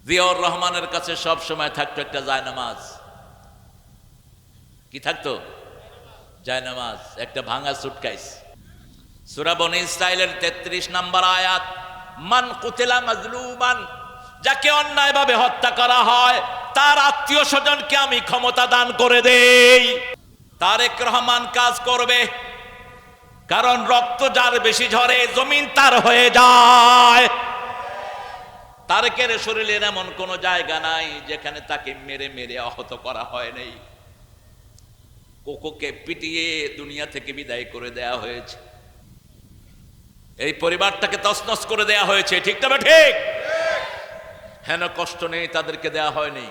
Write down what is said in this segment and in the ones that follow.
জিয়াউর রহমানের কাছে সব সময় থাকতো একটা জায়নামাজ। কি থাকতো? জায়নামাজ, একটা ভাঙা সুটকেস। সূরা বনী ইসরাইলের 33 নম্বর আয়াত, মান কুতিলা মাজলুমান, যাকে অন্যায়ভাবে হত্যা করা হয় তার আত্মীয় স্বজনকে আমি ক্ষমতা দান করে দেই। তারেক রহমান কাজ করবে, কারণ রক্ত যার বেশি ঝরে জমিন তার হয়ে যায়। তারেকের শরীরের এমন কোন জায়গা নাই যেখানে তাকে মেরে মেরে আহত করা হয় নাই। কোকোকে পিটিয়ে দুনিয়া থেকে বিদায় করে দেয়া হয়েছে, এই পরিবারটাকে তছনছ করে দেয়া হয়েছে, ঠিক না ঠিক? হেন কষ্ট নেই তাদেরকে দেয়া হয়নি।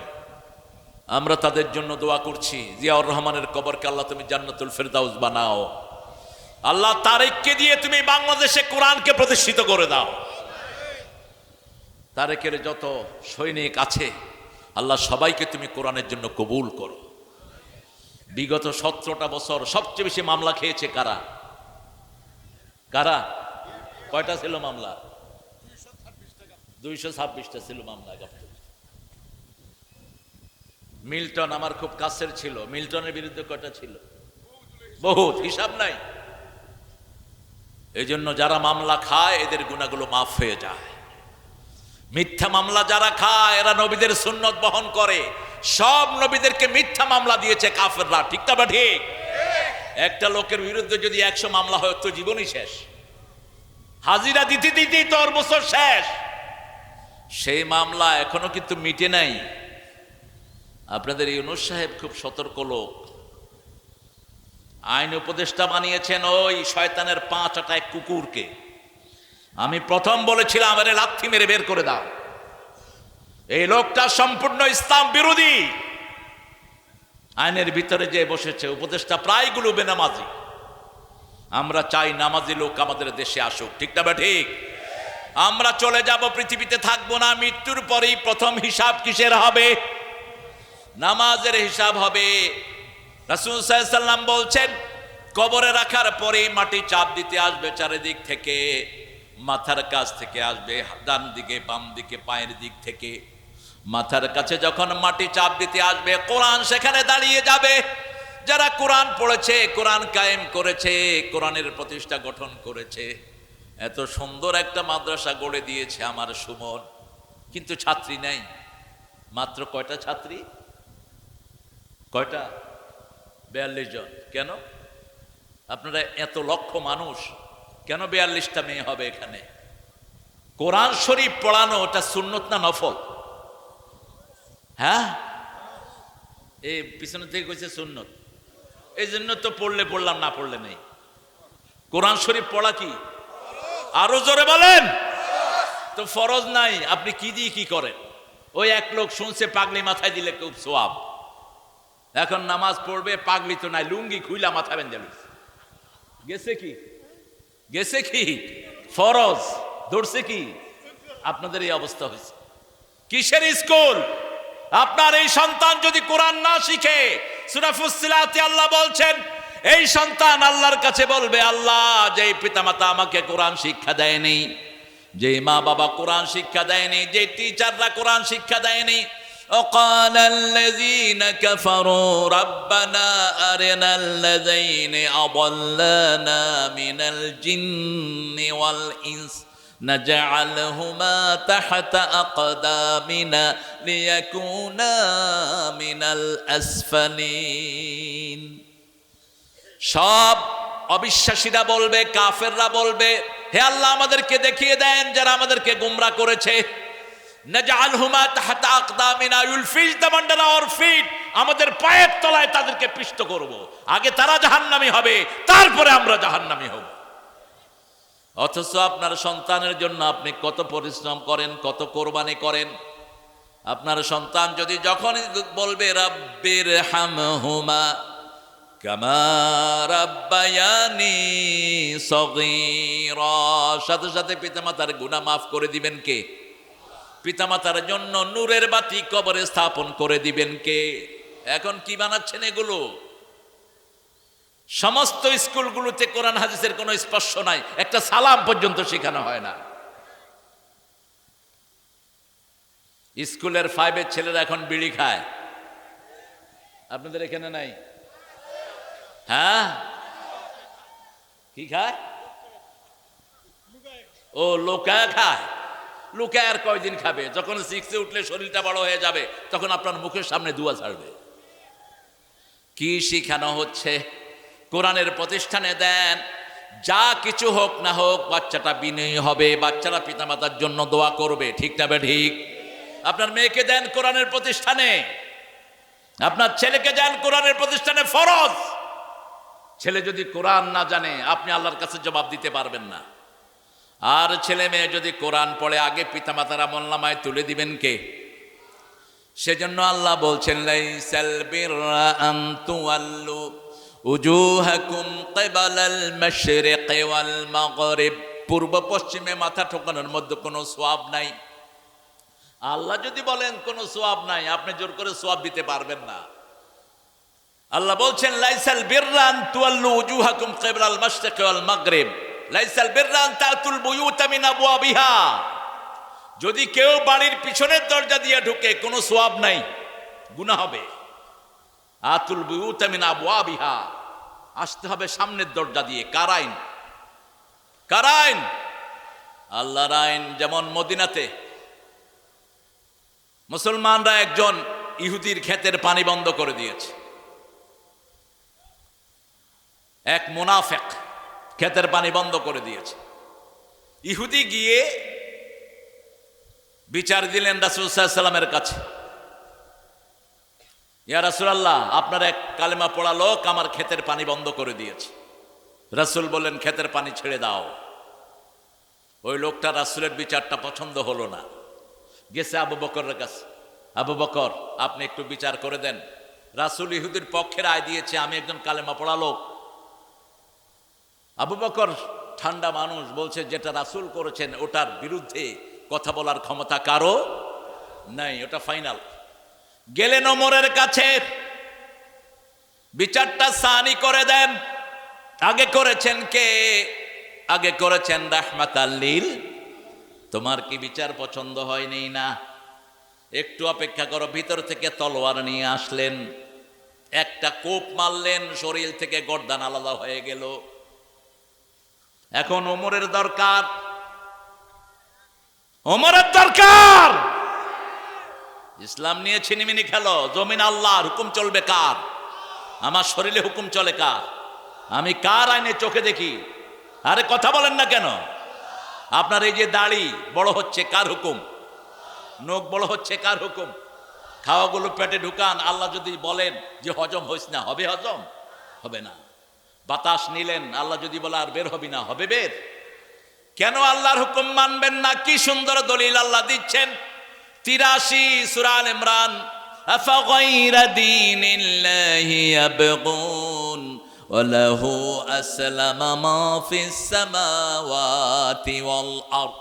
আমরা তাদের জন্য দোয়া করছি, জিয়াউর রহমানের কবরকে আল্লাহ তুমি জান্নাতুল ফেরদাউস বানাও। আল্লাহ তারেককে দিয়ে তুমি বাংলাদেশে কোরআনকে প্রতিষ্ঠিত করে দাও। তারেকের যত সৈনিক আছে আল্লাহ সবাইকে তুমি কোরআনের জন্য কবুল করো। বিগত 17টা বছর সবচেয়ে বেশি মামলা খেয়েছে কারা? কারা? কয়টা ছিল মামলা? 226টা ছিল মামলা। মিল্টন আমার খুব কাছের ছিল, মিল্টনের বিরুদ্ধে কয়টা ছিল? বহুত, হিসাব নাই। এই জন্য যারা মামলা খায় এদের গুনাহগুলো মাফ হয়ে যায়। মিথ্যা মামলা যারা খায় এরা নবীদের সুন্নত বহন করে। সব নবীদেরকে মিথ্যা মামলা দিয়েছে কাফেররা, ঠিক না ঠিক? একটা লোকের বিরুদ্ধে যদি 100 মামলা হয় তো জীবনই শেষ, হাজিরা দিতে দিতেই তোর বছর শেষ। সেই মামলা এখনো কিন্তু মিটে নাই। আপনাদের ইউনূস সাহেব খুব সতর্ক লোক, আইন উপদেষ্টা বানিয়েছেন ওই শয়তানের 5 আটায় কুকুরকে। আমি প্রথম বলেছিলাম আরে লাথি মেরে বের করে দাও, এই লোকটা সম্পূর্ণ ইসলাম বিরোধী। আইনের ভিতরে যে বসেছে উপদেষ্টা প্রায়গুলো বেনামাজি। আমরা চাই নামাজি লোক আমাদের দেশে আসুক, ঠিক না ঠিক? আমরা চলে যাব, পৃথিবীতে থাকবো না, মৃত্যুর পরেই প্রথম হিসাব কিসের হবে? নামাজের হিসাব হবে। রাসূল সাল্লাল্লাহু আলাইহি সাল্লাম বলছেন কবরে রাখার পরেই মাটি চাপ দিতে আসবে চারিদিক থেকে, মাথার কাছ থেকে আসবে, ডান দিকে বাম দিকে পায়ের দিক থেকে। মাথার কাছে যখন মাটি চাপ দিতে আসবে কোরআন সেখানে দাঁড়িয়ে যাবে। যারা কোরআন পড়েছে, কোরআন কায়েম করেছে, কোরআনের প্রতিষ্ঠা গঠন করেছে, এত সুন্দর একটা মাদ্রাসা গড়ে দিয়েছে আমার সুমন, কিন্তু ছাত্রী নেই। মাত্র কয়টা ছাত্রী? কয়টা? 42 জন। কেন? আপনারা এত লক্ষ মানুষ, কেন 42টা মেয়ে হবে এখানে? কোরআন শরীফ পড়ানো ওটা সুন্নত না নফল? হ্যাঁ, এই পিছনে থেকে কইছে সুন্নত, এই জন্য তো পড়লে পড়লাম, না পড়লে নেই। কোরআন শরীফ পড়া কি? আরো জোরে বলেন। তো ফরজ নাই, আপনি কি দিয়ে কি করেন? ওই এক লোক শুনছে পাগলি মাথায় দিলে খুব সোয়াব, এখন নামাজ পড়বে, পাগলি তো নাই, লুঙ্গি খুইলা মাথা বেঁধে গেছে। কি গেছে? কি ফরজ ধরছে? কি আপনাদের এই অবস্থা হয়েছে? কিসের স্কুল? আপনার এই সন্তান যদি কোরআন না শিখে, সূরা ফুসসিলাতে আল্লাহ বলছেন এই সন্তান আল্লাহর কাছে বলবে, আল্লাহ যেই পিতামাতা আমাকে কোরআন শিক্ষা দেয়নি, যে মা বাবা কোরআন শিক্ষা দেয়নি, যে টিচাররা কোরআন শিক্ষা দেয়নি, وقال الذين كفروا ربنا أرنا الذين أضلانا من الجن والإنس نجعلهما تحت أقدامنا ليكونا من الأسفلين। সব অবিশ্বাসীরা বলবে, কাফেররা বলবে, হে আল্লাহ আমাদেরকে দেখিয়ে দেন যারা আমাদেরকে গোমরাহ করেছে। নাজআলহুমা তাহতা আকদামিনা, you'll fit them under our feet, আমাদের পায়ের তলায় তাদেরকে পিষ্ট করব। আগে তারা জাহান্নামী হবে, তারপরে আমরা জাহান্নামী হব। অথচ আপনার সন্তানের জন্য আপনি কত পরিশ্রম করেন, কত কোরবানি করেন। আপনার সন্তান যদি যখনই বলবে রাব্বির হামহুমা কামা রাব্বায়ানি সগীরা, সাথে সাথে পিতামাতার গুনাহ মাফ করে দিবেন কে? পিতামাতার জন্য নূরের বাতি কবরে স্থাপন করে দিবেন কে? এখন কি বানাচ্ছেন এগুলো? সমস্ত স্কুলগুলোতে কোরআন হাদিসের কোনো স্পর্শ নাই, একটা সালাম পর্যন্ত শেখানো হয় না। স্কুলের 5-এর ছেলেরা এখন বিড়ি খায়, আপনাদের এখানে নাই? হ্যাঁ, কি খায়? ও লোকায় খায়। লোকায় আর কয়দিন খাবে? যখন 6-এ উঠলে শরীরটা বড় হয়ে যাবে, তখন আপনার মুখের সামনে দুয়া ছাড়বে। কি শিখানো হচ্ছে? কোরআনের প্রতিষ্ঠানে দেন, যা কিছু হোক না হোক বাচ্চাটা বিনয়ী হবে, বাচ্চারা পিতামাতার জন্য দোয়া করবে, ঠিক না ঠিক? আপনার মেয়েকে দেন কোরআনের প্রতিষ্ঠানে, আপনার ছেলেকে দেন কোরআনের প্রতিষ্ঠানে, ফরজ। ছেলে যদি কোরআন না জানে, আপনি আল্লাহর কাছে জবাব দিতে পারবেন না। আর ছেলে মেয়ে যদি কোরআন পড়ে, আগে পিতামাতার আমলনামায় তুলে দিবেন কে? সেজন্য আল্লাহ বলছেন, লাইসাল বিররা আন তুওয়াল্লু উজুহাকুম কিবালাল মাশরিকি ওয়াল মাগরিব। পূর্ব পশ্চিমে মাথা ঠোকানোর মধ্যে কোনো সওয়াব নাই। আল্লাহ যদি বলেন কোনো সওয়াব নাই, আপনি জোর করে সওয়াব দিতে পারবেন না। আল্লাহ বলছেন, লাইসাল বিররা আন তুওয়াল্লু উজুহাকুম কিবালাল মাশরিকি ওয়াল মাগরিব, লাইসাল বিররা আন তাতুল বুয়ুতা মিন আবওয়াবিহা। যদি কেউ বাড়ির পিছনের দরজা দিয়ে ঢুকে, কোনো সওয়াব নাই, গুনাহ হবে। আতুল বুয়ুতা মিন আবওয়াবিহা, আসতে হবে সামনের দরজা দিয়ে। কার আইন? কার আইন? আল্লাহর আইন। যেমন মদিনাতে মুসলমানরা একজন ইহুদির ক্ষেতের পানি বন্ধ করে দিয়েছে। এক মুনাফিক ক্ষেতের পানি বন্ধ করে দিয়েছে। ইহুদি গিয়ে বিচার দিলেন রাসূল সাল্লাল্লাহু আলাইহি ওয়াসাল্লামের কাছে, ইয়া রাসূলুল্লাহ, আপনার এক কালেমা পড়া লোক আমার ক্ষেতের পানি বন্ধ করে দিয়েছে। রাসূল বললেন, ক্ষেতের পানি ছেড়ে দাও। ওই লোকটা রাসূলের বিচারটা পছন্দ হলো না, গেছে আবু বকরের কাছে, আবু বকর আপনি একটু বিচার করে দেন। রাসূল ইহুদির পক্ষে রায় দিয়েছে, আমি একজন কালেমা পড়া লোক। আবু বকর ঠান্ডা মানুষ, বলছে যেটা রাসূল করেছেন ওটার বিরুদ্ধে কথা বলার ক্ষমতা কারো নাই, ওটা ফাইনাল। গেলেন ওমরের কাছে, বিচারটা সানি করে দেন। আগে করেছেন কে? আগে করেছেন রাহমাতাল লিল। তোমার কি বিচার পছন্দ হয়নি? না, একটু অপেক্ষা করো। ভিতর থেকে তলোয়ার নিয়ে আসলেন, একটা কোপ মারলেন, শরীর থেকে গর্দান আলাদা হয়ে গেল। এখন ওমরের দরকার, ওমরের দরকার। ইসলাম নিয়ে ছিনিমিনি খেলো, জমিন আল্লাহর, হুকুম চলবে কার? আমার শরীরে হুকুম চলে কার? আমি কার আইনে চোখে দেখি? আরে কথা বলেন না কেন? আপনার এই যে দাড়ি বড় হচ্ছে, কার হুকুম? নখ বড় হচ্ছে, কার হুকুম? খাওয়াগুলো পেটে ঢুকান, আল্লাহ যদি বলেন যে হজম হইস না, হবে হজম? হবে না। বাতাস নিলেন, আল্লাহ যদি বলে আর বের হবি না, হবে বের? কেন আল্লাহর হুকুম মানবেন না? কি সুন্দর দলিল আল্লাহ দিচ্ছেন। 83 সূরা আল ইমরান, আফাগায়রা দীনিল্লাহি ইয়াবগুন ওয়া লাহু আসলামা মা ফিস সামাওয়াতি ওয়াল আরদ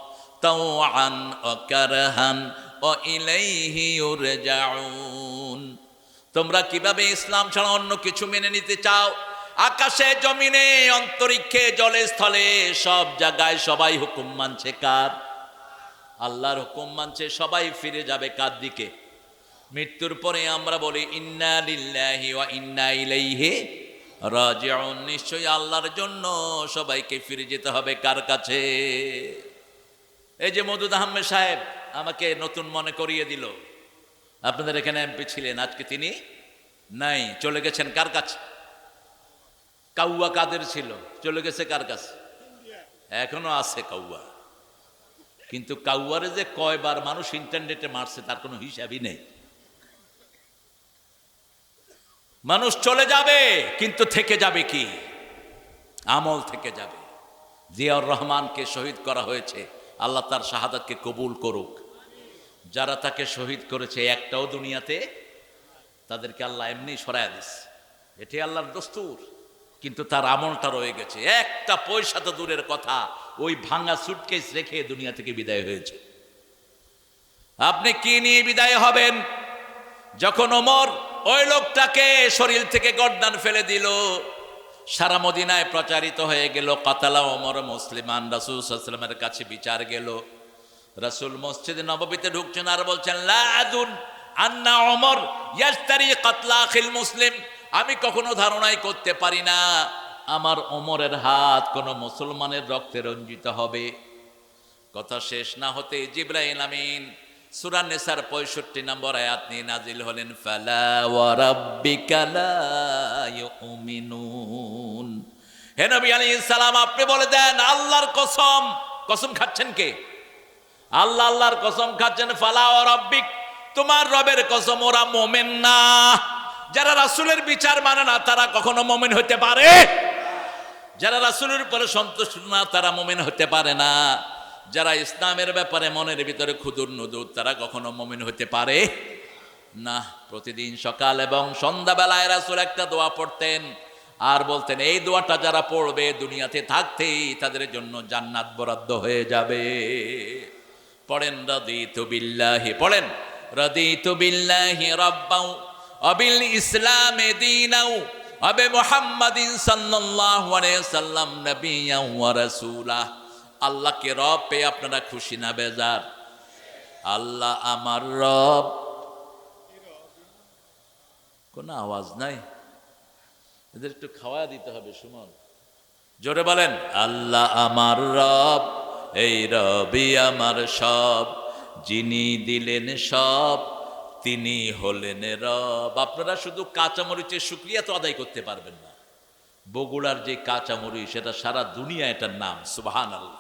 তাওআন ওয়া কারহান ওয়া ইলাইহি ইউরজাউন। তোমরা কিভাবে ইসলাম ছাড়া অন্য কিছু মেনে নিতে চাও? আকাশে, জমিনে, অন্তরিক্ষে, জলে, স্থলে, সব জায়গায় সবাই হুকুম মানছে কার? আল্লাহর হুকুম মানছে। সবাই ফিরে যাবে কার দিকে? মৃত্যুর পরে আমরা বলি ইন্না লিল্লাহি ওয়া ইন্না ইলাইহি রাজিউন। নিশ্চয়ই আল্লাহর জন্য সবাইকে ফিরে যেতে হবে কার কাছে? এই যে মওদুদ আহমেদ সাহেব আমাকে নতুন মনে করিয়ে দিল, আপনাদের এখানে এমপি ছিলেন, আজকে তিনি নাই, চলে গেছেন কার কাছে? কাউয়া কাদের ছিল, চলে গেছে কার কাছে? এখনো আছে কাউয়া, কিন্তু কাউয়ারে যে কয়বার মানুষ ইন্টারনেটে মারছে তার কোনো হিসাবই নেই। মানুষ চলে যাবে, কিন্তু থেকে যাবে কি? আমল থেকে যাবে। জিয়াউর রহমানকে শহীদ করা হয়েছে, আল্লাহ তার শাহাদাতকে কবুল করুক। যারা তাকে শহীদ করেছে একটাও দুনিয়াতে, তাদেরকে আল্লাহ এমনি সরায়া দিস, এটি আল্লাহর দস্তুর। কিন্তু তার আমলটা রয়ে গেছে। একটা পয়সা তো দূরের কথা, ওই ভাঙা সুটকেস রেখে দুনিয়া থেকে বিদায় হয়েছে। আপনি কি নিয়ে বিদায় হবেন? যখন ওমর ওই লোকটাকে শরীর থেকে গর্দান ফেলে দিল, সারা মদিনায় প্রচারিত হয়ে গেল, কাতালা ওমর মুসলিমান। রাসূল সাল্লাল্লাহু আলাইহি ওয়াসাল্লামের কাছে বিচার গেল, রাসূল মসজিদে নববীতে ঢুকছেন আর বলছেন লা আদুন আন্না ওমর ইয়াশতারি কাতলা আখিল মুসলিম, আমি কখনো ধারণাই করতে পারি না আমার ওমরের হাত কোনো মুসলমানের রক্তে রঞ্জিত হবে। কথা শেষ না হতে জিবরাইল আমিন সূরা নিসার 65 নম্বর আয়াত নিয়ে নাজিল হলেন, ফালা ওয়া রাব্বিকা লা ইউমিনুন। হে নবী আলাইহিস সালাম, আপনি বলে দেন আল্লাহর কসম, কসম খাচ্ছেন কে? আল্লাহ আল্লাহর কসম খাচ্ছেন। ফালা ওয়া রাব্বিক, তোমার রবের কসম, ওরা মুমিন না। যারা রাসূলের বিচার মানে না তারা কখনো মুমিন হতে পারে? যারা রাসূলের উপরে সন্তুষ্ট না তারা মুমিন হতে পারে না। যারা ইসলামের ব্যাপারে মনের ভিতরে খুদুর নুদুর তারা কখনো মুমিন হতে পারে না। প্রতিদিন সকাল এবং সন্ধ্যাবেলায় রাসূল একটা দোয়া পড়তেন আর বলতেন, এই দোয়াটা যারা পড়বে দুনিয়াতে থাকতেই তাদের জন্য জান্নাত বরাদ্দ হয়ে যাবে। পড়েন রাদিতু বিল্লাহি, পড়েন রাদিতু বিল্লাহি রাব্বাও ওয়া বিল ইসলামি দীনাও ওয়া বি মুহাম্মাদিন সাল্লাল্লাহু আলাইহি সাল্লাম নবিয়্যান ওয়া রাসূলা। আল্লাহকে রব পেয়ে আপনারা খুশি না বেজার? আল্লাহ আমার রব। কোনো আওয়াজ নাই, এদের একটু খাওয়া দিতে হবে। সুমন, জোরে বলেন আল্লাহ আমার রব, এই রবই আমার সব, যিনি দিলেন সব তিনি হলেন রব। আপনারা শুধু কাঁচামরিচের শুকরিয়া তো আদায় করতে পারবেন না। বগুড়ার যে কাঁচামরিচ সেটা সারা দুনিয়া এটার নাম, সুবহানাল্লাহ।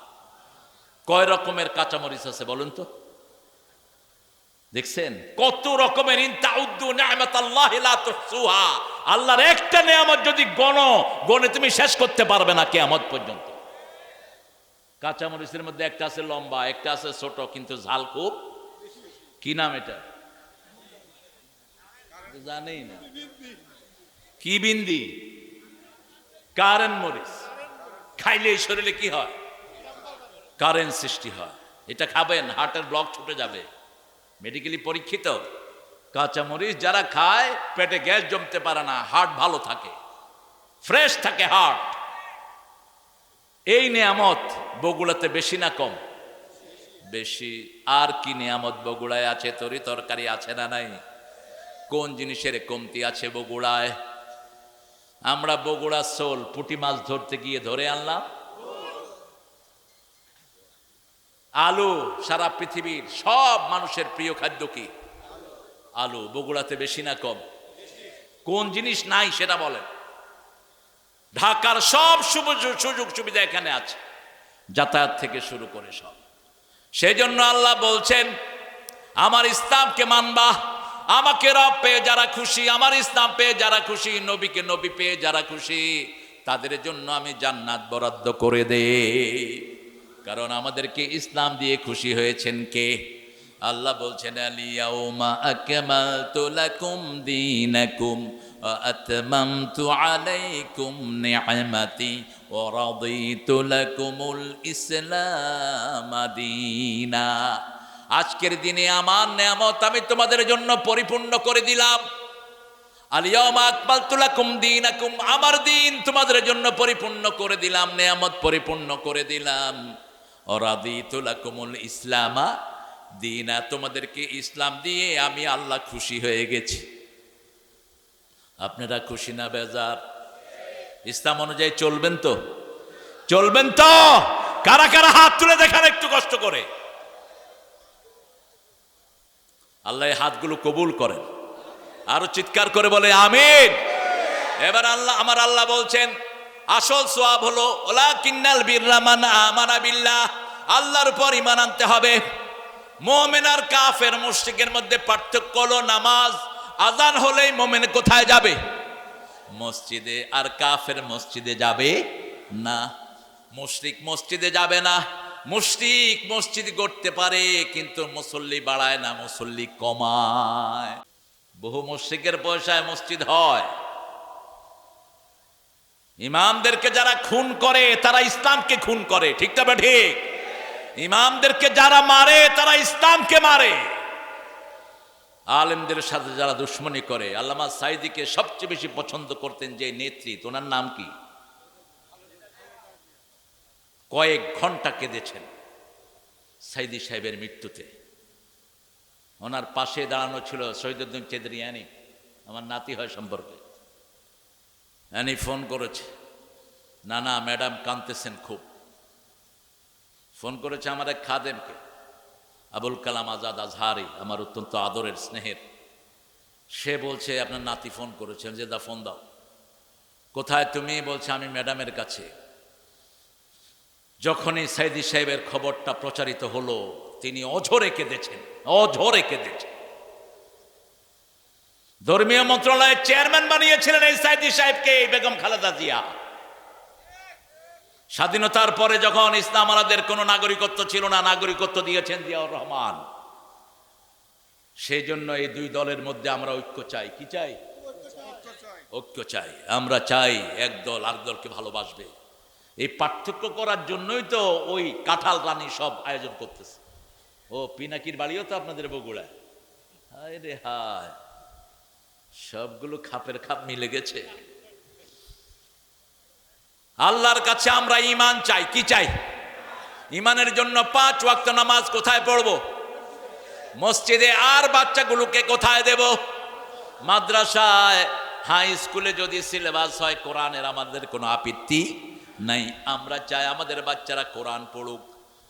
কয় রকমের কাঁচামরিচ আছে বলুন তো? দেখছেন কত রকমের? ইনতাউদ্দু নি'মাতাল্লাহি লা তুহসুহা। আল্লাহর একটা নিয়ামত যদি গনে তুমি শেষ করতে পারবে না কিয়ামত পর্যন্ত। কাঁচামরিচের মধ্যে একটা আছে লম্বা, একটা আছে ছোট, কিন্তু ঝাল খুব। কি নাম এটা? জানেই না। কি বিন্দি? কারেন্ট মরিচ। খাইলে শরীরে কি হয়? কারেন্ট সৃষ্টি হয়। এটা খাবেন, হার্টের ব্লক ছুটে যাবে, মেডিকেলি পরীক্ষিত। কাঁচামরিচ যারা খায় পেটে গ্যাস জমতে পারে না, হার্ট ভালো থাকে, ফ্রেশ থাকে হার্ট। এই নিয়ামত বগুড়াতে বেশি না কম? বেশি। আর কি নিয়ামত বগুড়ায় আছে? তরি তরকারি আছে না নাই? কোন জিনিসের কমতি আছে বগুড়ায়? আমরা বগুড়া সোল পুঁটি মাছ ধরতে গিয়ে ধরে আনলাম। আলু সারা পৃথিবীর সব মানুষের প্রিয় খাদ্য কি? আলু। বগুড়াতে বেশি না কম? কোন জিনিস নাই সেটা বলেন? ঢাকার সব সুযোগ সুবিধা এখানে আছে, যাতায়াত থেকে শুরু করে সব। সেই জন্য আল্লাহ বলছেন আমার ইসলামকে মানবা, আমাকে রব পেয়ে যারা খুশি, আমার ইসলাম পেয়ে যারা খুশি, নবীকে নবী পেয়ে যারা খুশি, তাদের জন্য আমি জান্নাত বরাদ্দ করে দেই। কারণ আমাদেরকে ইসলাম দিয়ে খুশি হয়েছেন কে? আল্লাহ বলছেন আলিয়াউমা আকমালতু লাকুম দীনাকুম ওয়া আতমামতু আলাইকুম নি'মাতি ওয়া রাদিতু লাকুমুল ইসলাম দীনা। আজকের দিনে আমার নিয়ামত আমি তোমাদের জন্য পরিপূর্ণ করে দিলাম। আলিয়াউমা আকমালতু লাকুম দীনাকুম, আমার দিন তোমাদের জন্য পরিপূর্ণ করে দিলাম, নিয়ামত পরিপূর্ণ করে দিলাম। ওয়া রাদিতু লাকুমুল ইসলামা দীনা, তোমাদেরকে ইসলাম দিয়ে আমি আল্লাহ খুশি হয়ে গেছি। আপনারা খুশি না বেজার? ইসলাম অনুযায়ী চলবেন তো? চলবেন তো? কারা কারা হাত তুলে দেখান একটু কষ্ট করে। আল্লাহ হাতগুলো কবুল করেন। আরো চিৎকার করে বলে আমিন। এবার আল্লাহ, আমার আল্লাহ বলছেন আসল সওয়াব হলো ওয়ালাকিন্নাল বিররা মান আমানা বিল্লাহ, আল্লাহর উপর ঈমান আনতে হবে। মুমিন আর কাফের মুশরিকের মধ্যে পার্থক্য হলো নামাজ আযান হলেই মুমিন কোথায় যাবে? মসজিদে। আর কাফের মসজিদে যাবে না, মুশরিক মসজিদে যাবে না। মুশরিক মসজিদ গড়তে পারে কিন্তু মুসল্লি বাড়ায় না, মুসল্লি কমায়। বহু মুশরিকের পয়সায় মসজিদ হয়। ইমামদেরকে যারা খুন করে তারা ইসলামকে খুন করে, ঠিক না ঠিক? ইমামদেরকে যারা মারে তারা ইসলামকে মারে। আলেমদের সাথে যারা দুশ্মনী করে, আল্লামা সাইদিকে সবচেয়ে বেশি পছন্দ করতেন যে নেত্রী, ওনার নাম কি? কয়েক ঘন্টা কেঁদেছেন। সাইদি সাহেবের মৃত্যুতে। ওনার পাশে দাঁড়ানো ছিল শহীদুদ্দিন চৌধুরী অ্যানি, আমার নাতি হয় সম্পর্কে। অ্যানি ফোন করেছে, না ম্যাডাম কাঁদতেছেন খুব। ফোন করেছে আমার এক খাদেমকে, আবুল কালাম আজাদ আজহারি, আমার অত্যন্ত আদরের স্নেহের। সে বলছে আপনার নাতি ফোন করেছেন, যে দা ফোন দাও। কোথায় তুমি? বলছে আমি ম্যাডামের কাছে। যখনই সাইদি সাহেবের খবরটা প্রচারিত হলো, তিনি অঝরে কেঁদেছেন। ধর্মীয় মন্ত্রণালয়ের চেয়ারম্যান বানিয়েছিলেন এই সাইদি সাহেবকে বেগম খালেদা জিয়া। স্বাধীনতার পরে যখন ইসলাম আলাদের কোনো নাগরিকত্ব ছিল না, নাগরিকত্ব দিয়েছেন জিয়াউর রহমান। সেই জন্য এই দুই দলের মধ্যে আমরা ঐক্য চাই। কি চাই? ঐক্য চাই। আমরা চাই এক দল আর দলকে ভালোবাসবে। এই পার্থক্য করার জন্যই তো ওই কাঁঠাল রানী সব আয়োজন করতেছে। ও পিনাকির বাড়িও তো আপনাদের বগুড়ায়। হায় রে হায়, সবগুলো খাপের খাপ মিলে গেছে। আল্লাহর কাছে আমরা ঈমান চাই। কি চাই? ঈমানের জন্য 5 ওয়াক্ত নামাজ কোথায় পড়বো? মসজিদে। আর বাচ্চাগুলোকে কোথায় দেব? মাদ্রাসায়। হাই স্কুলে যদি সিলেবাস হয় কোরআনের, আমাদের কোনো আপত্তি নাই। আমরা চাই আমাদের বাচ্চারা কোরআন পড়ুক,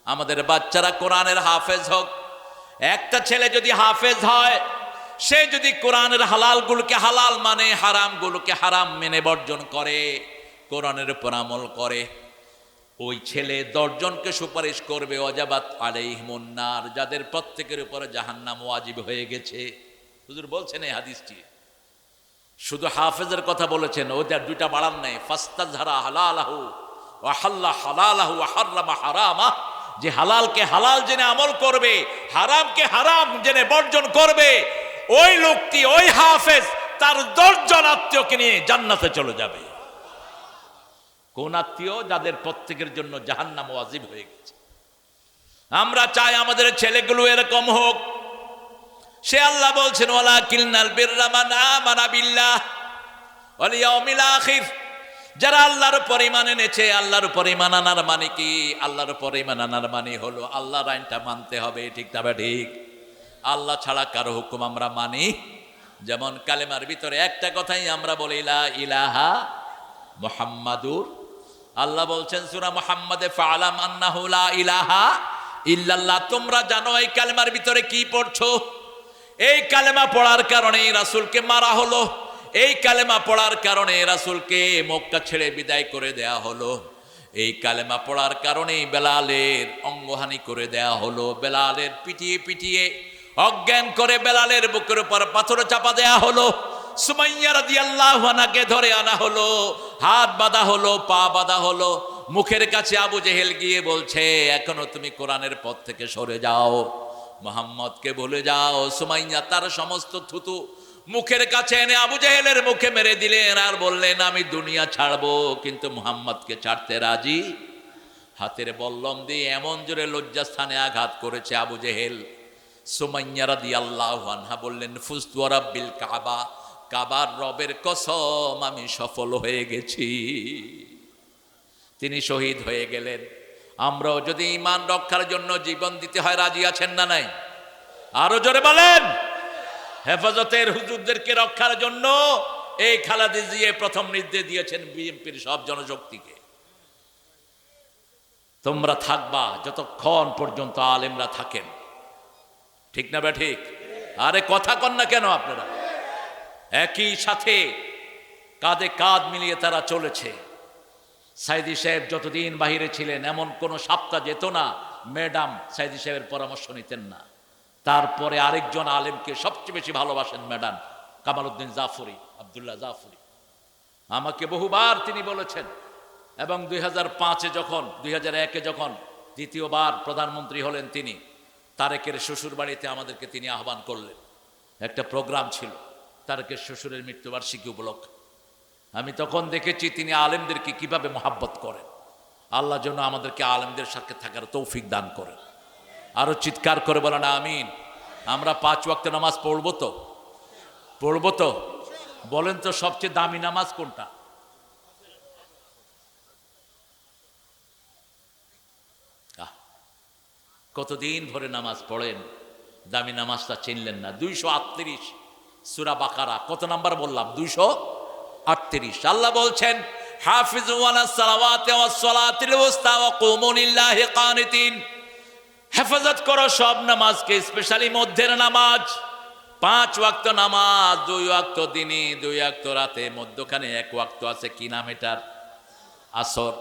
আমাদের বাচ্চারা কোরআনের হাফেজ হোক। একটা ছেলে যদি হাফেজ হয়, সে যদি কোরআনের হালালগুলোকে হালাল মানে, হারামগুলোকে হারাম মেনে বর্জন করে, কোরআনের উপর আমল করে, ওই ছেলে 10 জনকে সুপারিশ করবে। ওয়াজাবাত আলাইহিমুন নার, যাদের প্রত্যেকের উপরে জাহান্নাম ওয়াজিব হয়ে গেছে। হুজুর বলছেন এই হাদিসটি, শুধু হাফেজের কথা বলেছেন, ওদের 2টা বাড়ান নাই। ফাস্তাযহারা হালালাহু ওয়া হাল্লা হালালাহু ওয়া হাররামা হারামা, যে হালালকে হালাল জেনে আমল করবে, হারামকে হারাম জেনে বর্জন করবে, ওই লোকটি, ওই হাফেজ তার 10 জন আত্মীয়কে নিয়ে জান্নাতে চলে যাবে। কোন আত্মীয়? যাদের প্রত্যেকের জন্য জাহান্নাম ওয়াজিব হয়ে গেছে। আমরা চাই আমাদের ছেলেগুলো এরকম হোক। সে আল্লাহ বলছেন, ওয়ালাকিন্নাল বিররা মান আমানা বিল্লাহ ওয়াল ইয়াউমিল আখির, যারা আল্লাহর উপর ঈমান এনেছে। আল্লাহর উপর ঈমান আনার মানে কি? আল্লাহর উপর ঈমান আনার মানে হলো আল্লাহর আইনটা মানতে হবে। ঠিক তবে ঠিক, আল্লাহ ছাড়া কারো হুকুম আমরা মানি। যেমন কালেমার ভিতরে একটা কথাই আমরা বলি, লা ইলাহা মুহাম্মাদুর। আল্লাহ বলছেন সূরা মুহাম্মাদে, ফাআলাম আন্নাহু লা ইলাহা ইল্লাল্লাহ। তোমরা জানো এই কালেমার ভিতরে কি পড়ছো? এই কালেমা পড়ার কারণে রাসূলকে মারা হলো, এই কালেমা পড়ার কারণে রাসূলকে মক্কা ছেড়ে বিদায় করে দেয়া হলো, এই কালেমা পড়ার কারণে বেলালের অঙ্গহানি করে দেয়া হলো, বেলালের পিটিয়ে পিটিয়ে অজ্ঞান করে বেলালের বুকের উপর পাথর চাপা দেয়া হলো, সুমাইয়া রাদিয়াল্লাহু আনহাকে ধরে আনা হলো, হাত বাঁধা হলো, পা বাঁধা হলো। মুখের কাছে আবু জেহেল গিয়ে বলছে, এখনো তুমি কোরআনের পথ থেকে সরে যাও, মুহাম্মদকে ভুলে যাও। সুমাইয়া তার সমস্ত থুতু মুখের কাছে এনে আবু জেহেলের মুখে মেরে দিলেন, আর বললেন, আমি দুনিয়া ছাড়বো কিন্তু মুহাম্মদকে ছাড়তে রাজি। হাতের বল্লম দিয়ে এমন জোরে লজ্জাস্থানে আঘাত করেছে আবু জেহেল। সুমাইয়া রাদিয়াল্লাহু আনহা বললেন, ফুজতু ওয়া রাব্বিল কাবা, কাবার রবের কসম আমি সফল হয়ে গেছি। তিনি শহীদ হয়ে গেলেন। আমরাও যদি ঈমান রক্ষার জন্য জীবন দিতে হয়, রাজি আছেন না নাই? আরো জোরে বলেন। হেফাজতের হুজুরদেরকে রক্ষার জন্য এই খালেদা জিয়া প্রথম নির্দেশ দিয়েছেন বিএনপির সব জনশক্তিকে, তোমরা থাকবা যতক্ষণ পর্যন্ত আলেমরা থাকেন। ঠিক না বে ঠিক? আরে কথা কন না কেন আপনারা? একই সাথে কাঁধে কাঁধ মিলিয়ে তারা চলেছে। সাইদি সাহেব যতদিন বাহিরে ছিলেন, এমন কোন সপ্তাহ যেত না ম্যাডাম সাইদি সাহেবের পরামর্শ নিতেন না। তারপরে আরেকজন আলেমকে সবচেয়ে বেশি ভালোবাসেন ম্যাডাম কামাল উদ্দিন জাফরি, আব্দুল্লাহ জাফরি। আমাকে বহুবার তিনি বলেছেন, এবং 2005-এ যখন 2001-এ যখন দ্বিতীয়বার প্রধানমন্ত্রী হলেন, তিনি তারেকের শ্বশুর বাড়িতে আমাদেরকে তিনি আহ্বান করলেন। একটা প্রোগ্রাম ছিল তারেকের শ্বশুরের মৃত্যুবার্ষিকী উপলক্ষে। আমি তখন দেখেছি তিনি আলেমদেরকে কিভাবে মহাব্বত করেন। আল্লাহ যেন আমাদেরকে আলেমদের সাথে থাকার তৌফিক দান করেন। আরো চিৎকার করে বলেন আমিন। আমরা 5 ওয়াক্ত নামাজ পড়বো তো? পড়বো তো? বলেন তো সবচেয়ে দামি নামাজ কোনটা? কতদিন ভরে নামাজ পড়েন, দামি নামাজটা চিনলেন না। 238 সূরা বাকারা, কত নাম্বার বললাম? 238। আল্লাহ বলছেন হাফিজু আলাস সালাওয়াতি ওয়াস সালাতিল উসতা ওয়া কুমু লিল্লাহি কানিতিন, হেফাজত করো সব নামাজকে, স্পেশালি মধ্যের নামাজ। 5 ওয়াক্ত নামাজ, 2 ওয়াক্ত দিনে, 2 ওয়াক্ত রাতে, মধ্যখানে 1 ওয়াক্ত আছে, কি নাম এটার? আসর।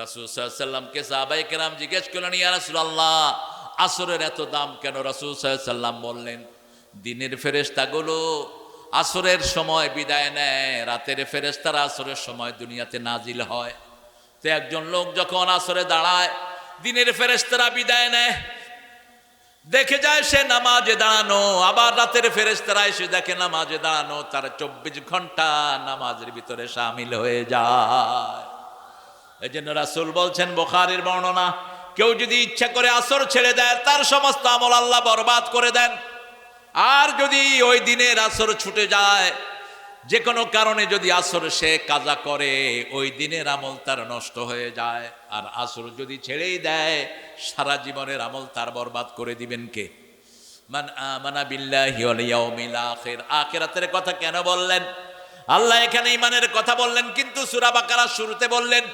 রাসূল সাল্লাল্লাহু আলাইহি সাল্লামকে সাহাবায়ে কেরাম জিজ্ঞেস করলেন, ইয়া রাসূলুল্লাহ আসরের এত দাম কেন? রাসূল সাল্লাল্লাহু আলাইহি সাল্লাম বললেন, দিনের ফেরেশতাগুলো আসরের সময় বিদায় নেয়, রাতের ফেরেশতারা আসরের সময় দুনিয়াতে নাজিল হয়। তো একজন লোক যখন আসরে দাঁড়ায়, দিনের ফেরেশতারা বিদায় নেয়, দেখে যায় সে নামাজে দাঁড়ানো, আবার রাতের ফেরেশতারা এসে দেখে নামাজে দাঁড়ানো, তার 24 ঘন্টা নামাজের ভিতরে শামিল হয়ে যায়। এই জন্য রাসূল বলছেন, বুখারীর বর্ণনা, কেউ যদি ইচ্ছা করে আসর ছেড়ে দেয়, তার সমস্ত আমল আল্লাহ বরবাদ করে দেন। আর যদি ওই দিনের আসর ছুটে যায়, যে কোনো কারণে যদি আসর সে কাজা করে, ওই দিনের আমল তার নষ্ট হয়ে যায়। আর আসর যদি ছেড়েই দেয়, সারা জীবনের আমল তার বরবাদ করে দিবেন কে? মান আমানা বিল্লাহি ওয়াল ইয়াউমিল আখির। আখিরাতের কথা কেন বললেন? আল্লাহ এখানে ঈমানের কথা বললেন, কিন্তু সূরা বাকারার শুরুতে বললেন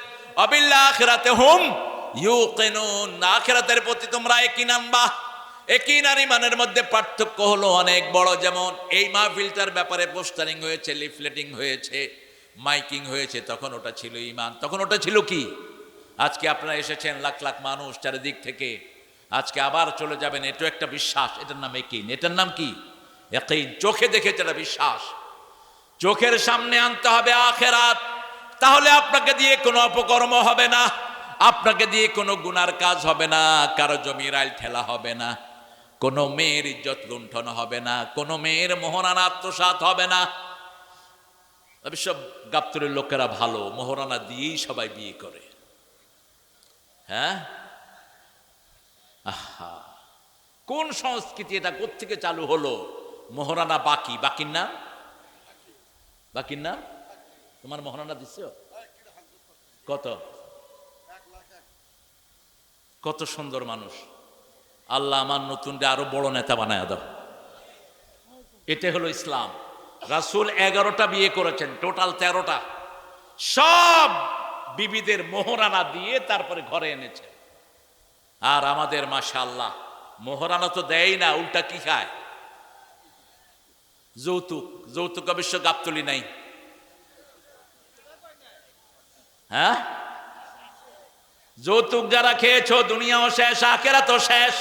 অবিল আখিরাতে হুম ইউকিনুন, আখিরাতের প্রতি তোমরা ইয়াকিন আনবা। ইয়াকিন আর ঈমানের মধ্যে পার্থক্য হলো অনেক বড়। যেমন এই মাহফিলটার ব্যাপারে পোস্টারিং হয়েছে, লিফলেটিং হয়েছে, মাইকিং হয়েছে, তখন ওটা ছিল ঈমান, তখন ওটা ছিল কি? আজকে আপনারা এসেছেন লাখ লাখ মানুষ চারিদিক থেকে, আজকে আবার চলে যাবেন, এটা একটা বিশ্বাস, এটার নাম ইয়াকিন। এটার নাম কি? ইয়াকিন। চোখে দেখেছে এটা বিশ্বাস, চোখের সামনে আনতে হবে আখিরাত। তাহলে আপনাকে দিয়ে কোনো অপকর্ম হবে না, আপনাকে দিয়ে কোনো গুনার কাজ হবে না, কারো জমির আইল ঠেলা হবে না, কোনো মেয়ের ইজ্জত লুণ্ঠন হবে না, কোনো মেয়ের মোহরানা আত্মসাৎ হবে না। সব গাবতলীর লোকেরা ভালো, মোহরানা দিয়েই সবাই বিয়ে করে। হ্যাঁ, আহা, কোন সংস্কৃতি এটা? কোত্থেকে চালু হলো? মোহরানা বাকি, বাকির নাম, বাকির নাম। তোমার মোহরানা দিচ্ছ কত? কত সুন্দর মানুষ। আল্লাহ আমার নতুনটা আরো বড় নেতা বানায় দাও। এটা হলো ইসলাম। রাসূল 11টা বিয়ে করেছেন, টোটাল 13টা। সব বিবিদের মোহরানা দিয়ে তারপরে ঘরে এনেছেন। আর আমাদের মাশাআল্লাহ মোহরানা তো দেয় না, উল্টা কি খায়? যৌতুক। যৌতুক অবশ্য গাবতলী নাই। হ্যাঁ, যৌতুক যারা খেয়েছ, দুনিয়াও শেষ, আখিরাতও শেষ।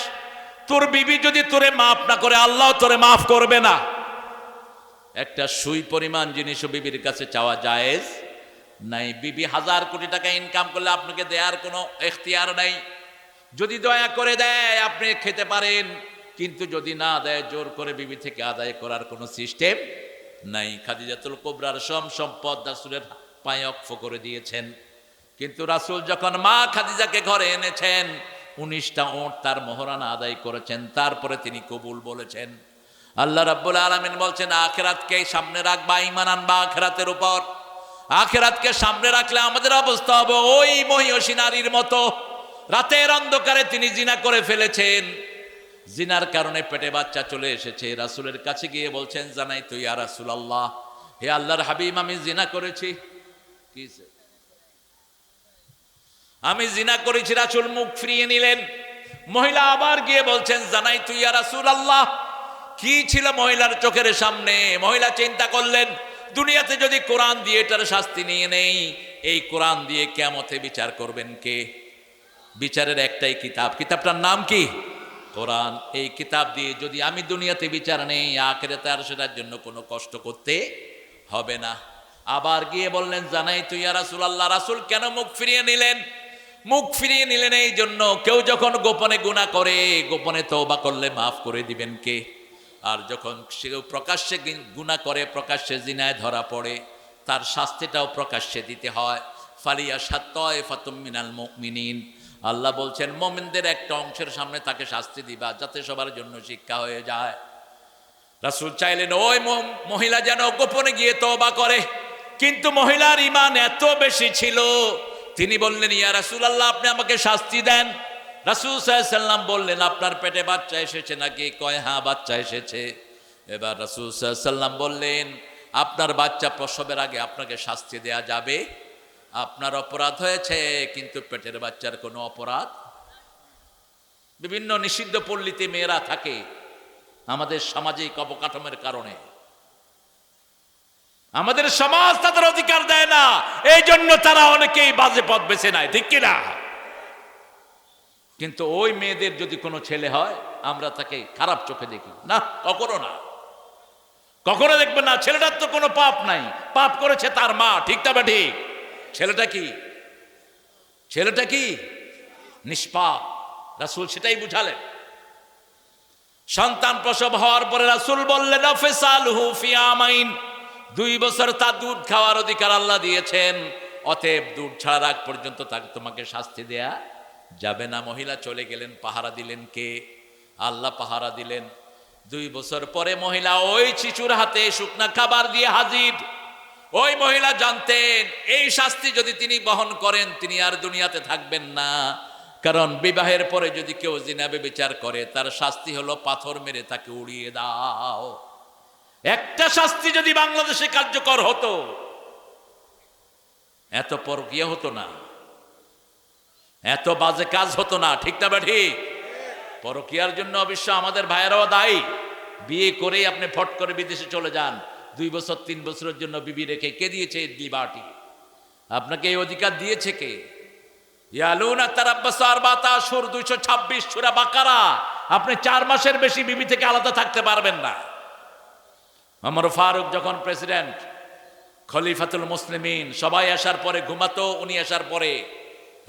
তোর বিবি যদি তোরে মাফ না করে, আল্লাহ তোরে মাফ করবে না। একটা সুই পরিমাণ জিনিসও বিবির কাছে চাওয়া জায়েজ নাই। বিবি 1000 কোটি টাকা ইনকাম করলে আপনাকে দেওয়ার কোনো এখতিয়ার নাই। যদি দয়া করে দেয় আপনি খেতে পারেন, কিন্তু যদি না দেয় জোর করে বিবি থেকে আদায় করার কোনো সিস্টেম নাই। খাদিজাতুল কুবরার সম্পদ রাসূলের পায়ে ওয়াকফ করে দিয়েছেন। কিন্তু রাসূল যখন মা খাদিজাকে ঘরে এনেছেন, 19টা ওট তার মোহরানা আদায় করেছেন, তারপরে তিনি কবুল বলেছেন। আল্লাহ রাব্বুল আলামিন বলছেন, আখিরাতকে সামনে রাখবা, ঈমান আনবা আখিরাতের উপর। আখিরাতকে সামনে রাখলে আমাদের অবস্থা হবে ওই মহিয়সী নারীর মতো। রাতের অন্ধকারে তিনি জিনা করে ফেলেছেন, জিনার কারণে পেটে বাচ্চা চলে এসেছে। রাসূলের কাছে গিয়ে বলছেন, জানাই তো ইয়া রাসূলুল্লাহ, হে আল্লাহর হাবিব, আমি জিনা করেছি। কিছে? আমি জিনা করেছি। রাসূল মুখ ফিরিয়ে নিলেন। মহিলা আবার গিয়ে বলছেন, জানাই তুই ইয়া রাসূলুল্লাহ। কি ছিল মহিলার চোখের সামনে? মহিলা চিন্তা করলেন, দুনিয়াতে যদি কোরআন দিয়ে এটার শাস্তি নিয়ে নেই, এই কোরআন দিয়ে কিয়ামতে বিচার করবেন কে? বিচারের একটাই কিতাব, কিতাবটার নাম কি? কোরআন। এই কিতাব দিয়ে যদি আমি দুনিয়াতে বিচার নেই, আখিরাতে আর সেটার জন্য কোনো কষ্ট করতে হবে না। আবার গিয়ে বললেন, জানাই তুই ইয়া রাসূলুল্লাহ। রাসূল কেন মুখ ফিরিয়ে নিলেন? মুখ ফিরিয়ে নিলেন এই জন্য, কেউ যখন গোপনে গুনাহ করে, গোপনে তওবা করলে মাফ করে দিবেন কে? আর যখন সে প্রকাশ্যে গুনাহ করে, প্রকাশ্যে জিনায় ধরা পড়ে, তার শাস্তিটাও প্রকাশ্যে দিতে হয়। ফালিয়াশহাদ তায়ফাতুম মিনাল মুমিনিন। আল্লাহ বলছেন, মুমিনদের একটা অংশের সামনে তাকে শাস্তি দিবা, যাতে সবার জন্য শিক্ষা হয়ে যায়। রাসূল চাইলেন ওই মহিলা যেন গোপনে গিয়ে তওবা করে, কিন্তু মহিলার ঈমান এত বেশি ছিল, তিনি বললেন, ইয়া রাসূলুল্লাহ, আপনি আমাকে শাস্তি দেন। রাসূল সাল্লাল্লাহু আলাইহি সাল্লাম বললেন, আপনার পেটে বাচ্চা এসেছে নাকি? কয় হ্যাঁ বাচ্চা এসেছে। এবার রাসূল সাল্লাল্লাহু আলাইহি সাল্লাম বললেন, আপনার বাচ্চা প্রসবের আগে আপনাকে শাস্তি দেয়া যাবে? আপনার অপরাধ হয়েছে, কিন্তু পেটের বাচ্চার কোনো অপরাধ। বিভিন্ন নিষিদ্ধ পল্লীতে মেয়েরা থাকে আমাদের সামাজিক অবকাঠামোর কারণে। আমাদের সমাজ তাদের অধিকার দেয় না, এই জন্য তারা অনেকেই বাজে পথ বেছে নেয়, ঠিক কিনা? কিন্তু ওই মেয়েদের যদি কোনো ছেলে হয়, আমরা তাকে খারাপ চোখে দেখি না, কখনো না, কখনো দেখবেন না। ছেলেটার তো কোনো পাপ নাই, পাপ করেছে তার মা, ঠিক তবে ঠিক। ছেলেটা কি নিষ্পাপ। রাসূল সেটাই বুঝালেন। সন্তান প্রসব হওয়ার পরে রাসূল বললেন, আফসালহু ফি আমাইন, 2 বছর তার দুধ খাওয়ার অধিকার আল্লাহ দিয়েছেন, অতএব দুধ ছাড়ার আগ পর্যন্ত তাকে তোমাকে শাস্তি দেয়া যাবে না। মহিলা চলে গেলেন, পাহারা দিলেন কে? আল্লাহ পাহারা দিলেন। 2 বছর পরে মহিলা ওই শিশুর হাতে শুকনা খাবার দিয়ে হাজির। ওই মহিলা জানতেন এই শাস্তি যদি তিনি বহন করেন, তিনি আর দুনিয়াতে থাকবেন না। কারণ বিবাহের পরে যদি কেউ জিনা ব্যভিচার করে, তার শাস্তি হলো পাথর মেরে তাকে উড়িয়ে দাও। একটা শাস্তি যদি বাংলাদেশে কার্যকর হতো, এত পরকীয়া হতো না, এত বাজে কাজ হতো না, ঠিক না ঠিক? পরকীয়ার জন্য অবশ্য আমাদের ভাইয়েরাও দায়ী। বিয়ে করেই আপনি ফট করে বিদেশে চলে যান, 2 বছর 3 বছরের জন্য বিবি রেখে, কে দিয়েছে এই লিবার্টি? আপনাকে এই অধিকার দিয়েছে কে? ইয়ালুনা তারাব্বাসু আরবাতা আশহুর, 226 সূরা বাকারা। আপনি 4 মাসের বেশি বিবি থেকে আলাদা থাকতে পারবেন না। ওমর ফারুক যখন প্রেসিডেন্ট, খলিফাতুল মুসলিমিন, সবাই আসার পরে ঘুমাতো, উনি আসার পরে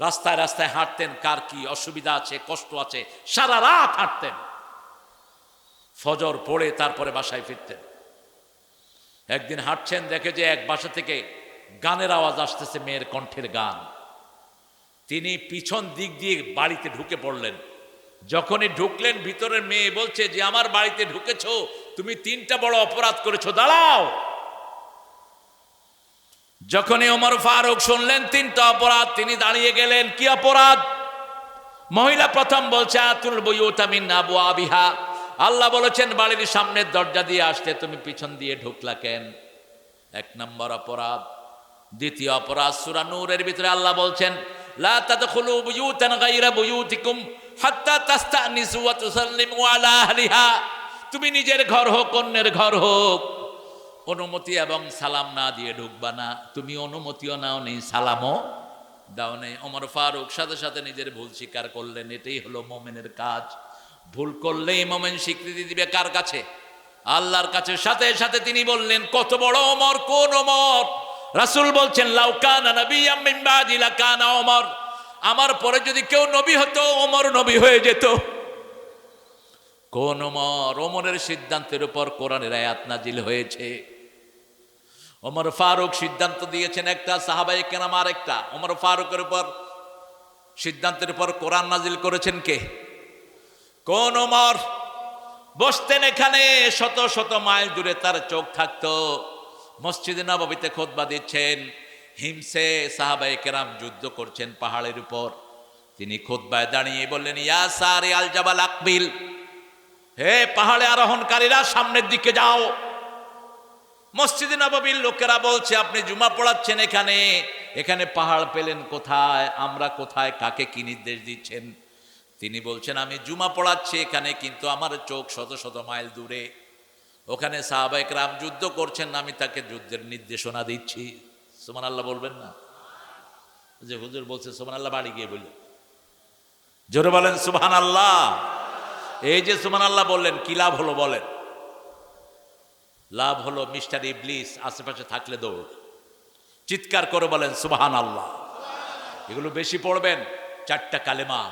রাস্তায় রাস্তায় হাঁটতেন, কার কি অসুবিধা আছে, কষ্ট আছে, সারা রাত হাঁটতেন। ফজর পড়ে তারপরে বাসায় ফিরতেন। একদিন হাঁটছেন, দেখে যে এক বাসা থেকে গানের আওয়াজ আসতেছে, মেয়ের কণ্ঠের গান। তিনি পিছন দিক দিয়ে বাড়িতে ঢুকে পড়লেন। যখনই ঢুকলেন, ভিতরের মেয়ে বলছে যে আমার বাড়িতে ঢুকেছো, তুমি 3টা বড় অপরাধ করেছো, দাঁড়াও। যখনই ওমর ফারুক শুনলেন 3টা অপরাধ, তিনি দাঁড়িয়ে গেলেন। কি অপরাধ? মহিলা প্রথম বলছে, আতুল বুয়ুতা মিন আবওয়াবিহা, আল্লাহ বলেছেন বাড়ির সামনের দরজা দিয়ে আসতে, তুমি পিছন দিয়ে ঢুকলা কেন? 1 নম্বর অপরাধ। দ্বিতীয় অপরাধ, সূরা নূরের ভিতরে আল্লাহ বলছেন, লা তাদখুলু বুয়ুতান গায়রা বুয়ুতিকুম হাত্তা তাস্তানিসু ওয়া তুসাল্লিমু আলা আহলিহা, তুমি নিজের ঘর হোক অন্যের ঘর হোক, অনুমতি এবং সালাম না দিয়ে ঢুকবা না। তুমি অনুমতিও নাও নেই, সালামও দাও নেই। ওমর ফারুক সাথে সাথে নিজের ভুল স্বীকার করলেন। এটাই হলো মুমিনের কাজ। ভুল করলেই মুমিন স্বীকৃতি দিবে কার কাছে? আল্লাহর কাছে। সাথে সাথে তিনি বললেন, কত বড় ওমর! কোন ওমর? রাসূল বলছেন, লাউ কানা নাবিয়্যাম মিন বাদি লাকানা ওমর, আমার পরে যদি কেউ নবী হতো, ওমর নবী হয়ে যেত। কোন ওমর? ওমরের সিদ্ধান্তের উপর কোরআনের আয়াত নাজিল হয়েছে। ওমর ফারুক সিদ্ধান্ত দিয়েছেন একটা, সাহাবায়ে কেরাম আরেকটা। ওমর ফারুকের উপর সিদ্ধান্তের উপর কোরআন নাজিল করেছেন কে? কোন ওমর? বসতেন এখানে, শত শত মাইল দূরে তার চোখ থাকতো। মসজিদে নববীতে খুতবা দিচ্ছেন, হিমসে সাহাবায়ে কেরাম যুদ্ধ করছেন পাহাড়ের উপর। তিনি খুতবায় দাঁড়িয়ে বললেন, ইয়া সারি আল জাবাল আকবিল, হে পাহাড়ে আরোহণকারীরা, সামনের দিকে যাও। মসজিদে নববীর লোকেরা বলছে, আপনি জুমা পড়াচ্ছেন এখানে, এখানে পাহাড় পেলেন কোথায়? আমরা কোথায়? কাকে কি নির্দেশ দিচ্ছেন? তিনি বলছেন, আমি জুমা পড়াচ্ছি এখানে, কিন্তু আমার চোখ শত শত মাইল দূরে, ওখানে সাহাবায়ে কেরাম যুদ্ধ করছেন, আমি তাকে যুদ্ধের নির্দেশনা দিচ্ছি। সুবহানাল্লাহ বলবেন না? যে হুজুর বলছে সুবহানাল্লাহ, বাড়ি গিয়ে বললেন, জোরে বলেন সুবহানাল্লাহ। এই যে সুবহানাল্লাহ বললেন, কি লাভ হলো বলেন? লাভ হলো মিস্টার ইবলিস আশেপাশে থাকলে দৌড়, চিৎকার করে বলেন সুবহানাল্লাহ। এগুলো বেশি পড়বেন, 4টা কালেমা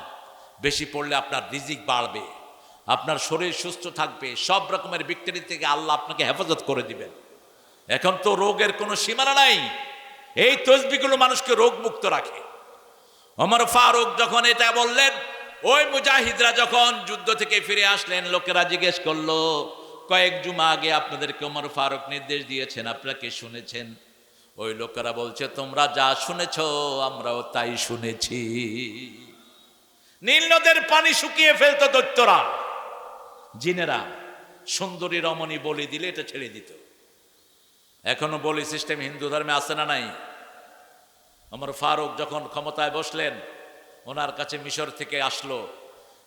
বেশি পড়লে আপনার রিজিক বাড়বে, আপনার শরীর সুস্থ থাকবে, সব রকমের বিক্রি থেকে আল্লাহ আপনাকে হেফাজত করে দিবেন। এখন তো রোগের কোনো সীমানা নাই, এই তসবিহগুলো মানুষকে রোগ মুক্ত রাখে। ওমর ফারুক যখন এটা বললেন, ওই মুজাহিদরা যখন যুদ্ধ থেকে ফিরে আসলেন, লোকেরা জিজ্ঞেস করলো, কয়েক জুমা আগে আপনাদেরকে ওমর ফারুক নির্দেশ দিয়েছেন, আপনারা কি শুনেছেন? ওই লোকেরা বলছে, তোমরা যা শুনেছ আমরাও তাই শুনেছি। নীল নদের পানি শুকিয়ে ফেলতো দৈত্যরা, জিনেরা। সুন্দরী রমণী বলি দিলে এটা ছেড়ে দিত। এখনো বলি সিস্টেম হিন্দু ধর্মে আছে না নাই? ওমর ফারুক যখন ক্ষমতায় বসলেন, ওনার কাছে মিশর থেকে আসলো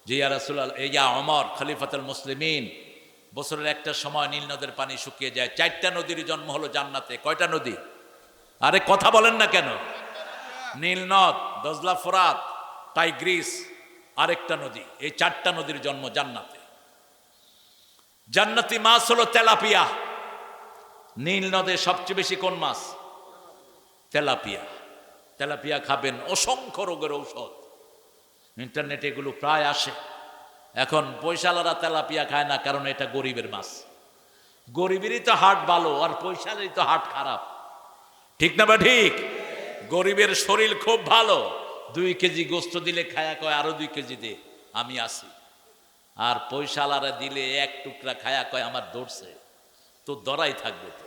যে ইয়া রাসূলুল্লাহ, ইয়া ওমর খলিফাতুল মুসলিমিন, বছরের একটা সময় নীল নদের পানি শুকিয়ে যায়, 4টা নদীর জন্ম হলো জান্নাতে। কয়টা নদী? আরে কথা বলেন না কেন? নীল নদ, দজলা, ফোরাত, টাইগ্রিস, আরেকটা নদী, এই 4টা নদীর জন্ম জান্নাতে। জান্নাতি মাছ হলো তেলাপিয়া। নীল নদে সবচেয়ে বেশি কোন মাছ? তেলাপিয়া। তেলাপিয়া খাবেন, অসংখ্য রোগের ঔষধ। ইন্টারনেটে এগুলো প্রায় আসে। এখন পয়সালারা তেলাপিয়া খায় না, কারণ এটা গরিবের মাছ। গরিবেরই তো হার্ট ভালো, আর পয়সালারই তো হার্ট খারাপ। ঠিক না বা ঠিক? গরিবের শরীর খুব ভালো, 2 কেজি গোস্ত দিলে খায়া কয় আরো 2 কেজি দে, আমি আসি। আর পয়সালারা দিলে 1 টুকরা খায়া কয় আমার দৌড়ছে, তো দরাই থাকবে তো।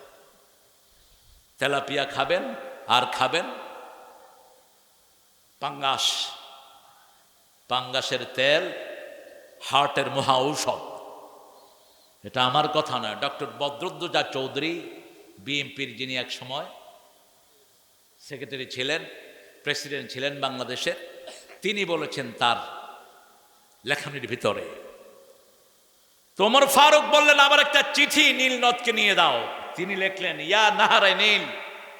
তেলাপিয়া খাবেন, আর খাবেন পাঙ্গাস। পাঙ্গাসের তেল হার্টের মহা ঔষধ। এটা আমার কথা নয়, ডক্টর বদরুদ্দোজা চৌধুরী, বিএনপির, যিনি এক সময় সেক্রেটারি ছিলেন, প্রেসিডেন্ট ছিলেন বাংলাদেশের, তিনি বলেছেন তার লেখনীর ভিতরে। তো ওমর ফারুক বললেন আবার একটা চিঠি নীল নদকে নিয়ে দাও। তিনি লিখলেন ইয়া নাহারে নীল,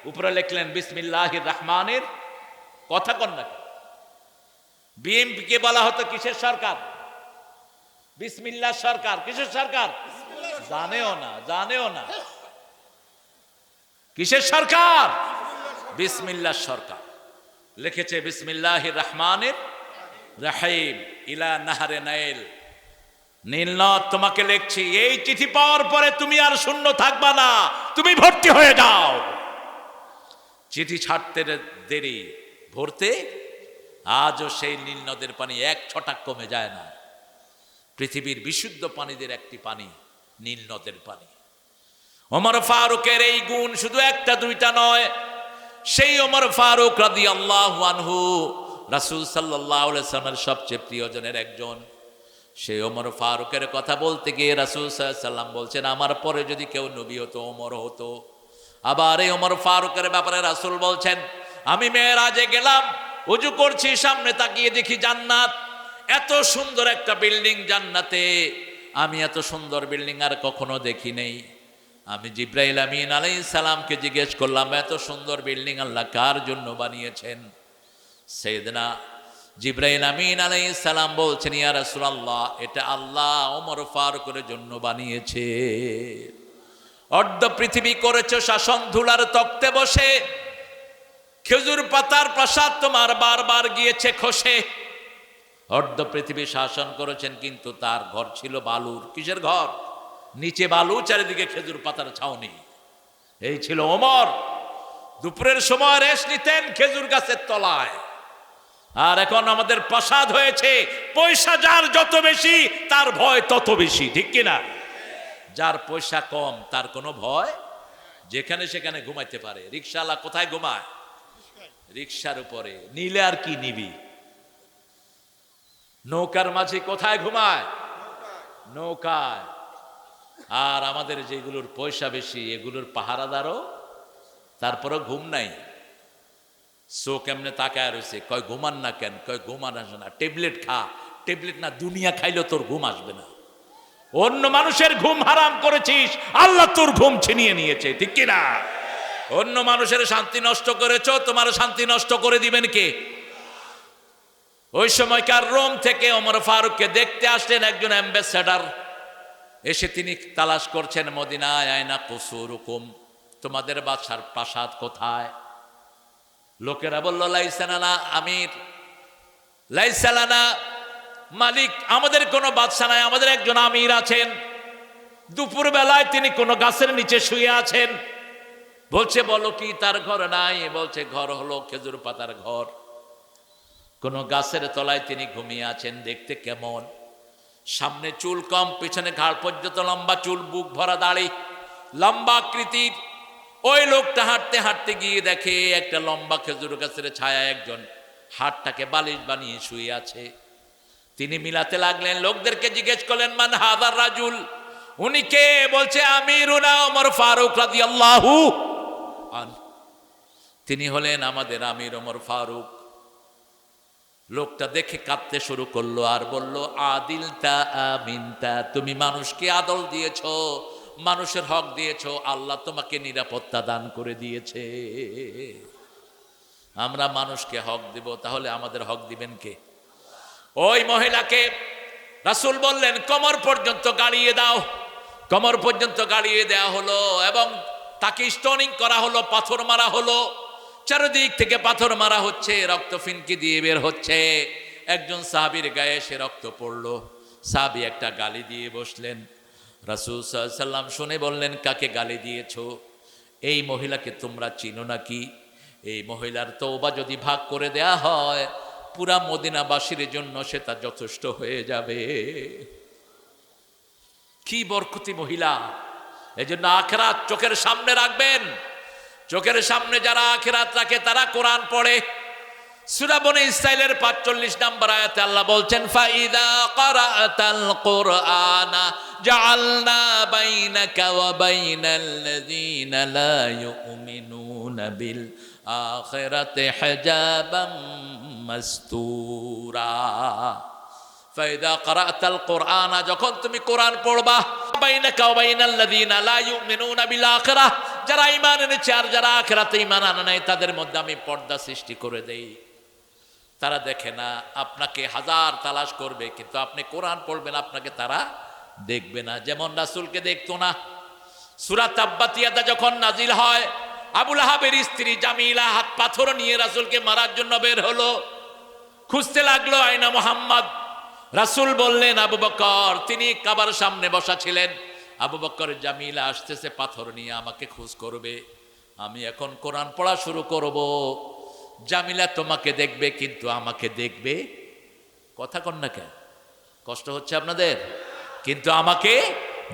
উপরে লিখলেন বিসমিল্লাহির রহমানির। কথা কন না? বিএনপি কে বলা হতো কিসের সরকার? বিসমিল্লাহ সরকার। কিসের সরকার? জানেও না, জানেও না। কিসের সরকার? বিসমিল্লাহ সরকার। লিখেছে বিসমিল্লাহির রহমানির রহিম ইলা নাহারে নাইল। নীল নদ তোমাকে লিখছি, এই চিঠি পাওয়ার পরে তুমি আর শূন্য থাকবা না, তুমি ভর্তি হয়ে যাও। চিঠি ছাড়তে দেরি, ভরতে আজও সেই নীল নদের পানি 1 ছটাক কমে যায় না। পৃথিবীর বিশুদ্ধ পানিদের একটি পানি নীল নদের পানি। ওমর ফারুকের এই গুণ শুধু 1টা 2টা নয়। সেই ওমর ফারুক রাদিয়াল্লাহু আনহু রাসূল সাল্লাল্লাহু আলাইহি ওয়াসাল্লামের সবচেয়ে প্রিয়জনের একজন। সেই ওমর ফারুকের কথা বলতে গিয়ে রাসূল সাল্লাল্লাহু আলাইহি ওয়াসাল্লাম বলছেন আমার পরে যদি কেউ নবী হতো ওমর হতো। আবার এই ওমর ফারুকের ব্যাপারে রাসূল বলছেন আমি মেরাজে গেলাম, ওযু করছি, সামনে তাকিয়ে দেখি জান্নাত। এত সুন্দর একটা বিল্ডিং জান্নাতে, আমি এত সুন্দর বিল্ডিং আর কখনো দেখি নেই। আমি জিবরাইল আমিন আলাইহিস সালামকে জিজ্ঞেস করলাম এত সুন্দর বিল্ডিং আল্লাহ কার জন্য বানিয়েছেন? সাইয়েদনা জিবরাইল আমিন আলাইহিস সালাম বলছেন ইয়া রাসূলুল্লাহ, এটা আল্লাহ ওমর ফারুকের জন্য বানিয়েছে। অর্ধ পৃথিবী করেছো শাসন ধুলার তক্তে বসে, খেজুর পাতার প্রাসাদ তোমার বারবার গিয়েছে খসে। অর্ধ পৃথিবী শাসন করেছেন, কিন্তু তার ঘর ছিল বালুর। কিসের ঘর? নিচে বালু, চারিদিকে খেজুর পাতার ছাউনি। এই ছিল ওমর। দুপুরের সময় রেস্ট নিতেন খেজুর গাছের তলায়। আর এখন আমাদের প্রাসাদ হয়েছে, পয়সা যার যত বেশি তার ভয় তত বেশি। ঠিক কিনা? যার পয়সা কম তার কোনো ভয়, যেখানে সেখানে ঘুমাইতে পারে। রিকশাওয়ালা কোথায় ঘুমায়? রিকশার উপরে। নিলে আর কি নিবি? নৌকার মাঝে কোথায় ঘুমায়? নৌকায়। আর আমাদের যেগুলোর পয়সা বেশি এগুলোর পাহারাদারও, তারপরও ঘুম নাই। চোখ এমনি তাকায় রয়েছে, কয় ঘুমান না কেন? কয় ঘুমান আসে না, ট্যাবলেট খা। ট্যাবলেট না, দুনিয়া খাইলেও তোর ঘুম আসবে না। অন্য মানুষের ঘুম হারাম করেছিস, আল্লাহ তোর ঘুম ছিনিয়ে নিয়েছে। ঠিক কিনা? অন্য মানুষের শান্তি নষ্ট করেছ, তোমার শান্তি নষ্ট করে দিবেন কে? ওই সময়কার রোম থেকে ওমর ফারুককে দেখতে আসলেন একজন অ্যাম্বাসেডর। এসে তিনি তালাশ করছেন মদিনায়, আয়না কুসুরুকুম, তোমাদের বাদশার প্রাসাদ কোথায়? লোকেরা বলল লাইসালানা আমির, লাইসালানা মালিক, আমাদের কোনো বাদশা নাই, আমাদের একজন আমির আছেন। দুপুর বেলায় তিনি কোনো গাছের নিচে শুয়ে আছেন। বলছে বলো কি তার ঘর নাই? বলছে ঘর হলো খেজুর পাতার ঘর। কোন গাছের তলায় তিনি ঘুমিয়ে আছেন। দেখতে কেমন? সামনে চুল কম, পিছনে ঘাড় পর্যন্ত লম্বা চুল, বুক ভরা দাড়ি, লম্বা আকৃতির। ওই লোকটা হাঁটতে হাঁটতে গিয়ে দেখে একটা লম্বা খেজুর গাছের ছায়া একজন হাতটাকে বালিশ বানিয়ে শুয়ে আছে। তিনি মিলাতে লাগলেন, লোকদেরকে জিজ্ঞেস করলেন মান হাযার রাজুল, উনি কে? বলছে আমিরুনা ওমর ফারুক রাদিয়াল্লাহু আনহু, তিনি হলেন আমাদের আমির ওমর ফারুক। লোকটা দেখে কাঁদতে শুরু করলো আর বলল আদিলতা আমিনতা, তুমি মানুষকে আদল দিয়েছো, মানুষের হক দিয়েছো, আল্লাহ তোমাকে নিরাপত্তা দান করে দিয়েছে। আমরা মানুষকে হক দিব, তাহলে আমাদের হক দিবেন কে? ওই মহিলাকে রাসূল বললেন কোমর পর্যন্ত গাড়িয়ে দাও। কোমর পর্যন্ত গাড়িয়ে দেওয়া হলো এবং তাকে স্টোনিং করা হলো, পাথর মারা হলো। চারিদিক থেকে পাথর মারা হচ্ছে, রক্ত ফিনকি দিয়ে বের হচ্ছে। একজন সাহাবীর গায়ে সে রক্ত পড়লো। সাহাবী একটা গালি দিয়ে বসলেন। রাসূল সাল্লাল্লাহু আলাইহি সাল্লাম শুনে বললেন কাকে গালি দিয়েছো? এই মহিলাকে তোমরা চিনো নাকি? এই মহিলার তওবা যদি ভাগ করে দেয়া হয় পুরা মদিনাবাসীর জন্য সেটা যথেষ্ট হয়ে যাবে। কি বরকতি মহিলা! এজন্য আখিরাত চোখের সামনে রাখবেন। চোখের সামনে যারা আখিরাত রাখে তারা কোরআন পড়ে। সূরা বনী ইসরাঈলের ৪৫ নম্বর আয়াতে আল্লাহ বলছেন ফাইদা ক্বারাতাল কুরআনা জাআলনা বাইনাকা ওয়া বাইনাল্লাযীনা লা ইউমিনুনা বিল আখিরাতি হিজাবাম মাসতুরা। ফাইদা ক্বারাতাল কুরআনা, যখন তুমি কোরআন পড়বা, বাইনাকা ওয়া বাইনাল্লাযীনা লা ইউমিনুনা বিল আখিরাহ, যারা ঈমান এনেছে আর যারা আখিরাতে ঈমান আনে নাই তাদের মধ্যে আমি পর্দা সৃষ্টি করে দেই। তারা দেখে না, আপনাকে হাজার তালাশ করবে কিন্তু আপনি কোরআন পড়বেন আপনাকে তারা দেখবে না। যেমন রাসূলকে দেখতো না। সূরা তাব্বাত ইয়াদা যখন নাজিল হয়, আবু লাহাবের স্ত্রী জামিলা হাত পাথর নিয়ে রাসূলকে মারার জন্য বের হলো, খুঁজতে লাগলো আয়না মুহাম্মদ। রাসূল বললেন আবু বকর, তিনি কাবার সামনে বসা ছিলেন। আবু বকর, জামিলা আসতেছে পাথর নিয়ে, আমাকে খোঁজ করবে, আমি এখন কোরআন পড়া শুরু করব। জামিলা তোমাকে দেখবে কিন্তু আমাকে দেখবে, কথা কন না কেন? কষ্ট হচ্ছে আপনাদের? কিন্তু আমাকে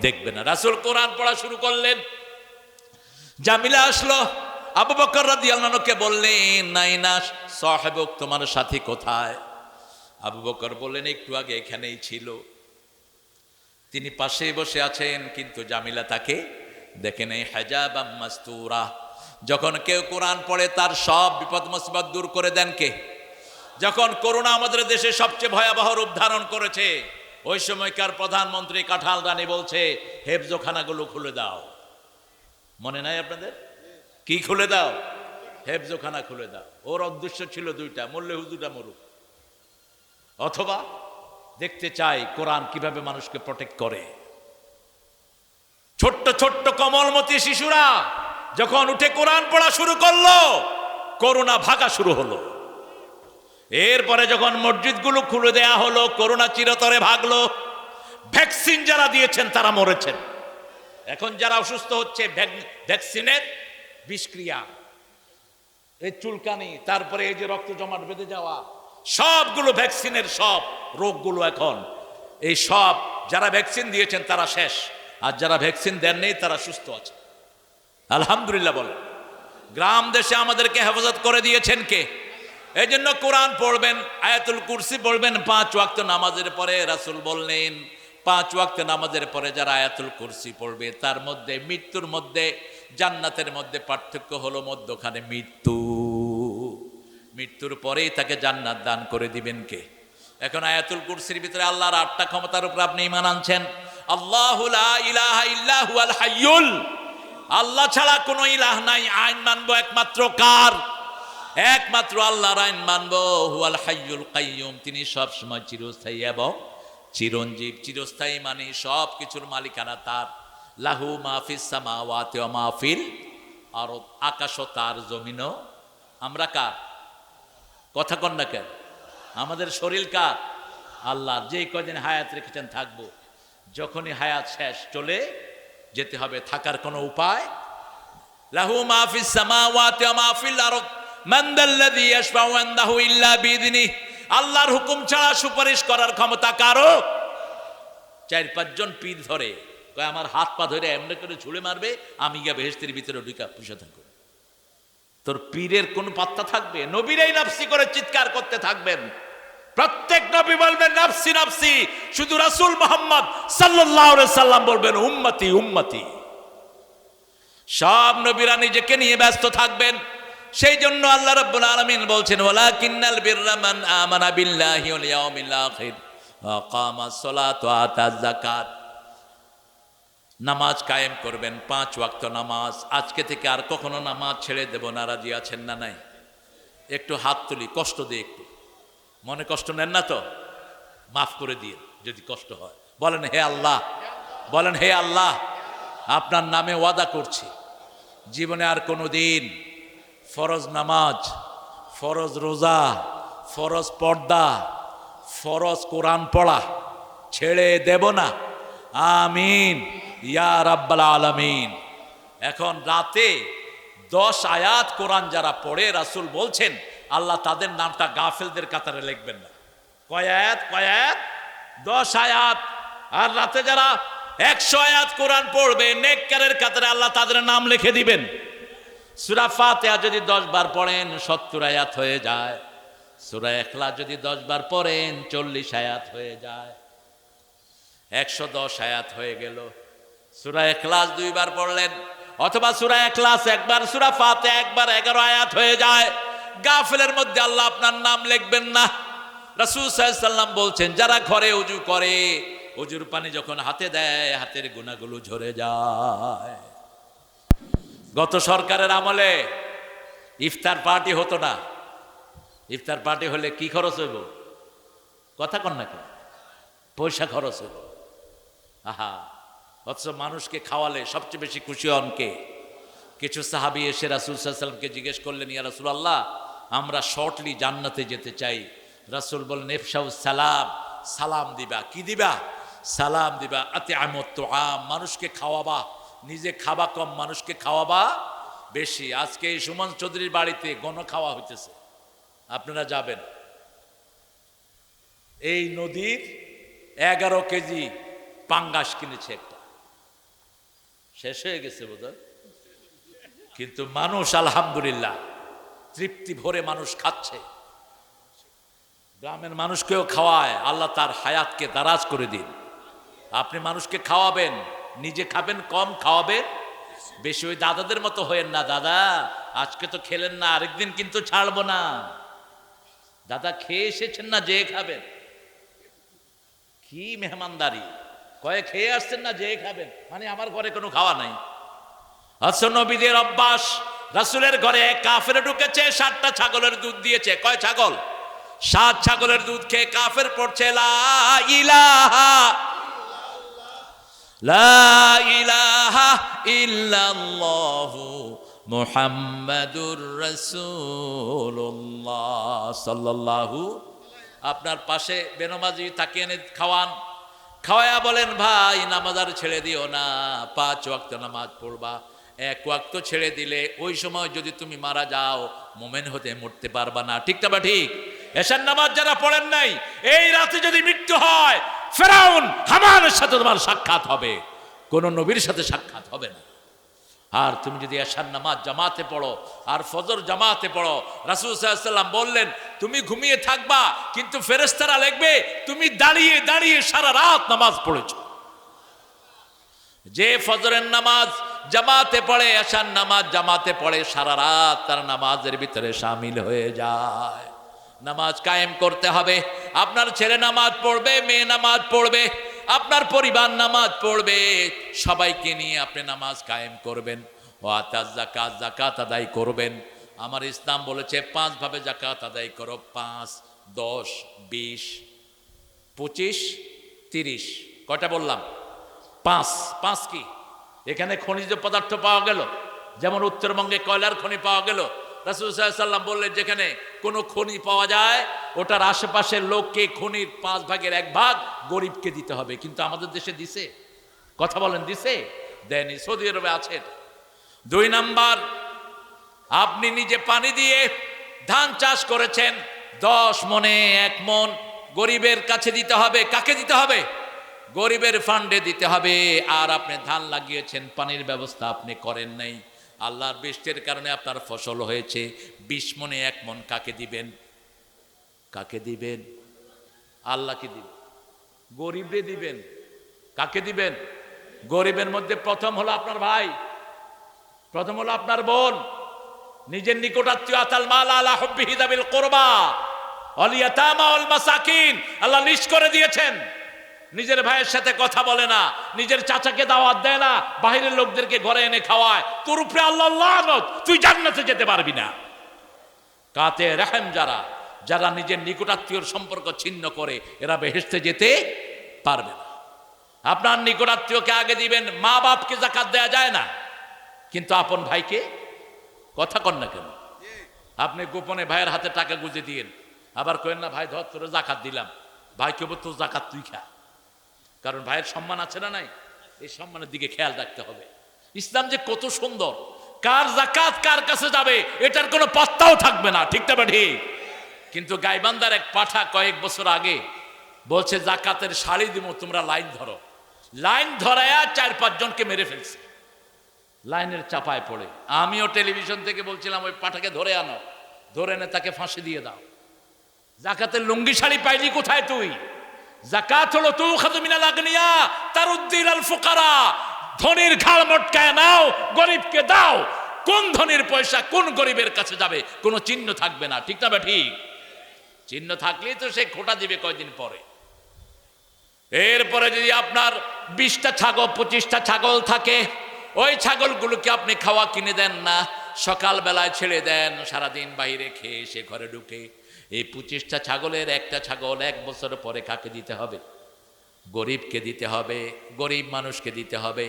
দেখবে না। রাসূল কোরআন পড়া শুরু করলেন। জামিলা আসলো, আবু বকর রাদিয়াল্লাহু আনহুকে বললেন নাইনা সাহেবক, তোমার সাথী কোথায়? আবু বকর বললেন একটু আগে এখানেই ছিল। তিনি পাশেই বসে আছেন কিন্তু জামিলা তাকে দেখে নেই। হিজাবাম মাসতুরা, যখন কেউ কোরআন পড়ে তার সব বিপদ মুসিবত দূর করে দেন কে? যখন করোনা আমাদের দেশে সবচেয়ে ভয়াবহ রূপ ধারণ করেছে, ওই সময়কার প্রধানমন্ত্রী কাঁঠাল রানী বলছে হেফজোখানাগুলো খুলে দাও। মনে নাই আপনাদের? কি খুলে দাও? হেফজোখানা খুলে দাও। ওর উদ্দেশ্য ছিল দুইটা, মরলে হুজুরটা মরুক, অথবা দেখতে চাই কোরআন কিভাবে মানুষকে প্রটেক্ট করে। ছোট্ট ছোট্ট কমলমতি শিশুরা যখন উঠে কোরআন পড়া শুরু করলো, করোনা ভাগা শুরু হলো। এরপরে যখন মসজিদগুলো খুলে দেয়া হলো, করোনা চিরতরে ভাগলো। ভ্যাকসিন যারা দিয়েছেন তারা মরেছেন। এখন যারা অসুস্থ হচ্ছে ভ্যাকসিনের বিষক্রিয়া, এই চুলকানি, তারপরে এই যে রক্ত জমাট বেঁধে যাওয়া, সবগুলো ভ্যাকসিনের সব রোগগুলো এখন এই সব যারা ভ্যাকসিন দিয়েছেন তারা শেষ, আর যারা ভ্যাকসিন দেন নেই তারা সুস্থ আছে। আলহামদুলিল্লাহ বলেন। গ্রাম দেশে আমাদেরকে হেফাজত করে দিয়েছেন কে? এই জন্য কোরআন পড়বেন, আয়াতুল কুরসি পড়বেন 5 ওয়াক্ত নামাজের পরে। রাসূল বললেন 5 ওয়াক্ত নামাজের পরে যারা আয়াতুল কুরসি পড়বে তার মধ্যে মৃত্যুর মধ্যে জান্নাতের মধ্যে পার্থক্য হলো মধ্যখানে মৃত্যু। মৃত্যুর পরেই তাকে জান্নাত দান করে দিবেন কে? এখন আয়াতুল কুরসির ভিতরে আল্লাহর 8টা ক্ষমতার উপর আপনি ঈমান আনছেন। আল্লাহু লা ইলাহা ইল্লা হুয়াল হাইয়ুল, আল্লাহ ছাড়া কোনো ইলাহ নাই। আইন মানবো একমাত্র কার? একমাত্র আল্লাহর আইন মানবো। হুয়াল হাইয়ুল কাইয়ুম, তিনি সব সময় চিরস্থায়ী এবং চিরঞ্জীব। চিরস্থায়ী মানে সব কিছুর মালিকানা তার। লাহু মাহফিস সামাওয়াতি ওয়া মাহফিল আরদ, আকাশ ও তার, জমিনও। আমরা কার? কথা কন না কেন? আমাদের শরীর কার? আল্লাহ। যেই কদিন হায়াত রেখেছেন থাকবো, যখনই হায়াত শেষ চলে যেতে হবে, থাকার কোনো উপায়। লাহু মাহফিস সামাওয়াতি ওয়া মাহফিল আরদ মান দাল্লাযী ইয়াশফাউ ইনদাহু ইল্লা বিইذনিহি, আল্লাহর হুকুম ছাড়া সুপারিশ করার ক্ষমতা কারো? 4-5 জন পীর ধরে কয় আমার হাত পা ধরে এমনি করে ঝুলে মারবে, আমি গিয়ে বেহেশতের ভিতরে ঢুকে বসে থাকবো। তোর পীরের কোন পাত্তা থাকবে? নবীরাই নাফসি করে চিৎকার করতে থাকবেন, প্রত্যেক নবী বলবেন নাফসি নাফসি, শুধু রাসূল মুহাম্মদ সাল্লাল্লাহু আলাইহি সাল্লাম বলবেন উম্মতি উম্মতি। সব নবীরা নিজেকে নিয়ে ব্যস্ত থাকবেন। সেই জন্য আল্লাহ রাব্বুল আলামিন বলছেন ওয়ালাকিন্নাল বিররা মান আমানা বিল্লাহি ওয়াল ইয়াউমিল আখির ওয়া আকামাস সালাত ওয়া আতাজ যাকাত। নামাজ কায়েম করবেন, 5 ওয়াক্ত নামাজ। আজকে থেকে আর কখনো নামাজ ছেড়ে দেব না, রাজি আছেন না নাই? একটু হাত তুলি, কষ্ট দিয়ে একটু, মনে কষ্ট নেন না তো? মাফ করে দিয়ে যদি কষ্ট হয় বলেন হে আল্লাহ, বলেন হে আল্লাহ, আপনার নামে ওয়াদা করছি জীবনে আর কোনো দিন ফরজ নামাজ, ফরজ রোজা, ফরজ পর্দা, ফরজ কোরআন পড়া ছেড়ে দেব না। আমিন ইয়া রাব্বাল আলামিন। এখন রাতে 10 আয়াত কোরআন যারা পড়ে, রাসূল বলছেন আল্লাহ তাদের নামটা গাফেলদের কাতারে লিখবেন না। কয় আয়াত? কয় আয়াত? 10 আয়াত। আর রাতে যারা 100 আয়াত কোরআন পড়বে, নেককারের কাতারে আল্লাহ তাদের নাম লিখে দিবেন। সূরা ফাতিহা যদি 10 বার পড়েন 70 আয়াত হয়ে যায়। সূরা ইখলাস যদি 10 বার পড়েন 40 আয়াত হয়ে যায়। 110 আয়াত হয়ে গেল। সূরা ইখলাস 2 বার পড়লেন, অথবা সূরা ইখলাস একবার, সূরা ফাতিহা একবার, 11 আয়াত হয়ে যায়। গাফেলের মধ্যে আল্লাহ আপনার নাম লিখবেন না। রাসূল সাল্লাল্লাহু আলাইহি সাল্লাম বলছেন যারা ঘরে ওযু করে, ওযুর পানি যখন হাতে দেয় হাতের গুনাহগুলো ঝরে যায়। গত সরকারের আমলে ইফতার পার্টি হতো না। ইফতার পার্টি হলে কি খরচ হইব? কথা কন নাকি? পয়সা খরচ হইব। আহা, অথচ মানুষকে খাওয়ালে সবচেয়ে বেশি খুশি হন কে? কিছু সাহাবী এসে রাসূল সাল্লাল্লাহু আলাইহি সাল্লামকে জিজ্ঞেস করলেন, ইয়া রাসূলুল্লাহ, আমরা শর্টলি জান্নাতে যেতে চাই। রাসূল বললেন ইফশাউস সালাম, সালাম দিবা। কি দিবা? সালাম দিবা। আতিআমুত তুআম, মানুষকে খাওয়াবা। নিজে খাবা কম, মানুষকে খাওয়াবা বেশি। আজকে এই সুমন চৌধুরীর বাড়িতে গণ খাওয়া হইতেছে, আপনারা যাবেন। এই নদীর 11 কেজি পাঙ্গাস কিনেছে একটা, শেষ হয়ে গেছে বোধহয়, কিন্তু মানুষ আলহামদুলিল্লাহ তৃপ্তি ভরে মানুষ খাচ্ছে। গ্রামের মানুষকেও খাওয়ায়। আল্লাহ তার হায়াতকে দারাজ করে দিন। আপনি মানুষকে খাওয়াবেন, নিজে খাবেন কম, খাওয়াবেন বেশি। ওই দাদাদের মতো হয়েন না, দাদা আজকে তো খেলেন না, আরেকদিন কিন্তু ছাড়বো না। দাদা খেয়ে এসেছেন না, যে খাবেন। কি মেহমানদারি! কয়ে খেয়ে আসছেন না, যে খাবেন, মানে আমার ঘরে কোনো খাওয়া নাই। আচ্ছা, নবীদের অভ্যাস, রাসূলের ঘরে কাফের ঢুকেছে, 7টা ছাগলের দুধ দিয়েছে। কয় ছাগল? 7 ছাগলের দুধ খেয়ে কাফের পড়ছে লা ইলাহা লা ইলাহা ইল্লাল্লাহু মুহাম্মাদুর রাসূলুল্লাহ সাল্লাল্লাহু। আপনার পাশে বেনমাজি তাকিয়ে এনে খাওয়ান, খাওয়ায়া বলেন ভাই নামাজ আর ছেড়ে দিও না, 5 ওয়াক্ত নামাজ পড়বা। 1 ওয়াক্ত ছেড়ে দিলে ওই সময় যদি তুমি মারা যাও মুমিন হতে মরতে পারবা না। ঠিক না বা ঠিক? এশার নামাজ যারা পড়েন নাই, এই রাতে যদি মৃত্যু হয় ফেরাউন হামানের সাথে তোমার সাক্ষাৎ হবে, কোন নবীর সাথে সাক্ষাৎ হবে না। আর তুমি যদি এশার নামাজ জামাতে পড়ো আর ফজর জামাতে পড়ো, রাসূল সাল্লাল্লাহু আলাইহি সাল্লাম বললেন তুমি ঘুমিয়ে থাকবা, কিন্তু ফেরেশতারা লিখবে তুমি দাঁড়িয়ে দাঁড়িয়ে সারা রাত নামাজ পড়েছো। যে ফজরের নামাজ জামাতে পড়ে, এশার নামাজ জামাতে পড়ে, সারা রাত তার নামাজের ভিতরে শামিল হয়ে যায়। নামাজ কায়েম করতে হবে। আপনার ছেলে নামাজ পড়বে, মেয়ে নামাজ পড়বে, আপনার পরিবার নামাজ পড়বে, সবাইকে নিয়ে আপনি নামাজ কায়েম করবেন। ও আতাজ যাকাত, যাকাত আদায় করবেন। আমার ইসলাম বলেছে 5 ভাবে যাকাত আদায় করো। 5, 10, 20, 25, 30। কয়টা বললাম? 5। 5 কি? এখানে খনিজ পদার্থ পাওয়া গেল, যেমন উত্তরবঙ্গে কয়লার খনি পাওয়া গেল। রাসূল সাল্লাল্লাহু আলাইহি সাল্লাম বললেন যেখানে কোনো খনি পাওয়া যায় ওটার আশেপাশের লোককে খনির 5 ভাগের 1 ভাগ গরিবকে দিতে হবে। কিন্তু আমাদের দেশে দিছে? কথা বলেন, দিছে? দেয়নি। সৌদি আরবে আছে। 2 নাম্বার, আপনি নিজে পানি দিয়ে ধান চাষ করেছেন, 10 মনে 1 মন গরিবের কাছে দিতে হবে। কাকে দিতে হবে? গরিবের ফান্ডে দিতে হবে। আর আপনি ধান লাগিয়েছেন, পানির ব্যবস্থা আপনি করেন নাই, আল্লাহর বৃষ্টির কারণে আপনার ফসল হয়েছে, 20 মনে 1 মন কাকে দিবেন? কাকে দিবেন? আল্লাহকে দিবেন, গরিবরে দিবেন। কাকে দিবেন? গরিবের মধ্যে প্রথম হলো আপনার ভাই, প্রথম হলো আপনার বোন, নিজের নিকটাত্মীয়। আতাল মাল আলা হুব্বিহি যাবিল কুরবা ওয়াল ইয়াতামা ওয়াল মাসাকিন, আল্লাহ লিস্ট করে দিয়েছেন। নিজের ভাইয়ের সাথে কথা বলে না, নিজের চাচাকে দাওয়াত দেয় না, বাইরের লোকদেরকে ঘরে এনে খাওয়ায়, তোর উপরে আল্লাহ লানত, তুই জান্নাতে যেতে পারবি না। কাতে রহম যারা, যারা নিজের নিকটাত্মীয়র সম্পর্ক ছিন্ন করে, এরা বেহেশতে যেতে পারবে না। আপনার নিকটাত্মীয়কে আগে দিবেন। মা বাপকে যাকাত দেয়া যায় না, কিন্তু আপন ভাইকে কথা কন না কেন? আপনি গোপনে ভাইয়ের হাতে টাকা গুঁজে দিয়েন, আবার কেন না ভাই ধর তোর জাকাত দিলাম, ভাই কেবল তোর জাকাত তুই খা। কারণ ভাইয়ের সম্মান আছে না নাই? এই সম্মানের দিকে খেয়াল রাখতে হবে। ইসলাম যে কত সুন্দর, কার জাকাত কার কাছে যাবে এটার কোনো পাত্তাও থাকবে না, ঠিক না ঠিক? কিন্তু গাইবান্ধার এক পাঠা কয়েক বছর আগে বলছে জাকাতের শাড়ি দিব, তোমরা লাইন ধরো। লাইন ধরায়া 4-5 জনকে মেরে ফেলছে লাইনের চাপায় পড়ে। আমিও টেলিভিশন থেকে বলছিলাম ওই পাঠাকে ধরে আনো, ধরে এনে তাকে ফাঁসি দিয়ে দাও। জাকাতের লুঙ্গি শাড়ি পাইলি কোথায় তুই? জাকাত হলো তুখাযু মিনাল আগনিয়া তারুদ্দু ইলাল ফুকারা, ধনীর ঘাড় মটকায় নাও, গরিবকে দাও। কোন ধনীর পয়সা কোন গরিবের কাছে যাবে কোনো চিহ্ন থাকবে না, ঠিক না বা ঠিক? চিহ্ন থাকলেই তো সে খোটা দিবে কয়দিন পরে। এরপরে যদি আপনার 20টা ছাগল 25টা ছাগল থাকে, ওই ছাগলগুলোকে আপনি খাওয়া কিনে দেন না, সকালবেলায় ছেড়ে দেন, সারাদিন বাইরে খেয়ে সে ঘরে ঢুকে। এই 25টা ছাগলের একটা ছাগল 1 বছর পরে কাকে দিতে হবে? গরিবকে দিতে হবে, গরিব মানুষকে দিতে হবে।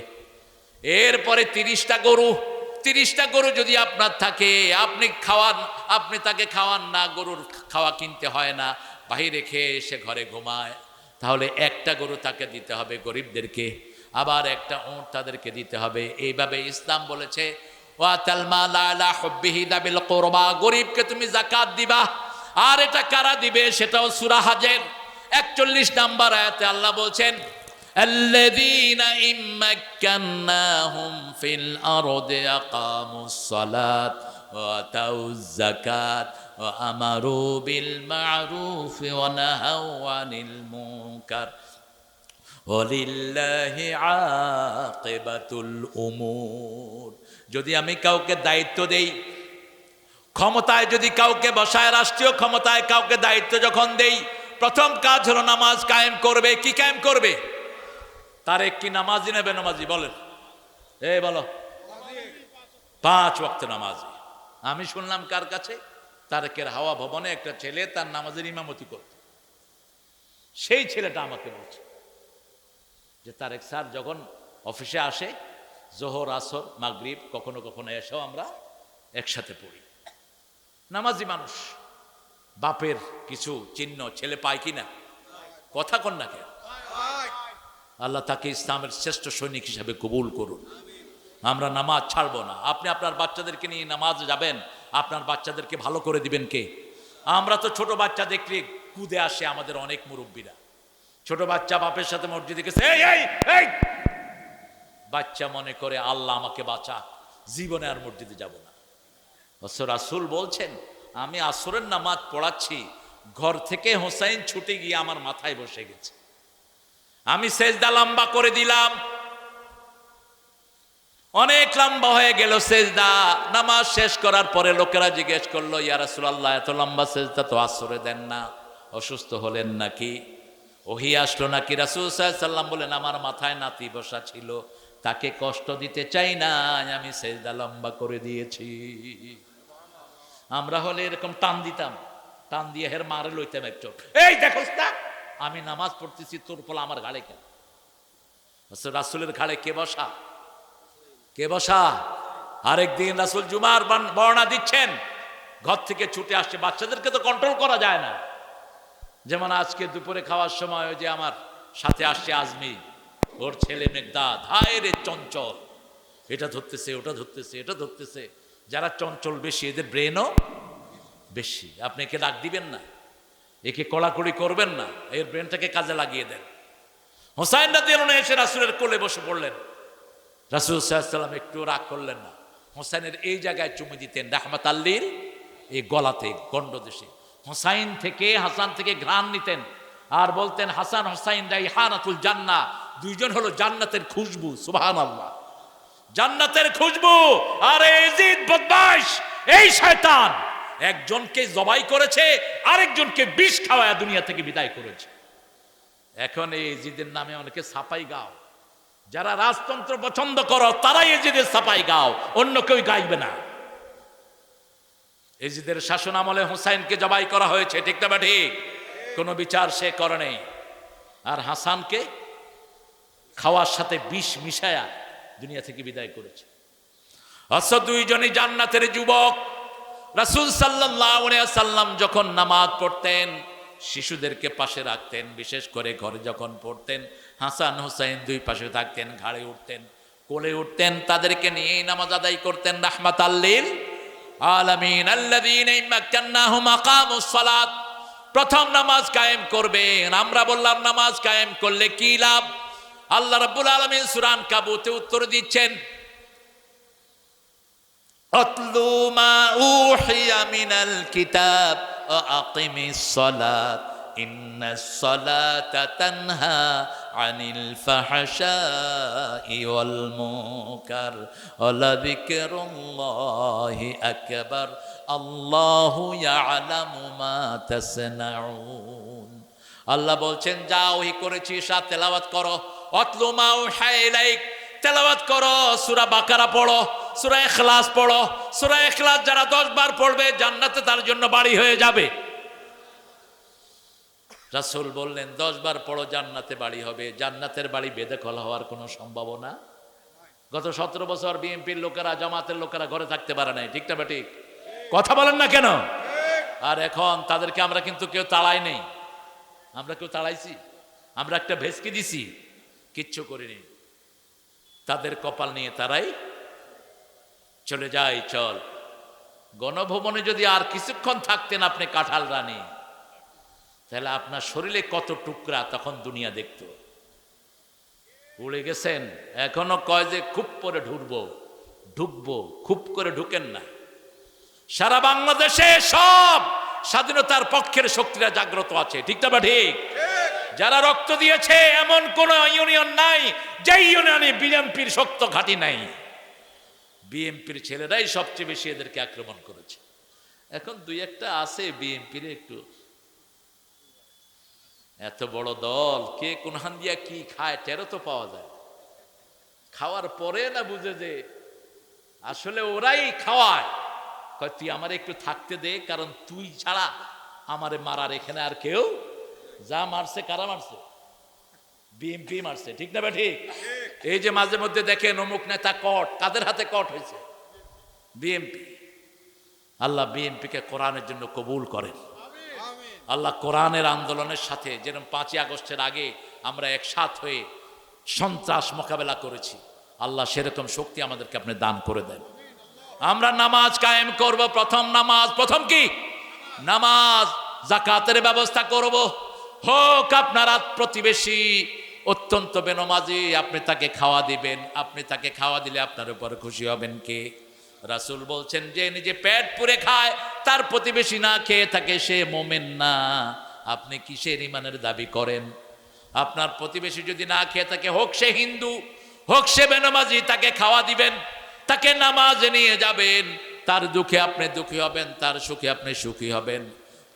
এরপরে 30টা গরু, 30টা গরু যদি আপনার থাকে, আপনি খাওয়ান, আপনি তাকে খাওয়ান না, গরুর খাওয়া কিনতে হয় না, বাইরে খেয়ে এসে ঘরে ঘুমায়, তাহলে একটা গরু তাকে দিতে হবে গরিবদেরকে, আবার একটা উট তাদেরকে দিতে হবে। এইভাবে ইসলাম বলেছে ওয়াতাল মাল আলা হুব্বিহি যাবিল কুরবা, গরিবকে তুমি যাকাত দিবা। আর এটা কারা দিবে? সেটাও সূরা হজের 41 নম্বর আয়াতে আল্লাহ বলছেন আল্লাযীনা ইম্মাক্কান্নাহুম ফিল আরদি আকামুস সালাত ওয়া আতাউয যাকাত ওয়া আমারু বিল মা'রুফ ওয়া নাহাউ আনিল মুনকার ওয়ালিল্লাহি আকিবাতুল উমুর। যদি আমি কাউকে দায়িত্ব দেই, ক্ষমতায় যদি কাউকে বসায়, রাষ্ট্রীয় ক্ষমতায় কাউকে দায়িত্ব যখন দেই, প্রথম কাজ হলো নামাজ কায়েম করবে। কি কায়েম করবে? তার কি নামাজি না বেনামাজি? বলেন, বলো। 5 ওয়াক্ত নামাজি। আমি শুনলাম কার কাছে, তারেকের হাওয়া ভবনে একটা ছেলে তার নামাজের ইমামতি করত। সেই ছেলেটা আমাকে বলছে যে তারেক স্যার যখন অফিসে আসে, জোহর আসর মাগরিব কখনো কখনো এসেও আমরা একসাথে পড়ি। নামাজি মানুষ, বাপের কিছু চিহ্ন ছেলে পায় কিনা? কথা কন না কেন? আল্লাহ তাকে ইসলামের শ্রেষ্ঠ সৈনিক হিসাবে কবুল করুন। আমরা নামাজ ছাড়বো না। আপনি আপনার বাচ্চাদেরকে নিয়ে নামাজে যাবেন, আপনার বাচ্চাদেরকে ভালো করে দিবেন কে? আমরা তো ছোট বাচ্চা দেখলে কুদে আসে আমাদের অনেক মুরব্বীরা। ছোট বাচ্চা বাপের সাথে মসজিদে গেছে, বাচ্চা মনে করে আল্লাহ আমাকে বাঁচা, জীবনে আর মসজিদে যাব না। রাসূল বলছেন আমি আসরের নামাজ পড়াচ্ছি, ঘর থেকে হোসাইন ছুটে গিয়ে আমার মাথায় বসে গেছে, আমি সেজদা লম্বা করে দিলাম, অনেক লম্বা হয়ে গেল সেজদা। নামাজ শেষ করার পরে লোকেরা জিজ্ঞেস করলো, ইয়া রাসূলুল্লাহ এত লম্বা সেজদা তো আসরে দেন না, অসুস্থ হলেন নাকি, ওহী আসলো নাকি? রাসূল সাল্লাল্লাহু আলাইহি ওয়াসাল্লাম বলেন আমার মাথায় নাতি বসা ছিল, তাকে কষ্ট দিতে চাই না, আমি সেজদা লম্বা করে দিয়েছি। আমরা হলে এরকম টান দিতাম, টান দিয়ে হের মারে লইতাম একটু, এই দেখোস না আমি নামাজ পড়তেছি, তোর পোলা আমার ঘাড়ে কেন? রাসূলের ঘাড়ে কে বসা? কে বসা? আরেকদিন রাসূল জুমার বর্ণনা দিচ্ছেন, ঘর থেকে ছুটে আসছে, বাচ্চাদেরকে তো কন্ট্রোল করা যায় না। যেমন আজকে দুপুরে খাওয়ার সময় ওই যে আমার সাথে আসছে আজমি, ওর ছেলে মেঘদাদ, হায় রে চঞ্চল, এটা ধরতেছে ওটা ধরতেছে এটা ধরতেছে। যারা চঞ্চল বেশি এদের ব্রেনও বেশি। আপনি একে ডাক দিবেন না, একে কড়াকড়ি করবেন না, এর ব্রেনটাকে কাজে লাগিয়ে দেন। হোসাইন রাদিয়াল্লাহু আনহু এসে রাসূলের কোলে বসে পড়লেন। রাসূল সাল্লাল্লাহু আলাইহি ওয়াসাল্লাম একটু রাগ করলেন না, হোসাইনের এই জায়গায় চুমু দিতেন, রাহমাতাল লিল, এই গলাতে গন্ডদেশে। হোসাইন থেকে হাসান থেকে ঘ্রাণ নিতেন, আর বলতেন হাসান হুসাইন রাইহানাতুল জান্নাহ, দুইজন হলো জান্নাতের খুশবু। সুবহানাল্লাহ, জান্নাতের খুশবু। আর ইয়াজিদ বদমাশ, এই শয়তান একজনকে জবাই করেছে, আরেকজনকে বিষ খাওয়ায় দুনিয়া থেকে বিদায় করেছে। এখন এই ইয়াজিদের নামে অনেকে ছাপাই গাও। যারা রাজতন্ত্র পছন্দ করো তারাই ইয়াজিদের ছাপাই গাও, অন্য কেউ গাইবে না। ইয়াজিদের শাসন আমলে হুসাইনকে জবাই করা হয়েছে, ঠিক না ঠিক? কোনো বিচার সে করে নেই। আর হাসানকে খাওয়ার সাথে বিষ মিশায়া দুনিয়া থেকে বিদায় করেছে। অথচ দুইজনই জান্নাতের যুবক। রাসূল সাল্লাল্লাহু আলাইহি ওয়াসাল্লাম যখন নামাজ পড়তেন শিশুদেরকে পাশে রাখতেন, বিশেষ করে ঘরে যখন পড়তেন হাসান হুসাইন দুই পাশে থাকতেন, ঘাড়ে উঠতেন, কোলে উঠতেন, তাদেরকে নিয়েই নামাজ আদায় করতেন। রাহমাতাল লিল আলামিন আল্লাযীনা মাক্কান্নাহুম আকামুস সালাত। প্রথম নামাজ কায়েম করবেন। আমরা বললাম নামাজ কায়েম করলে কি লাভ? আল্লাহ রাব্বুল আলামিন সূরা আনকাবুতে উত্তর দিচ্ছেন, আতলু মা উহিয়া মিনাল কিতাব ওয়া আকিমিস সালাত ইন্নাস সালাতা তানহা আনিল ফাহশাই ওয়াল মুনকার ওয়া লাযিকরুল্লাহি আকবার আল্লাহু ইয়ালামু মা তাসনাউন। আল্লাহ বলছেন যা ওহী করেছি সা তেলাওয়াত করো। আতলু মা উহিয়া ইলাইক, তেলাওয়াত করো। সূরা বাকারা পড়ো, সূরা ইখলাস পড়ো। সূরা ইখলাস যারা 10 বার পড়বে জান্নাতে তার জন্য বাড়ি হয়ে যাবে। রাসূল বললেন 10 বার পড়ো জান্নাতে বাড়ি হবে। জান্নাতের বাড়ি বেদখল হওয়ার কোনো সম্ভাবনা। গত 17 বছর বিএনপির লোকেরা, জামাতের লোকেরা ঘরে থাকতে পারে নাই, ঠিক না ঠিক? কথা বলেন না কেন? আর এখন তাদেরকে আমরা কিন্তু কেউ তাড়াই নেই। আমরা কেউ তাড়াইছি? আমরা একটা ভেসকি দিছি? কিচ্ছু করিনি। তাদের কপাল নিয়ে তারাই চলে যায়। চল, গণভবনে যদি আর কিছুক্ষণ থাকতেন আপনি কাঁঠাল রানী, তাহলে আপনার শরীরে কত টুকরা তখন দুনিয়া দেখত। উড়ে গেছেন, এখনো কয় যে খুব করে ঢুকবো, খুব করে ঢুকেন না। সারা বাংলাদেশে সব স্বাধীনতার পক্ষের শক্তিরা জাগ্রত আছে, ঠিক না ঠিক? যারা রক্ত দিয়েছে এমন কোন ইউনিয়ন নাই যে ইউনিয়নে বিএনপির শক্ত ঘাঁটি নাই। বিএনপির ছেলেরাই সবচেয়ে বেশি এদেরকে আক্রমণ করেছে। এখন দুই একটা আছে বিএনপির একটু, এত বড় দল কে কোনখান দিয়া কি খায় টেরও তো পাওয়া যায়। খাওয়ার পরে না বুঝে যে আসলে ওরাই খাওয়ায়। কয় তুই আমার একটু থাকতে দে, কারণ তুই ছাড়া আমারে মারার এখানে আর কেউ। যা মারছে কারা মারছে? বিএনপি মারছে, ঠিক না ঠিক? এই যে মাঝে মধ্যে দেখেন অমুক নেতা কট, কাদের হাতে কট হয়েছে? বিএনপি। আল্লাহ বিএনপিকে কোরআনের জন্য কবুল করেন। আল্লাহ কোরআনের আন্দোলনের সাথে যেরকম 5ই আগস্টের আগে আমরা একসাথ হয়ে সন্ত্রাস মোকাবেলা করেছি, আল্লাহ সেরকম শক্তি আমাদেরকে আপনি দান করে দেন। আমরা নামাজ কায়েম করব। প্রথম নামাজ, প্রথম কি? নামাজ। যাকাতের ব্যবস্থা করব। হোক আপনার প্রতিবেশী অত্যন্ত বেনমাজি, আপনি তাকে খাওয়া দিবেন। আপনি তাকে খাওয়া দিলে আপনার উপর খুশি হবেন কে? রাসূল বলছেন যে নিজে পেট পুরে খায় তার প্রতিবেশী না খেয়ে থাকে সে মুমিন না। আপনি কিসের ঈমানের দাবি করেন? আপনার প্রতিবেশী যদি না খেয়ে থাকে, হোক সে হিন্দু, হোক সে বেনমাজি, তাকে খাওয়া দিবেন, তাকে নামাজে নিয়ে যাবেন। তার দুঃখে আপনি দুঃখী হবেন, তার সুখে আপনি সুখী হবেন।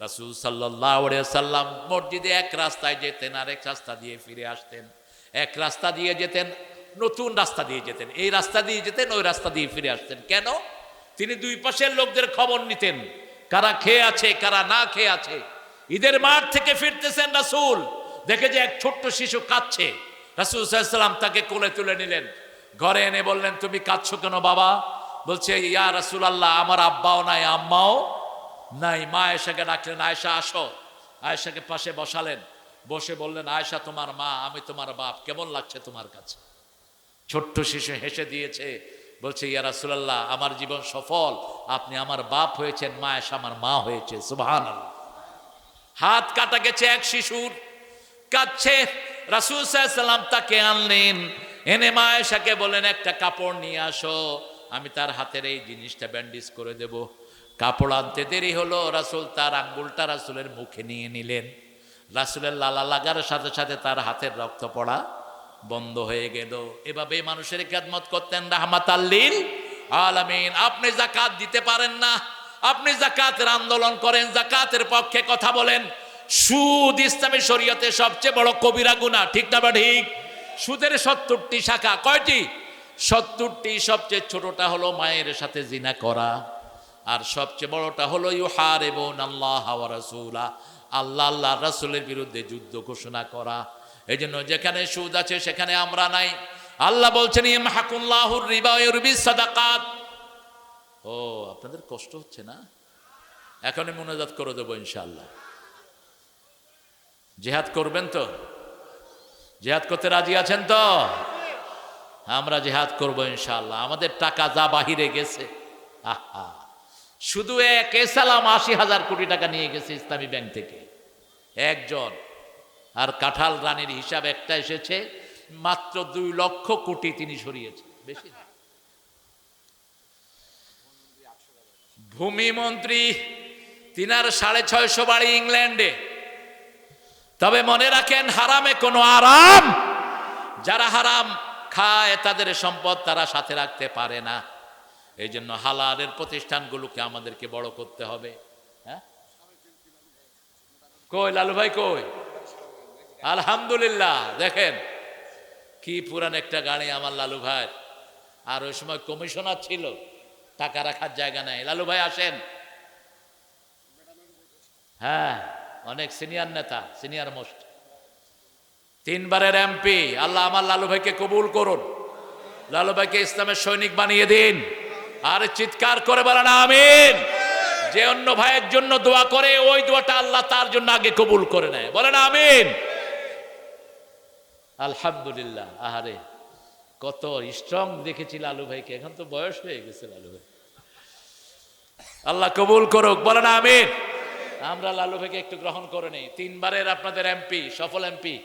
রাসূল সাল্লাল্লাহু আলাইহি সাল্লাম মসজিদে এক রাস্তায় যেতেন, আরেক রাস্তা দিয়ে ফিরে আসতেন। এক রাস্তা দিয়ে যেতেন, নতুন রাস্তা দিয়ে যেতেন, এই রাস্তা দিয়ে যেতেন, ওই রাস্তা দিয়ে ফিরে আসতেন। কেন? তিনি দুই পাশের লোকদের খবর নিতেন, কারা খেয়ে আছে, কারা না খেয়ে আছে। ঈদের মাঠ থেকে ফিরতেছেন রাসূল, দেখে যে এক ছোট্ট শিশু কাঁদছে। রাসূল সাল্লাল্লাহু আলাইহি সাল্লাম তাকে কোলে তুলে নিলেন, ঘরে এনে বললেন তুমি কাঁদছো কেন বাবা? বলছে ইয়া রাসূলুল্লাহ, আমার আব্বাও নাই আম্মাও নাই। মা আয়েশাকে ডাকলেন, আয়েশা আসো। আয়েশাকে পাশে বসালেন, বসে বললেন আয়েশা তোমার মা, আমি তোমার বাপ, কেমন লাগছে তোমার কাছে? ছোট্ট শিশু হেসে দিয়েছে, বলছে ইয়া রাসূলুল্লাহ, আমার জীবন সফল, আপনি আমার বাপ হয়েছেন, মা আয়েশা আমার মা হয়েছে। সুবহানাল্লাহ। হাত কাটা গেছে এক শিশুর, কাঁদছে। রাসূল সাল্লাল্লাহু আলাইহি সাল্লাম তাকে আনলেন, এনে মা আয়েশাকে বললেন একটা কাপড় নিয়ে আসো, আমি তার হাতের এই জিনিসটা ব্যান্ডেজ করে দেব। কাপড় আনতে দেরি হলো, রাসূল তার আঙ্গুলটা রাসূলের মুখে নিয়ে নিলেন। রাসূলের লালা লাগার সাথে সাথে তার হাতের রক্ত পড়া বন্ধ হয়ে গেল। এভাবে মানুষের খেদমত করতেন রাহমাতাল লিল আলামিন। আপনি যাকাত দিতে পারেন না, আপনি যাকাতের আন্দোলন করেন, যাকাতের পক্ষে কথা বলেন। সুদ ইসলামী শরীয়তে সবচেয়ে বড় কবিরা গুনাহ, ঠিক না বা ঠিক? সুদের 70টি শাখা। কয়টি? 70টি। সবচেয়ে ছোটটা হলো মায়ের সাথে জিনা করা, আর সবচেয়ে বড়টা হলো ইউহারিবুনাল্লাহ ওয়া রাসূলা, আল্লাহ আল্লাহ রাসূলের বিরুদ্ধে যুদ্ধ ঘোষণা করা। এই জন্য যেখানে সুদ আছে সেখানে আমরা নাই। আল্লাহ বলছেন ইয়ামহাকুল্লাহুর রিবা ওয়া ইউরবিস সাদাকাত। ও, আপনাদের কষ্ট হচ্ছে না? এখনই মুনাজাত করে দেবো ইনশাআল্লাহ। জিহাদ করবেন তো? জিহাদ করতে রাজি আছেন তো? আমরা জিহাদ করবো ইনশাআল্লাহ। আমাদের টাকা যা বাহিরে গেছে, আহা, শুধু এক এসালাম ৮০,০০০ কোটি টাকা নিয়ে গেছে ইসলামী ব্যাংক থেকে একজন। আর কাঁঠাল রানীর হিসাব একটা এসেছে, মাত্র ২ লক্ষ কোটি তিনি সরিয়েছেন, বেশি না। ভূমিমন্ত্রী তিনার ৬৫০ বাড়ি ইংল্যান্ডে। তবে মনে রাখেন, হারামে কোনো আরাম। যারা হারাম খায় তাদের সম্পদ তারা সাথে রাখতে পারে না। এই জন্য হালালের প্রতিষ্ঠানগুলোকে আমাদেরকে বড় করতে হবে। হ্যাঁ, কই লালু ভাই কই? আলহামদুলিল্লাহ, দেখেন কি পুরান একটা গাড়ি আমার লালু ভাই। আর ওই সময় কমিশনার ছিল, টাকা রাখার জায়গা নাই। লালু ভাই আসেন। হ্যাঁ, অনেক সিনিয়র নেতা, সিনিয়র মোস্ট, 3 বারের এমপি। আল্লাহ আমার লালু ভাইকে কবুল করুন, লালু ভাইকে ইসলামের সৈনিক বানিয়ে দিন। আর চিৎকার করে বলেন আমিন। যে অন্য ভাইয়ের জন্য দোয়া করে, ওই দোয়াটা আল্লাহ তার জন্য আগে কবুল করে নেয়। বলেন আমিন। আলহামদুলিল্লাহ। আহারে, কত স্ট্রং দেখেছি লালু ভাইকে। এখন তো বয়স হয়ে গেছে লালু ভাই। আল্লাহ কবুল করুক, বলেন আমিন। আমরা লালু ভাইকে একটু গ্রহণ করে নেই। 3 বারের আপনাদের এমপি, সফল এমপি।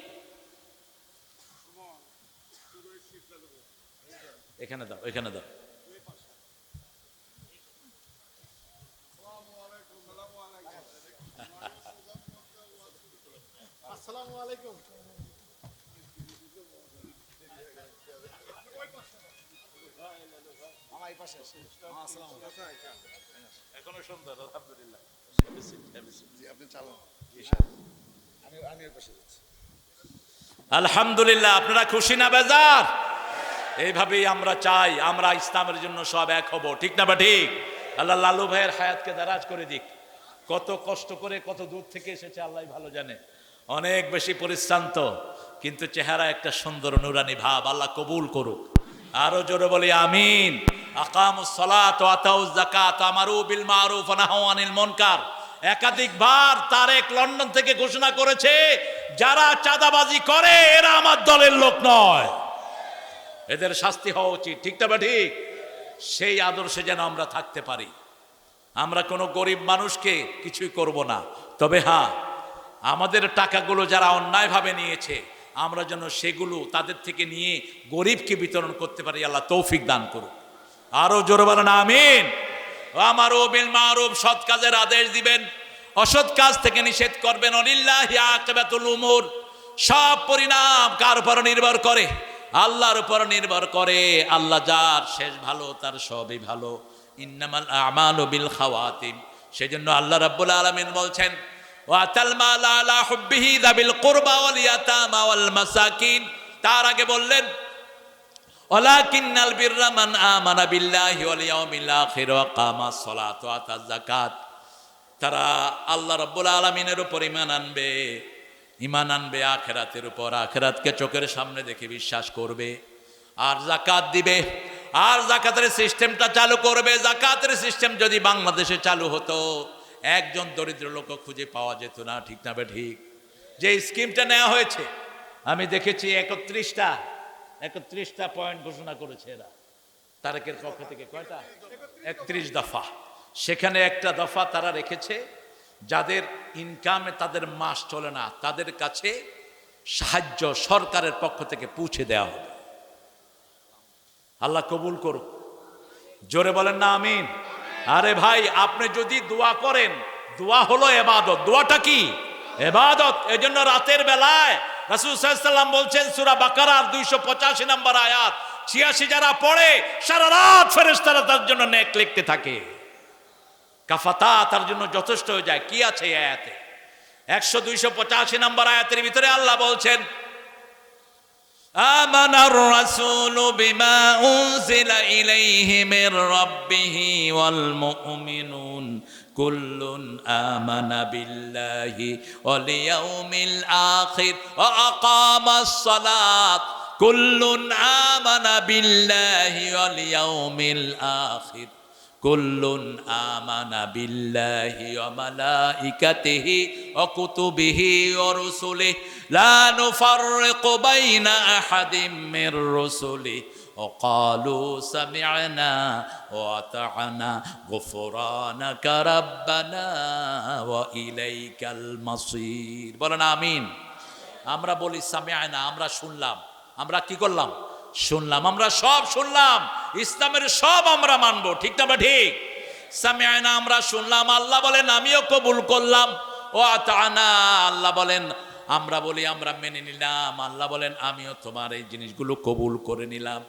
এখানে দাও, এখানে দাও। আসসালামু আলাইকুম। আমার পাশে আসসালামু আলাইকুম। এখনো সুন্দর, আলহামদুলিল্লাহ। জি, আপনি চালান। আমি এর পাশে যাচ্ছি। আলহামদুলিল্লাহ। আপনারা খুশি না বেজার? এইভাবেই আমরা চাই, আমরা ইসলামের জন্য সব এক হব, ঠিক না বা ঠিক? আল্লাহ লালু ভাইয়ের হায়াতকে দারাজ করে দিক। কত কষ্ট করে, কত দূর থেকে এসেছে আল্লাহ ভালো জানে। অনেক বেশি পরিশ্রান্ত, কিন্তু চেহারা একটা সুন্দর নুরানি ভাব। আল্লাহ কবুল করুক। আরো জোরে বলি আমিন। আকামুস সালাত ওয়া আতাউজ যাকাত আমারু বিল মারুফ ওয়া নাহাউ আনিল মুনকার। একাধিকবার তারেক লন্ডন থেকে ঘোষণা করেছে, যারা চাঁদাবাজি করে এরা আমার দলের লোক নয়, এদের শাস্তি হওয়া উচিত, ঠিক না বা ঠিক? সেই আদর্শে যেন আমরা থাকতে পারি। আমরা কোনো গরিব মানুষকে কিছুই করব না, তবে হ্যাঁ, আমাদের টাকাগুলো যারা অন্যায়ভাবে নিয়েছে, আমরা যেন সেগুলো তাদের থেকে নিয়ে গরিবকে বিতরণ করতে পারি। আল্লাহ তৌফিক দান করুক। আরো জোরে বলেন আমিন। আমারু বিল মারুফ, সৎ কাজের আদেশ দিবেন, অসৎ কাজ থেকে নিষেধ করবেন। ওয়ালিল্লাহি আকিবাতুল উমুর। সব পরিণাম কার উপর নির্ভর করে? আল্লাহর উপর নির্ভর করে। আল্লাহ যার শেষ ভালো, তার সবই ভালো। ইন্নামাল আমালু বিল খাওয়াতিম। সেজন্য আল্লাহ রাব্বুল আলামিন বলছেন, ওয়াতাল মাল আলা হুব্বিহি যাবিল কুরবা ওয়াল ইয়াতামা ওয়াল মাসাকিন। তার আগে বললেন, ওয়ালাকিন্নাল বিররা মান আমানা বিল্লাহি ওয়াল ইয়াউমিল আখির ওয়া কামাস সালাত ওয়া আতাজ যাকাত। তারা আল্লাহ রাব্বুল আলামিনের উপর ঈমান আনবে, আখিরাতের উপর, আখিরাতকে চোখের সামনে দেখে বিশ্বাস করবে, আর যাকাত দিবে। আর যাকাতের সিস্টেমটা চালু করবে। যাকাতের সিস্টেম যদি বাংলাদেশে চালু হতো, একজন দরিদ্র লোক খুঁজে পাওয়া যেত না, ঠিক না বে ঠিক? যে স্কিমটা নেওয়া হয়েছে, আমি দেখেছি 31টা পয়েন্ট ঘোষণা করেছে এরা তারেকের পক্ষ থেকে। কয়টা? 31 দফা। সেখানে একটা দফা তারা রেখেছে, যাদের ইনকামে তাদের মাস চলে না, তাদের কাছে সাহায্য সরকারের পক্ষ থেকে পৌঁছে দেওয়া হবে। আল্লাহ কবুল করুক। জোরে বলেন না আমিন। আরে ভাই, আপনি যদি দোয়া করেন, দোয়া হলো ইবাদত। দোয়াটা কি? ইবাদত। এজন্য রাতের বেলায় রাসূল সাল্লাল্লাহু আলাইহি ওয়াসাল্লাম বলছেন সূরা বাকারার 285 নম্বর আয়াত, 86 যারা পড়ে সারা রাত ফেরেশতারা তার জন্য নেক লিখতে থাকে। কাফাতা, তার জন্য যথেষ্ট হয়ে যায়। কি আছে এই আয়াতে? 285 নম্বর আয়াতের ভিতরে আল্লাহ বলছেন, আমানার রাসূলু বিমা উনজিলা ইলাইহি মির রাব্বিহি ওয়াল মুমিনুন কুল্লুন আমানা বিল্লাহি ওয়াল ইয়াউমিল আখির ওয়া আকামাস সালাত কুল্লুন আমানা বিল্লাহি ওয়াল ইয়াউমিল আখির কুল্লুন আমানা বিল্লাহি ওয়া মালাইকাতিহি ওয়া কুতুবিহি ওয়া রুসুলিহি লা নুফাররিকু বাইনা আহাদিম মির রুসুলিহি ওয়া ক্বালু সামি'না ওয়া আতা'না গুফরানাকা রাব্বানা ওয়া ইলাইকাল মাসির। বলেন আমিন। আমরা বলি সামি'না, আমরা শুনলাম। আমরা কি করলাম? শুনলাম। আমরা সব শুনলাম, ইসলামের সব আমরা মানব, ঠিক না? ঠিক। সামি'না, আমরা শুনলাম। আল্লাহ বলেন আমিও কবুল করলাম। ও আতানা, আল্লাহ বলেন আমরা বলি আমরা মেনে নিলাম। আল্লাহ বলেন আমিও তোমার এই জিনিসগুলো কবুল করে নিলাম।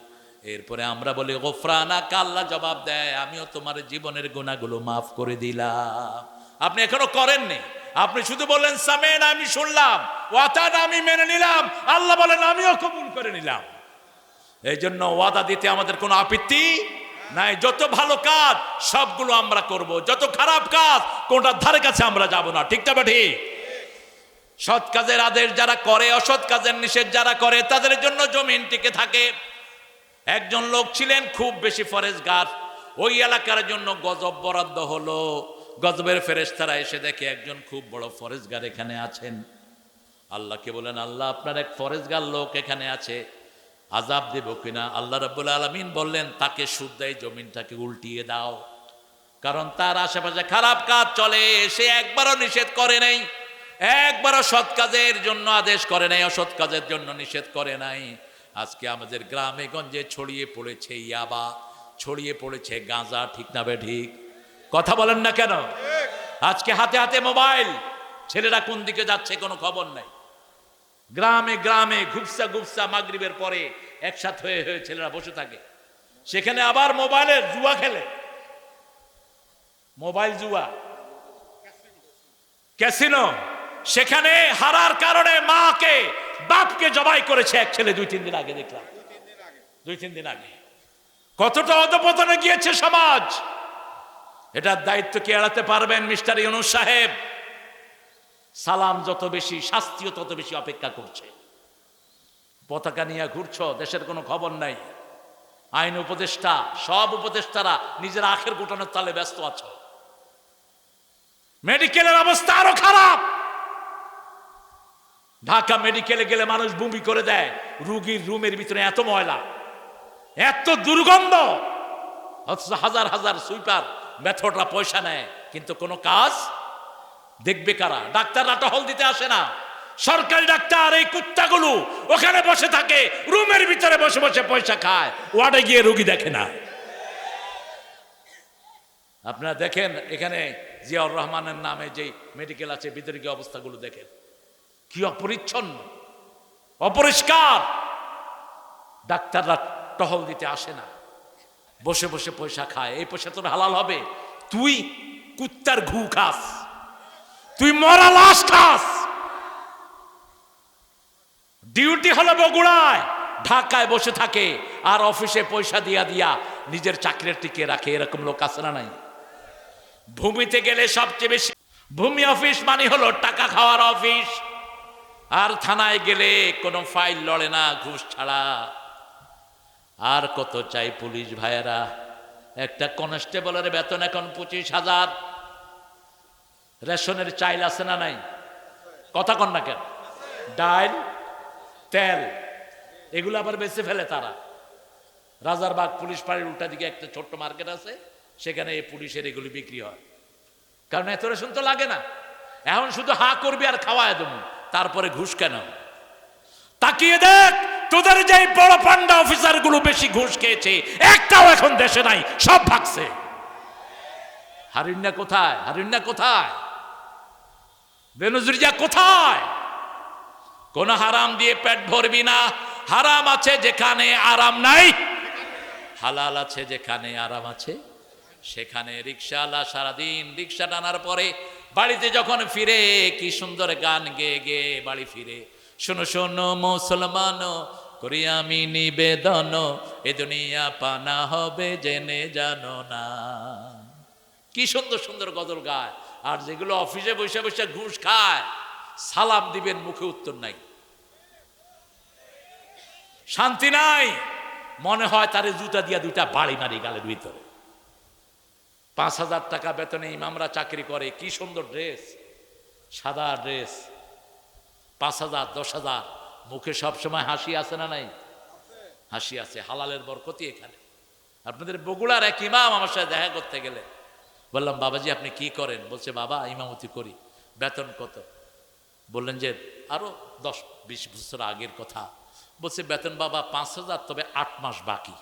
এরপরে আমরা বলি গফরানাকা, আল্লাহ জবাব দেয় আমিও তোমার জীবনের গুনাহগুলো মাফ করে দিলাম। আপনি এখনো করেননি, আপনি শুধু বললেন সামি'না, আমি শুনলাম, ও আতানা, আমি মেনে নিলাম। আল্লাহ বলেন আমিও কবুল করে নিলাম। এই জন্য ওয়াদা দিতে আমাদের কোনো আপত্তি নাই। যত ভালো কাজ সবগুলো আমরা করব, যত খারাপ কাজ কোনটার ধারে কাছে আমরা যাব না, ঠিক না? ঠিক। সৎ কাজের আদেশ যারা করে, অসৎ কাজের নিষেধ যারা করে, তাদের জন্য জমিন টিকে থাকে। একজন লোক ছিলেন খুব বেশি ফরেজগার, ওই এলাকার জন্য গজব বরাদ্দ হলো। গজবের ফেরেশতারা এসে দেখে একজন খুব বড় ফরেজগার এখানে আছেন। আল্লাহকে বলেন আল্লাহ আপনার এক ফরেজগার লোক এখানে আছে, আযাব দেব কিনা? আল্লাহ রাব্বুল আলামিন বললেন তাকে শুদ্ধই জমিনটাকে উল্টিয়ে দাও, কারণ তার আশেপাশে খারাপ কাজ চলে। সে একবারও নিষেধ করে নাই, একবারও সৎ কাজের জন্য আদেশ করে নাই, অসৎ কাজের জন্য নিষেধ করে নাই। আজকে আমাদের গ্রামে গঞ্জে ছড়িয়ে পড়েছে ইয়াবা, ছড়িয়ে পড়েছে গাঁজা, ঠিক না? ঠিক। কথা বলেন না কেন? আজকে হাতে হাতে মোবাইল, ছেলেরা কোন দিকে যাচ্ছে কোনো খবর নাই। গ্রামে গ্রামে ঘুপসা ঘুপসা মাগরিবের পরে একসাথ হয়ে হয়ে ছেলেরা বসে থাকে, সেখানে আবার মোবাইলের জুয়া খেলে। মোবাইল জুয়া, ক্যাসিনো, সেখানে হারার কারণে মাকে বাপকে জবাই করেছে এক ছেলে 2-3 দিন আগে দেখলাম। 2-3 দিন আগে। কতটা অধপতনে গিয়েছে সমাজ। এটার দায়িত্ব কি এড়াতে পারবেন মিস্টার ইউনূস সাহেব? সালাম যত বেশি, শাস্তিও তত বেশি অপেক্ষা করছে। পতাকা নিয়ে ঘুরছো, দেশের কোনো খবর নাই। আইন উপদেষ্টা, সব উপদেষ্টারা নিজের আখের গুটানোর তালে ব্যস্ত আছো। মেডিকেলের অবস্থা আরো খারাপ। ঢাকা মেডিকেলে গেলে মানুষ বমি করে দেয়। রোগীর রুমের ভিতরে এত ময়লা, এত দুর্গন্ধ, অথচ হাজার হাজার সুইপার মেথডরা পয়সা নেয়, কিন্তু কোনো কাজ দেখবে কারা? ডাক্তাররা টহল দিতে আসে না। সরকারি ডাক্তার এই কুত্তাগুলো ওখানে বসে থাকে, রুমের ভিতরে বসে বসে পয়সা খায়, ওয়ার্ডে গিয়ে রোগী দেখে না। আপনারা দেখেন এখানে জিয়াউর রহমানের নামে যে মেডিকেল আছে, ভিতরে গিয়ে অবস্থাগুলো দেখেন, কি অপরিচ্ছন্ন, অপরিষ্কার। ডাক্তাররা টহল দিতে আসে না, বসে বসে পয়সা খায়। এই পয়সা তোর হালাল হবে? তুই কুত্তার ঘু খাস, তুই মরা লাশ খাস। ডিউটি হলো বগুড়ায়, ঢাকায় বসে থাকে আর অফিসে পয়সা দিয়া দিয়া নিজের চাকরির টিকে রাখে। এরকম লোক আছে না নাই? ভূমিতে গেলে সবচেয়ে বেশি, ভূমি অফিস মানে হলো টাকা খাওয়ার অফিস। আর থানায় গেলে কোনো ফাইল লড়ে না ঘুষ ছাড়া। আর কত চাই পুলিশ ভাইয়েরা? একটা কনস্টেবলের বেতন এখন 25,000। রেশনের চাইল আছে না নাই? কথা কন না কেন? ডাল, তেল, এগুলো আবার বেঁচে ফেলে তারা। রাজারবাগ পুলিশ ফাঁড়ির উল্টা দিকে একটা ছোট্ট মার্কেট আছে, সেখানে এই পুলিশের এগুলি বিক্রি হয়। কারণ এত রেশন তো লাগে না। এখন শুধু হা করবি আর খাওয়ায় দেবো, তারপরে ঘুষ কেন? তাকিয়ে দেখ, তোদের যে বড় পান্ডা অফিসার গুলো বেশি ঘুষ খেয়েছে, একটাও এখন দেশে নাই, সব ভাগছে। হারিন্না কোথায়? হারিন্না কোথায়? বেনজির কোথায়? কোন হারাম দিয়ে পেট ভরবি না। হারাম আছে যেখানে আরাম নাই, হালাল আছে যেখানে আরাম আছে সেখানে। রিক্সাওয়ালা সারাদিন রিক্সা টানার পরে বাড়িতে যখন ফিরে কি সুন্দর গান গেয়ে গেয়ে বাড়ি ফিরে, শোনো শোনো মুসলমান করি আমি নিবেদন, এ দুনিয়া পানা হবে জেনে জানো না। কি সুন্দর সুন্দর গজল গায়। আর যেগুলো অফিসে বসে বসে ঘুষ খায়, সালাম দিবেন মুখে উত্তর নাই, শান্তি নাই, মনে হয় তারে জুতা দিয়া দুইটা বাড়ি মারি গালের ভিতরে। 5,000 টাকা বেতনে ইমামরা চাকরি করে, কি সুন্দর ড্রেস, সাদা ড্রেস, 5,000 10,000, মুখে সবসময় হাসি আছে না নাই? হাসি আছে, হালালের বরকতি এখানে। আপনাদের বগুড়ার এক ইমাম আমার সাথে দেখা করতে গেলে বললাম, বাবাজি আপনি কি করেন? বলছে, বাবা ইমামতি করি। বেতন কত? বললেন যে আরো 10-20 বছর আগের কথা। বলছে, বেতন বাবা 5,000, তবে 8 মাস বাকি।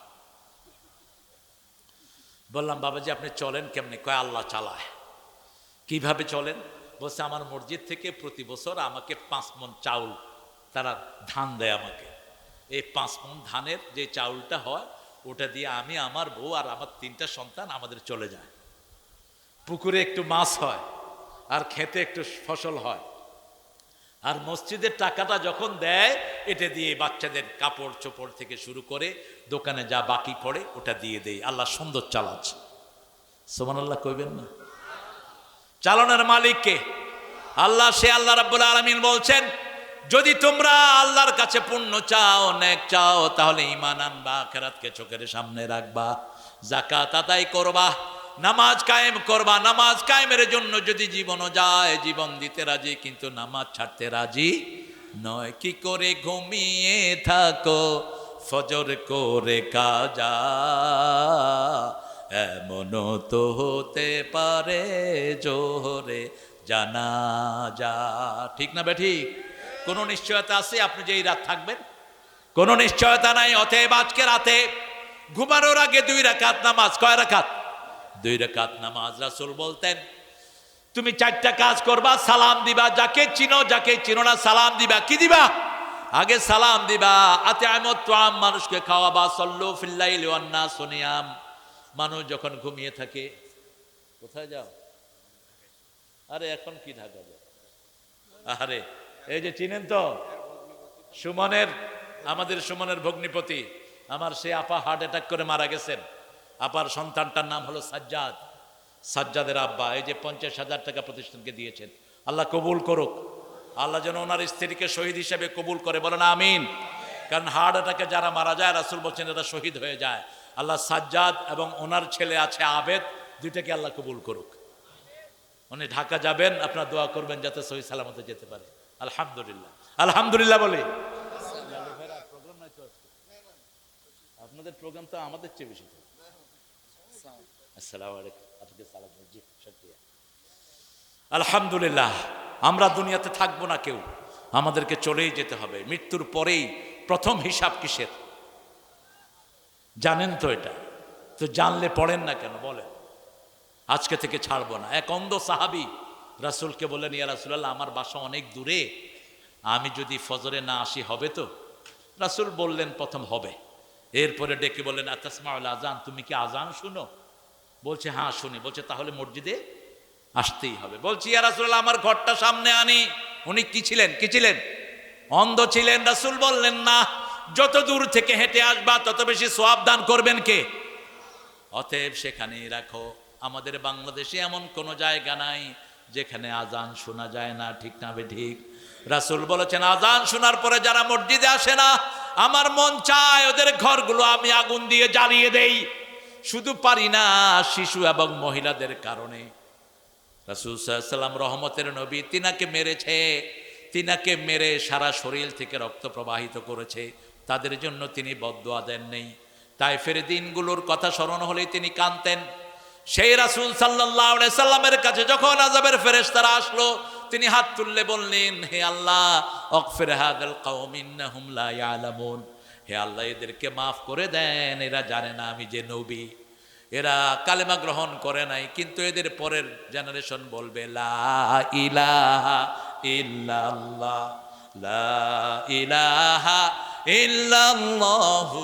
বললাম, বাবাজি আপনি চলেন কেমনে? কয় আল্লাহ চালায়। কিভাবে চলেন? বলছে, আমার মসজিদ থেকে প্রতি বছর আমাকে 5 মণ চাউল তারা ধান দেয় আমাকে। এই 5 মণ ধানের যে চাউলটা হয় ওটা দিয়ে আমি, আমার বউ আর আমার 3টা সন্তান আমাদের চলে যায়। পুকুরে একটু মাছ হয় আর খেতে একটু ফসল হয়। আর মসজিদের টাকাটা যখন দেয় এটা দিয়ে বাচ্চাদের কাপড় চোপড় থেকে শুরু করে দোকানে যা বাকি পড়ে ওটা দিয়ে দেয়। আল্লাহ সুন্দর চালাচ্ছে। সুবহানাল্লাহ কইবেন না? চালানোর মালিক কে? আল্লাহ। সে আল্লাহ রাব্বুল আলামিন বলছেন, যদি তোমরা আল্লাহর কাছে পুণ্য চাও, নেক চাও, তাহলে ঈমান আনবা, আখিরাতকে চোখের সামনে রাখবা, যাকাত আদায় করবা, নামাজ কায়েম করবা। নামাজ কায়েমের জন্য যদি জীবনও যায়, জীবন দিতে রাজি, কিন্তু নামাজ ছাড়তে রাজি নয়। কি করে ঘুমিয়ে থাকো ফজর করে কাজা, এমনও তো হতে পারে জোহরে জানাজা। ঠিক না বেঠিক? কোনো নিশ্চয়তা আছে আপনি যে এই রাত থাকবেন? কোনো নিশ্চয়তা নাই। অতএব আজকে রাতে ঘুমানোর আগে 2 রাকাত নামাজ। কয় রাকাত? 2 রাকাত নামাজ। রাসূল বলতেন, তুমি 4টা কাজ করবা। সালাম দিবা, যাকে চিনো যাকে চিনো না সালাম দিবা। কি দিবা? আগে সালাম দিবা। আতিআমুত তুআম, মানুষকে খাওয়াবা। সাল্লু ফিল লাইলি ওয়ান নাস নিয়াম, মানুষ যখন ঘুমিয়ে থাকে। কোথায় যাও? আরে এখন কি ঢাকা যাও? আরে এই যে চিনেন তো সুমনের, আমাদের সুমনের ভগ্নিপতি, আমার সে আপা হার্ট অ্যাটাক করে মারা গেছেন। আপার সন্তানটার নাম হলো সাজ্জাদ। সাজ্জাদের আব্বা এই যে 50,000 টাকা প্রতিষ্ঠানকে দিয়েছেন। আল্লাহ কবুল করুক। আল্লাহ যেন ওনার স্ত্রীকে শহীদ হিসেবে কবুল করে, বলেন আমিন। কারণ হার্ট অ্যাটাকে যারা মারা যায় রাসূল বলছেন এরা শহীদ হয়ে যায়। আল্লাহ সাজ্জাদ এবং ওনার ছেলে আছে আবেদ, দুইটাকে আল্লাহ কবুল করুক। উনি ঢাকা যাবেন, আপনারা দোয়া করবেন যাতে সহি সালামতে যেতে পারে। আলহামদুলিল্লাহ, আলহামদুলিল্লাহ বলি। আপনাদের প্রোগ্রাম তো আমাদের চেয়ে বেশি। আসসালামু আলাইকুম। আলহামদুলিল্লাহ। আমরা দুনিয়াতে থাকবো না কেউ, আমাদেরকে চলেই যেতে হবে। মৃত্যুর পরেই প্রথম হিসাব কিসের জানেন তো? এটা তো জানলে পড়েন না কেন বলেন? আজকে থেকে ছাড়বো না। এক অন্ধ সাহাবী রাসূলকে বললেন, ইয়া রাসূলুল্লাহ আমার বাসা অনেক দূরে, আমি যদি ফজরে না আসি হবে তো? রাসূল বললেন, প্রথম হবে। এরপরে ডেকে বললেন, আতাসমাউল আযান, তুমি কি আযান শুনো? বলছে, হ্যাঁ শুনি। বলছে, তাহলে মসজিদে আসতেই হবে। বলছি, ইয়া রাসূলুল্লাহ আমার ঘরটা সামনে আনি। উনি কি ছিলেন? কি ছিলেন? অন্ধ ছিলেন। রাসূল বললেন, না, যত দূর থেকে হেঁটে আসবা তত বেশি সওয়াব দান করবেন কে? অতএব সেখানেই রাখো। আমাদের বাংলাদেশে এমন কোনো জায়গা নাই যেখানে আজান শোনা যায় না। ঠিক না বেঠিক? রাসূল বলেছেন, আজান শোনার পরে যারা মসজিদে আসে না, আমার মন চায় ওদের ঘরগুলো আমি আগুন দিয়ে জ্বালিয়ে দেই। শুধু পারি না, শিশু এবং মহিলাদের কারণে। রাসূল সাল্লাল্লাহু আলাইহি ওয়াসাল্লাম রহমতের নবী, তিনাকে মেরেছে, তিনাকে মেরে সারা শরীর থেকে রক্ত প্রবাহিত করেছে, তাদের জন্য তিনি বদদুয়া দেন নেই। তায়েফের দিনগুলোর কথা স্মরণ হলেই তিনি কাঁদতেন। সেই রাসূল সাল্লাল্লাহু আলাইহি সাল্লামের কাছে যখন আযাবের ফেরেশতারা আসলো, তিনি হাত তুললে বললেন, হে আল্লাহ, অগফির হাযাল কওম ইন্নাহুম লা ইয়ালামুন। হে আল্লাহ, এদেরকে মাফ করে দেন, এরা জানে না আমি যে নবী। এরা কালেমা গ্রহণ করে নাই, কিন্তু এদের পরের জেনারেশন বলবে লা ইলাহা ইল্লাল্লাহ, লা ইলাহা ইল্লাল্লাহু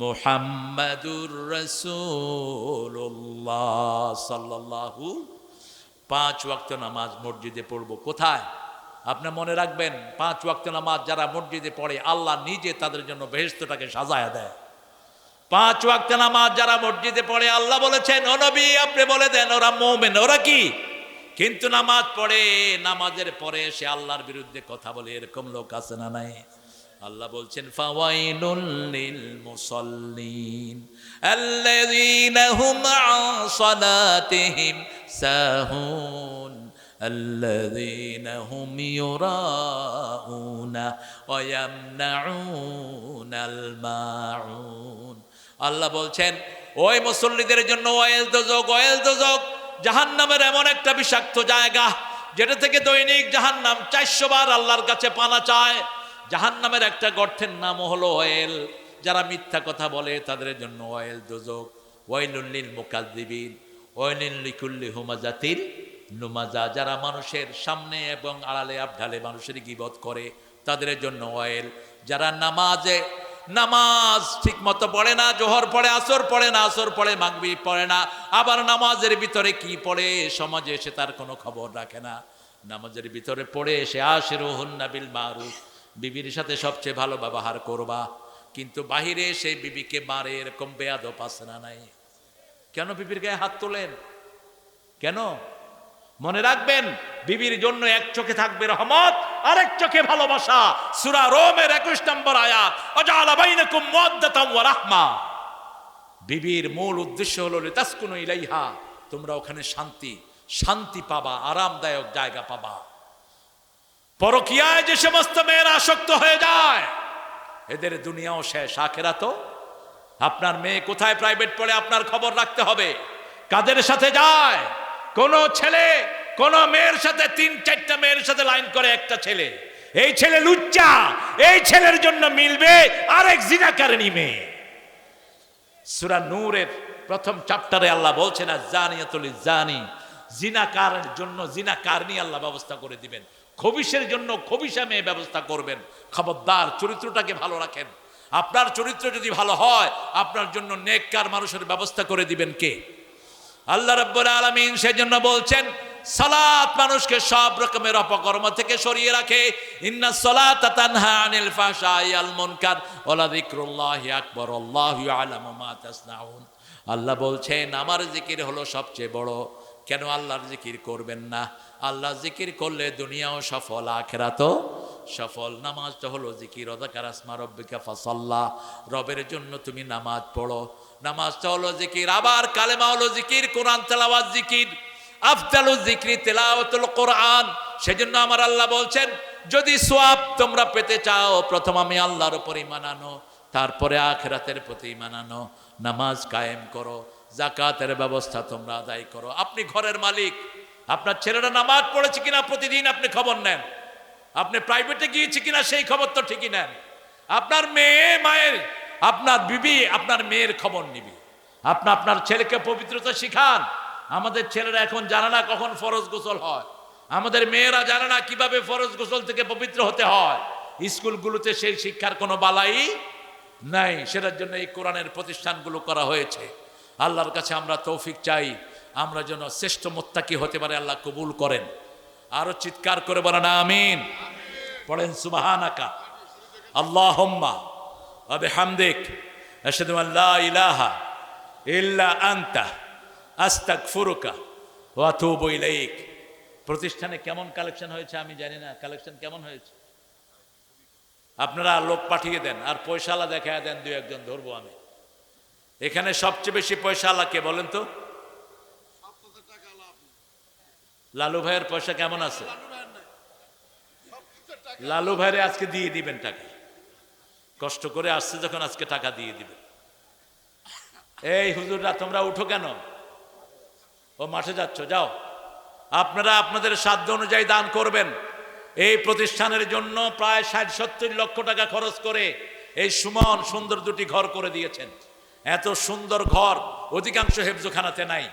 মুহাম্মাদুর রাসূলুল্লাহ সাল্লাল্লাহু। 5 ওয়াক্ত নামাজ মসজিদে পড়বো। কোথায়? আপনি মনে রাখবেন, 5 ওয়াক্ত নামাজ যারা মসজিদে পড়ে আল্লাহ নিজে তাদের জন্য বেহেশতটাকে সাজায়া দেয়। 5 ওয়াক্ত নামাজ যারা মসজিদে পড়ে আল্লাহ বলেছেন, ও নবী আপনি বলে দেন ওরা মুমিন। ওরা কি? কিন্তু নামাজ পড়ে, নামাজের পরে সে আল্লাহর বিরুদ্ধে কথা বলে, এরকম লোক আছে না নাই? আল্লাহ বলছেন ফাওয়াইলুল লিল মুসাল্লিন আল্লাযীনা হুম আন সালাতিহিম সাহুন আল্লাযীনা হুম ইউরাউনা ওয়া ইয়ামনাউনাল মাউন। আল্লাহ বলছেন ওই মুসল্লিদের জন্য ওয়াইল দোজক, ওয়াইল দোজক জাহান্নামের এমন একটা বিষাক্ত জায়গা যেটা থেকে দৈনিক জাহান্নাম 400 বার আল্লাহর কাছে পানা চায়। জাহান্নামের একটা গর্তের নাম হলো ওয়াইল। যারা মিথ্যা কথা বলে তাদের জন্য ওয়াইল দোজক। ওয়াইলুল লিল মুকাজ্জিবিন ওয়াইলুল লিকুল্লি হুমাজাতিল লুমাজা। যারা মানুষের সামনে এবং আড়ালে আবঢালে মানুষের গীবত করে তাদের জন্য ওয়াইল। যারা নামাজ ঠিক মতো পড়ে না, জোহর পড়ে, আসর পড়ে না, আসর পড়ে, মাগরিব পড়ে না, আবার নামাজের ভিতরে কি পড়ে সমাজে এসে তার কোনো খবর রাখে না। নামাজের ভিতরে পড়ে এসে আশিরুহুন্না বিল মারুফ, বিবির সাথে সবচেয়ে ভালো ব্যবহার করবা, কিন্তু বাহিরে সেই বিবিকে মারে, এরকম বেয়াদব আছে না নাই? কেন বিবির গায়ে হাত তোলেন? কেন? মনে রাখবেন, বিবির জন্য এক চোখে থাকবে রহমত, আরেক চোখে ভালোবাসা। সূরা রোমের 21 নম্বর আয়াত, ওয়াজাআলা বাইনাকুম মুওয়াদ্দাতাম ওয়া রাহমা। বিবির মূল উদ্দেশ্য হলো লিতাসকুনু ইলাইহা, তোমরা ওখানে শান্তি পাবা, আরামদায়ক জায়গা পাবা। পরকীয়ায় যে সমস্ত মেয়েরা আসক্ত হয়ে যায় এদের দুনিয়াও শেষ, আখিরাতও। আপনার মেয়ে কোথায় প্রাইভেট পড়ে আপনার খবর রাখতে হবে, কাদের সাথে যায়। কোন ছেলে কোন মেয়ের সাথে 3-4টা মেয়ের সাথে লাইন করে একটা ছেলে, এই ছেলে লুচ্চা, এই ছেলের জন্য মিলবে আরেক জিনাকারিনী মেয়ে। সূরা নূরের প্রথম চ্যাপ্টারে আল্লাহ বলছেন আয-যানিয়াতুল জানি, জিনাকারের জন্য জিনাকারিনী আল্লাহ ব্যবস্থা করে দিবেন, খবিশের জন্য খবিশা মেয়ে ব্যবস্থা করবেন। খবরদার চরিত্রটাকে ভালো রাখেন। আপনার চরিত্র যদি ভালো হয় আপনার জন্য নেককার মানুষের ব্যবস্থা করে দিবেন কে? আল্লাহ রাব্বুল আলামিন। সেজন্য বলছেন সালাত মানুষকে সব রকমের অপকর্ম থেকে সরিয়ে রাখে। ইন্নাস সালাতা তানহা আনিল ফাহশাই ওয়াল মুনকার ওয়া লাযিকরুল্লাহি আকবার আল্লাহু ইয়ালামু মা তাসনাউন। আল্লাহ বলছেন আমার জিকির হলো সবচেয়ে বড়। কেন আল্লাহর জিকির করবেন না? আল্লাহ জিকির করলে দুনিয়াও সফল, আখিরাতও সফল। নামাজটা হলো জিকির। ওয়াযাকারা আসমা রাব্বিকা ফাসাল্লা, রবের জন্য তুমি নামাজ পড়ো, নামাজটা হলো জিকির। আবার কালেমা হলো জিকির, কোরআন তেলাওয়াত জিকির। আফদালুজ যিকরি তিলাওয়াতুল কোরআন। সেজন্য আমার আল্লাহ বলছেন যদি সওয়াব তোমরা পেতে চাও প্রথম আমি আল্লাহর উপর ঈমান আনো, তারপরে আখিরাতের প্রতি ঈমান আনো, নামাজ কায়েম করো, যাকাতের ব্যবস্থা তোমরা আদায় করো। আপনি ঘরের মালিক, আপনার ছেলেরা নামাজ পড়েছে কিনা প্রতিদিন আপনি খবর নেন, আপনি প্রাইভেটে গিয়েছে কিনা সেই খবর তো ঠিকই নেন। আপনার মায়ের আপনার বিবি আপনার মেয়ের খবর নিবি। আপনার ছেলেকে পবিত্রতা শিখান। আমাদের ছেলেরা এখন জানে না কখন ফরজ গোসল হয়, আমাদের মেয়েরা জানে না কিভাবে ফরজ গোসল থেকে পবিত্র হতে হয়। স্কুলগুলোতে সেই শিক্ষার কোনো বালাই নাই। সেটার জন্য এই কোরআনের প্রতিষ্ঠানগুলো করা হয়েছে। আল্লাহর কাছে আমরা তৌফিক চাই, আমরা যেন শ্রেষ্ঠ মুত্তাকি হতে পারে, আল্লাহ কবুল করেন। আরো চিৎকার করে বলেন আমিন। পড়েন সুবহানাকা আল্লাহুম্মা ওয়া বিহামদিক আশহাদু আল লা ইলাহা ইল্লা আনতা আস্তাগফিরুকা ওয়া আতুবু ইলাইক। প্রতিষ্ঠানে কেমন কালেকশন হয়েছে আমি জানি না, কালেকশন কেমন হয়েছে? আপনারা লোক পাঠিয়ে দেন আর পয়সালা দেখায় দেন, 2-1 জন ধরবো আমি। এখানে সবচেয়ে বেশি পয়সালা কে বলেন তো? লালু ভাইয়ের পয়সা কেমন আছে? লালু ভাইরে আজকে দিয়ে দিবেন টাকা, কষ্ট করে আসছে যখন আজকে টাকা দিয়ে দিবেন। এই হুজুররা তোমরা উঠো কেন? ও মাঠে যাচ্ছ, যাও। আপনারা আপনাদের সাধ্য অনুযায়ী দান করবেন। এই প্রতিষ্ঠানের জন্য প্রায় 60-70 লক্ষ টাকা খরচ করে এই সুমন সুন্দর 2টি ঘর করে দিয়েছেন। এত সুন্দর ঘর অধিকাংশ হেফজোখানাতে নাই।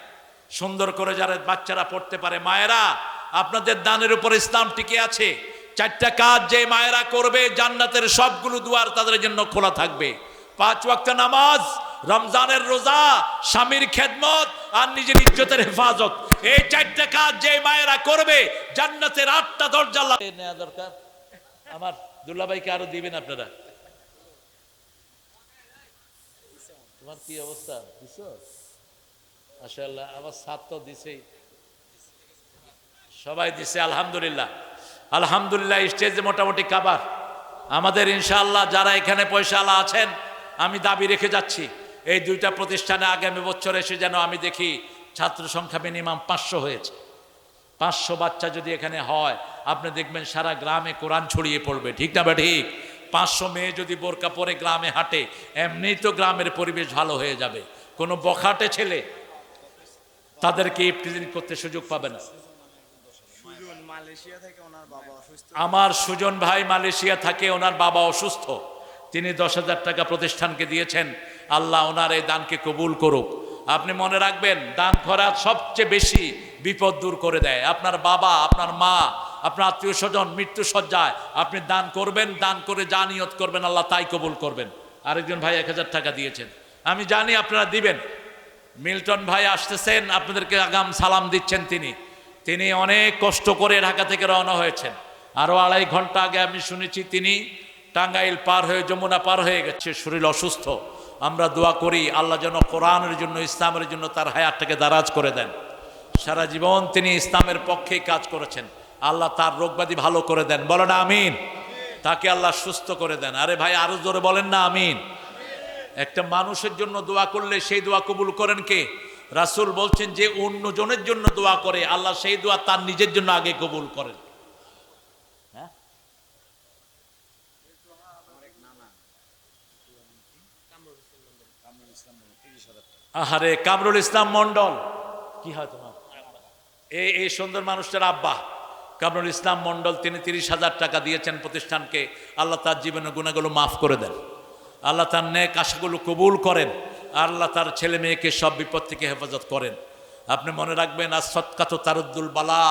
সুন্দর করে যারা বাচ্চারা পড়তে পারে, মায়েরা আপনাদের দানের উপর ইসলাম টিকে আছে। 4টা কাজ যে মায়েরা করবে, জান্নাতের সবগুলো দুয়ার তাদের জন্য খোলা থাকবে। 5 ওয়াক্ত নামাজ, রমজানের রোজা, স্বামীর খেদমত আর নিজের ইজ্জতের হেফাজত। এই 4টা কাজ যে মায়েরা করবে, জান্নাতের 8টা দরজা নেওয়া দরকার। আমার দুল্লাভাইকে আরো দিবেন আপনারা। তোমার কি অবস্থা? দিছো মাশাআল্লাহ। আমার সাথ তো দিছেই, সবাই দিছে আলহামদুলিল্লাহ। আলহামদুলিল্লাহ স্টেজে মোটামুটি কাবার আমাদের ইনশাআল্লাহ। যারা এখানে পয়সাওয়ালা আছেন, আমি দাবি রেখে যাচ্ছি এই 2টা প্রতিষ্ঠানে আগামী বছর এসে যেন আমি দেখি ছাত্র সংখ্যা মিনিমাম 500 হয়েছে। 500 বাচ্চা যদি এখানে হয়, আপনি দেখবেন সারা গ্রামে কোরআন ছড়িয়ে পড়বে। ঠিক না বা ঠিক? 500 মেয়ে যদি বোরকা পরে গ্রামে হাঁটে, এমনিই তো গ্রামের পরিবেশ ভালো হয়ে যাবে। কোনো বখাটে ছেলে তাদেরকে ইফতিজিং করতে সুযোগ পাবে না। আমার সুজন ভাই মালয়েশিয়া থাকে, ওনার বাবা অসুস্থ। তিনি 10,000 টাকা প্রতিষ্ঠানকে দিয়েছেন। আল্লাহ ওনার এই দানকে কবুল করুক। আপনি মনে রাখবেন, দান খয়রাত সবচেয়ে বেশি বিপদ দূর করে দেয়। আপনার বাবা, আপনার মা, আপনার আত্মীয় স্বজন মৃত্যু সজ্জায় আপনি দান করবেন, দান করে যা নিয়ত করবেন আল্লাহ তাই কবুল করবেন। আরেকজন ভাই 1000 টাকা দিয়েছেন, আমি জানি আপনারা দিবেন। মিল্টন ভাই আসতেছেন, আপনাদেরকে আগাম সালাম দিচ্ছেন। তিনি অনেক কষ্ট করে ঢাকা থেকে রওনা হয়েছেন। আরো 2.5 ঘন্টা আগে আমি শুনেছি তিনি টাঙ্গাইল পার হয়ে যমুনা পার হয়ে গেছে। শরীর অসুস্থ। আমরা দোয়া করি আল্লাহ যেন কোরআনের জন্য, ইসলামের জন্য তার হায়াতটাকে দারাজ করে দেন। সারা জীবন তিনি ইসলামের পক্ষেই কাজ করেছেন। আল্লাহ তার রোগব্যাধি ভালো করে দেন। বলেন আমিন। তাকে আল্লাহ সুস্থ করে দেন। আরে ভাই আরো জোরে বলেন না আমিন। একটা মানুষের জন্য দোয়া করলে সেই দোয়া কবুল করেন কে? রাসূল বলছেন যে অন্যজনের জন্য দোয়া করে, আল্লাহ সেই দোয়া তার নিজের জন্য আগে কবুল করেন। হ্যাঁ, আহারে কামরুল ইসলাম মন্ডল, কি হয় তোমার? এই সুন্দর মানুষটার আব্বা কামরুল ইসলাম মন্ডল, তিনি 30,000 টাকা দিয়েছেন প্রতিষ্ঠানকে। আল্লাহ তার জীবনের গুনাহগুলো মাফ করে দেন। আল্লাহ তার নেক আশাগুলো কবুল করেন। আল্লাহ তার ছেলে মেয়েকে সব বিপদ থেকে হেফাজত করেন। আপনি মনে রাখবেন, আর সৎকা তো তারুদ্দুল বালা,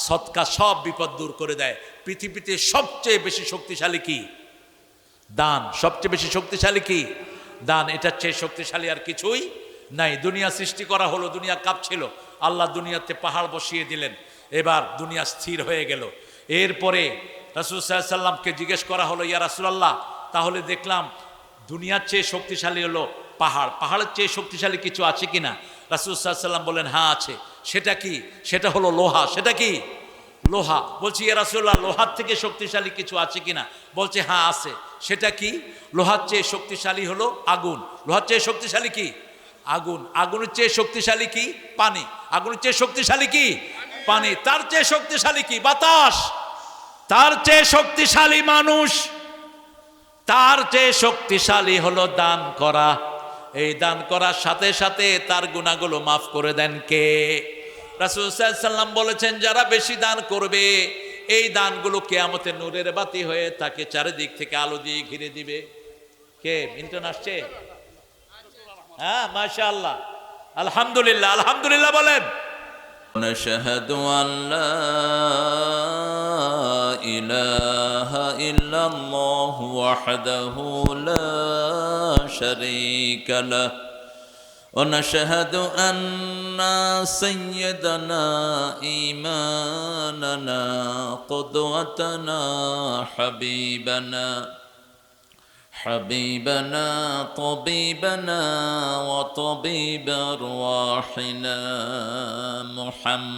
সৎকা সব বিপদ দূর করে দেয়। পৃথিবীতে সবচেয়ে বেশি শক্তিশালী কি? দান। সবচেয়ে বেশি শক্তিশালী কি? দান। এটার চেয়ে শক্তিশালী আর কিছুই নাই। দুনিয়া সৃষ্টি করা হলো, দুনিয়া কাঁপছিল, আল্লাহ দুনিয়াতে পাহাড় বসিয়ে দিলেন। এবার দুনিয়া স্থির হয়ে গেল। এরপরে রাসূল সাল্লাল্লাহু আলাইহি সাল্লামকে জিজ্ঞেস করা হলো, ইয়া রাসূলুল্লাহ, তাহলে দেখলাম দুনিয়ার চেয়ে শক্তিশালী হলো পাহাড়, পাহাড়ের চেয়ে শক্তিশালী কিছু আছে কিনা? রাসূল সাল্লাল্লাহু আলাইহি সাল্লাম বলেন, হ্যাঁ আছে। সেটা কি? সেটা হলো লোহা। সেটা কি? লোহা। বলছি, ইয়া রাসূলুল্লাহ, লোহার থেকে শক্তিশালী কিছু আছে কিনা? বলছে, হ্যাঁ আছে। সেটা কি? লোহার চেয়ে শক্তিশালী হলো আগুন। লোহার চেয়ে শক্তিশালী কি? আগুন। আগুনের চেয়ে শক্তিশালী কি? পানি। আগুনের চেয়ে শক্তিশালী কি? পানি। তার চেয়ে শক্তিশালী কি? বাতাস। তার চেয়ে শক্তিশালী মানুষ। তার চেয়ে শক্তিশালী হলো দান করা। এই দান করার সাথে সাথে তার গুনাহগুলো মাফ করে দেন কে? রাসূল সাল্লাল্লাহু আলাইহি সাল্লাম বলেছেন, যারা বেশি দান করবে এই দানগুলো কিয়ামতে নূরের বাতি হয়ে তাকে চারিদিক থেকে আলো দিয়ে ঘিরে দিবে। কে? মিল্টন আসছে? হ্যাঁ, মাশাআল্লাহ, আলহামদুলিল্লাহ। আলহামদুলিল্লাহ বলেন। نشهد أن لا إله إلا الله وحده لا شريك له ونشهد أن سيدنا إمامنا قدوتنا حبيبنا طبيبنا وطبيب أرواحنا محمد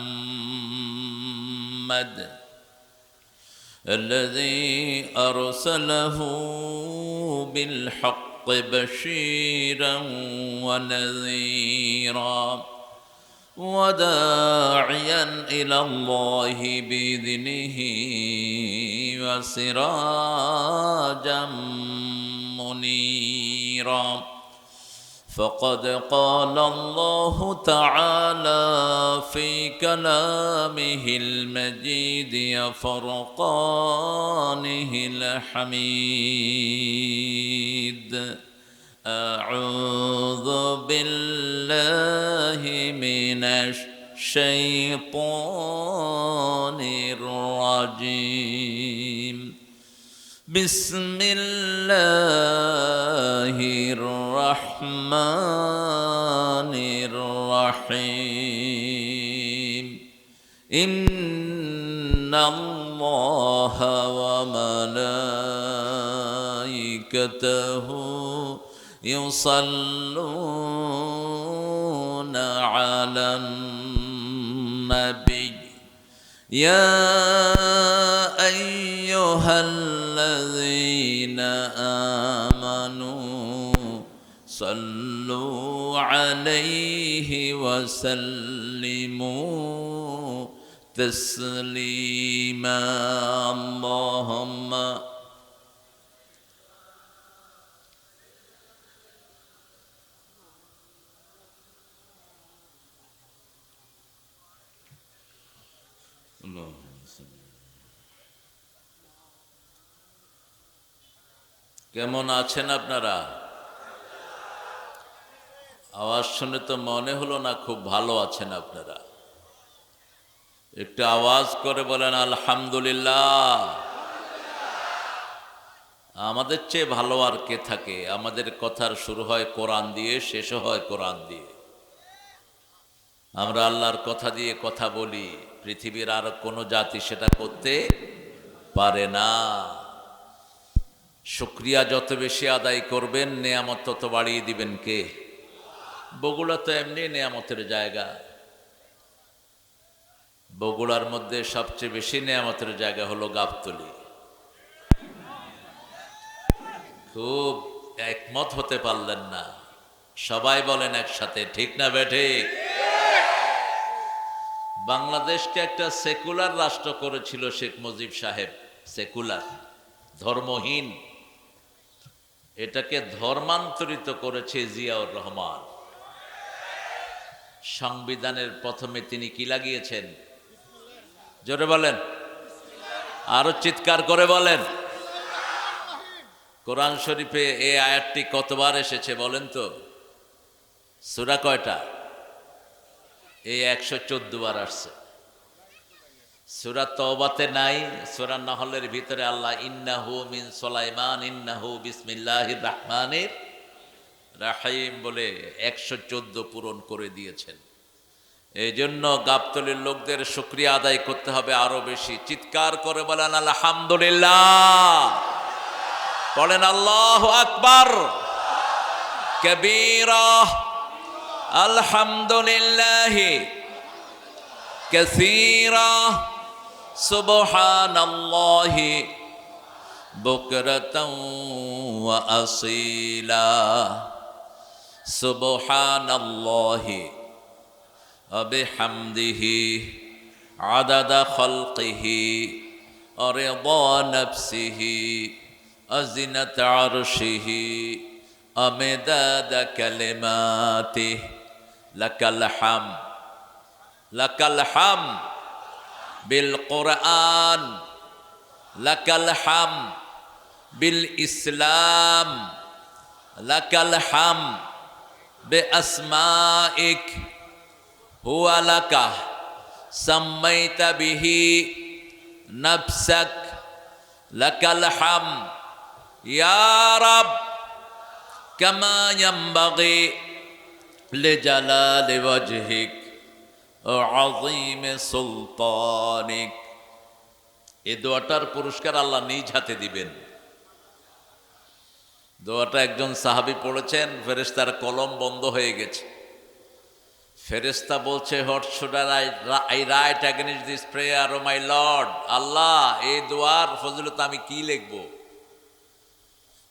الذي أرسله بالحق بشيرا ونذيرا وداعيا إلى الله بإذنه وسراجا منيرا فقد قال الله تعالى في كلامه المجيد وفرقانه الحميد أعوذ بالله من الشيطان الرجيم بسم الله الرحمن الرحيم إن الله وملائكته يصلون على النبي يا أيها الذين آمنوا صلوا عليه وسلموا تسليما اللهم কেমন আছেন আপনারা? আওয়াজ শুনে তো মনে হলো না খুব ভালো আছেন আপনারা। একটু আওয়াজ করে বলেন আলহামদুলিল্লাহ। আমাদের চেয়ে ভালো আর কে থাকে? আমাদের কথার শুরু হয় কোরআন দিয়ে, শেষও হয় কোরআন দিয়ে। আমরা আল্লাহর কথা দিয়ে কথা বলি, পৃথিবীর আর কোনো জাতি সেটা করতে পারে না। শুকরিয়া যত বেশি আদায় করবেন, নেয়ামত তত বাড়িয়ে দিবেন কে? বগুড়া তো এমনি নেয়ামতের জায়গা। বগুড়ার মধ্যে সবচেয়ে বেশি নেয়ামতের জায়গা হলো গাবতলী। খুব একমত হতে পারলেন না, সবাই বলেন একসাথে, ঠিক না বেঠিক? বাংলাদেশকে একটা সেকুলার রাষ্ট্র করেছিল শেখ মুজিব সাহেব। সেকুলার, ধর্মহীন। এটাকে ধর্মান্তরিত করেছে জিয়াউর রহমান। সংবিধানের প্রথমে তিনি কি লাগিয়েছেন? জোরে বলেন, আরো চিৎকার করে বলেন। কোরআন শরীফে এই আয়াতটি কতবার এসেছে বলেন তো? সূরা কয়টা? এই 114 বার আসছে। সূরা তওবাতে নাই, সূরা নাহলের ভিতরে আল্লাহ ইন্নাহু মিন সুলাইমান ইন্নাহু বিসমিল্লাহির রহমানির রাহিম বলে 114 পূরণ করে দিয়েছেন। এই জন্য গাবতলীর লোকদের শুকরিয়া আদায় করতে হবে আরো বেশি। চিৎকার করে বলেন আলহামদুলিল্লাহ, বলেন আল্লাহু আকবার কবীরা, আলহামদুলিল্লাহ কাসীরা, সুবহানাল্লাহি বুকরাতাও ওয়া আসীলা, সুবহানাল্লাহি ওয়া বিহামদিহি আদাদা খালকিহি ওয়া রিদা নাফসিহি ওয়া জিনাতা আরশিহি ওয়া মিদাদা কালিমাতিহি লাকাল হামদ লাকাল হামদ বিল কোরআন, লাকাল হামদ বিল ইসলাম, লাকাল হামদ বিআসমাইক হুয়া লাকা সাম্মাইতা বিহি নাফসাক, লাকাল হামদ ইয়া রাব কামা ইয়ানবাগি লিজালালি ওয়াজহিক আযীম সুলতানিক। এই দোয়াটার পুরস্কার আল্লাহ নিজ হাতে দিবেন। দোয়াটা একজন সাহাবী পড়েছেন, ফেরেশতার কলম বন্ধ হয়ে গেছে। ফেরেশতা বলছে, what should I write against this prayer O my Lord? Allah, এই দোয়ার ফজিলত আমি কি লিখব?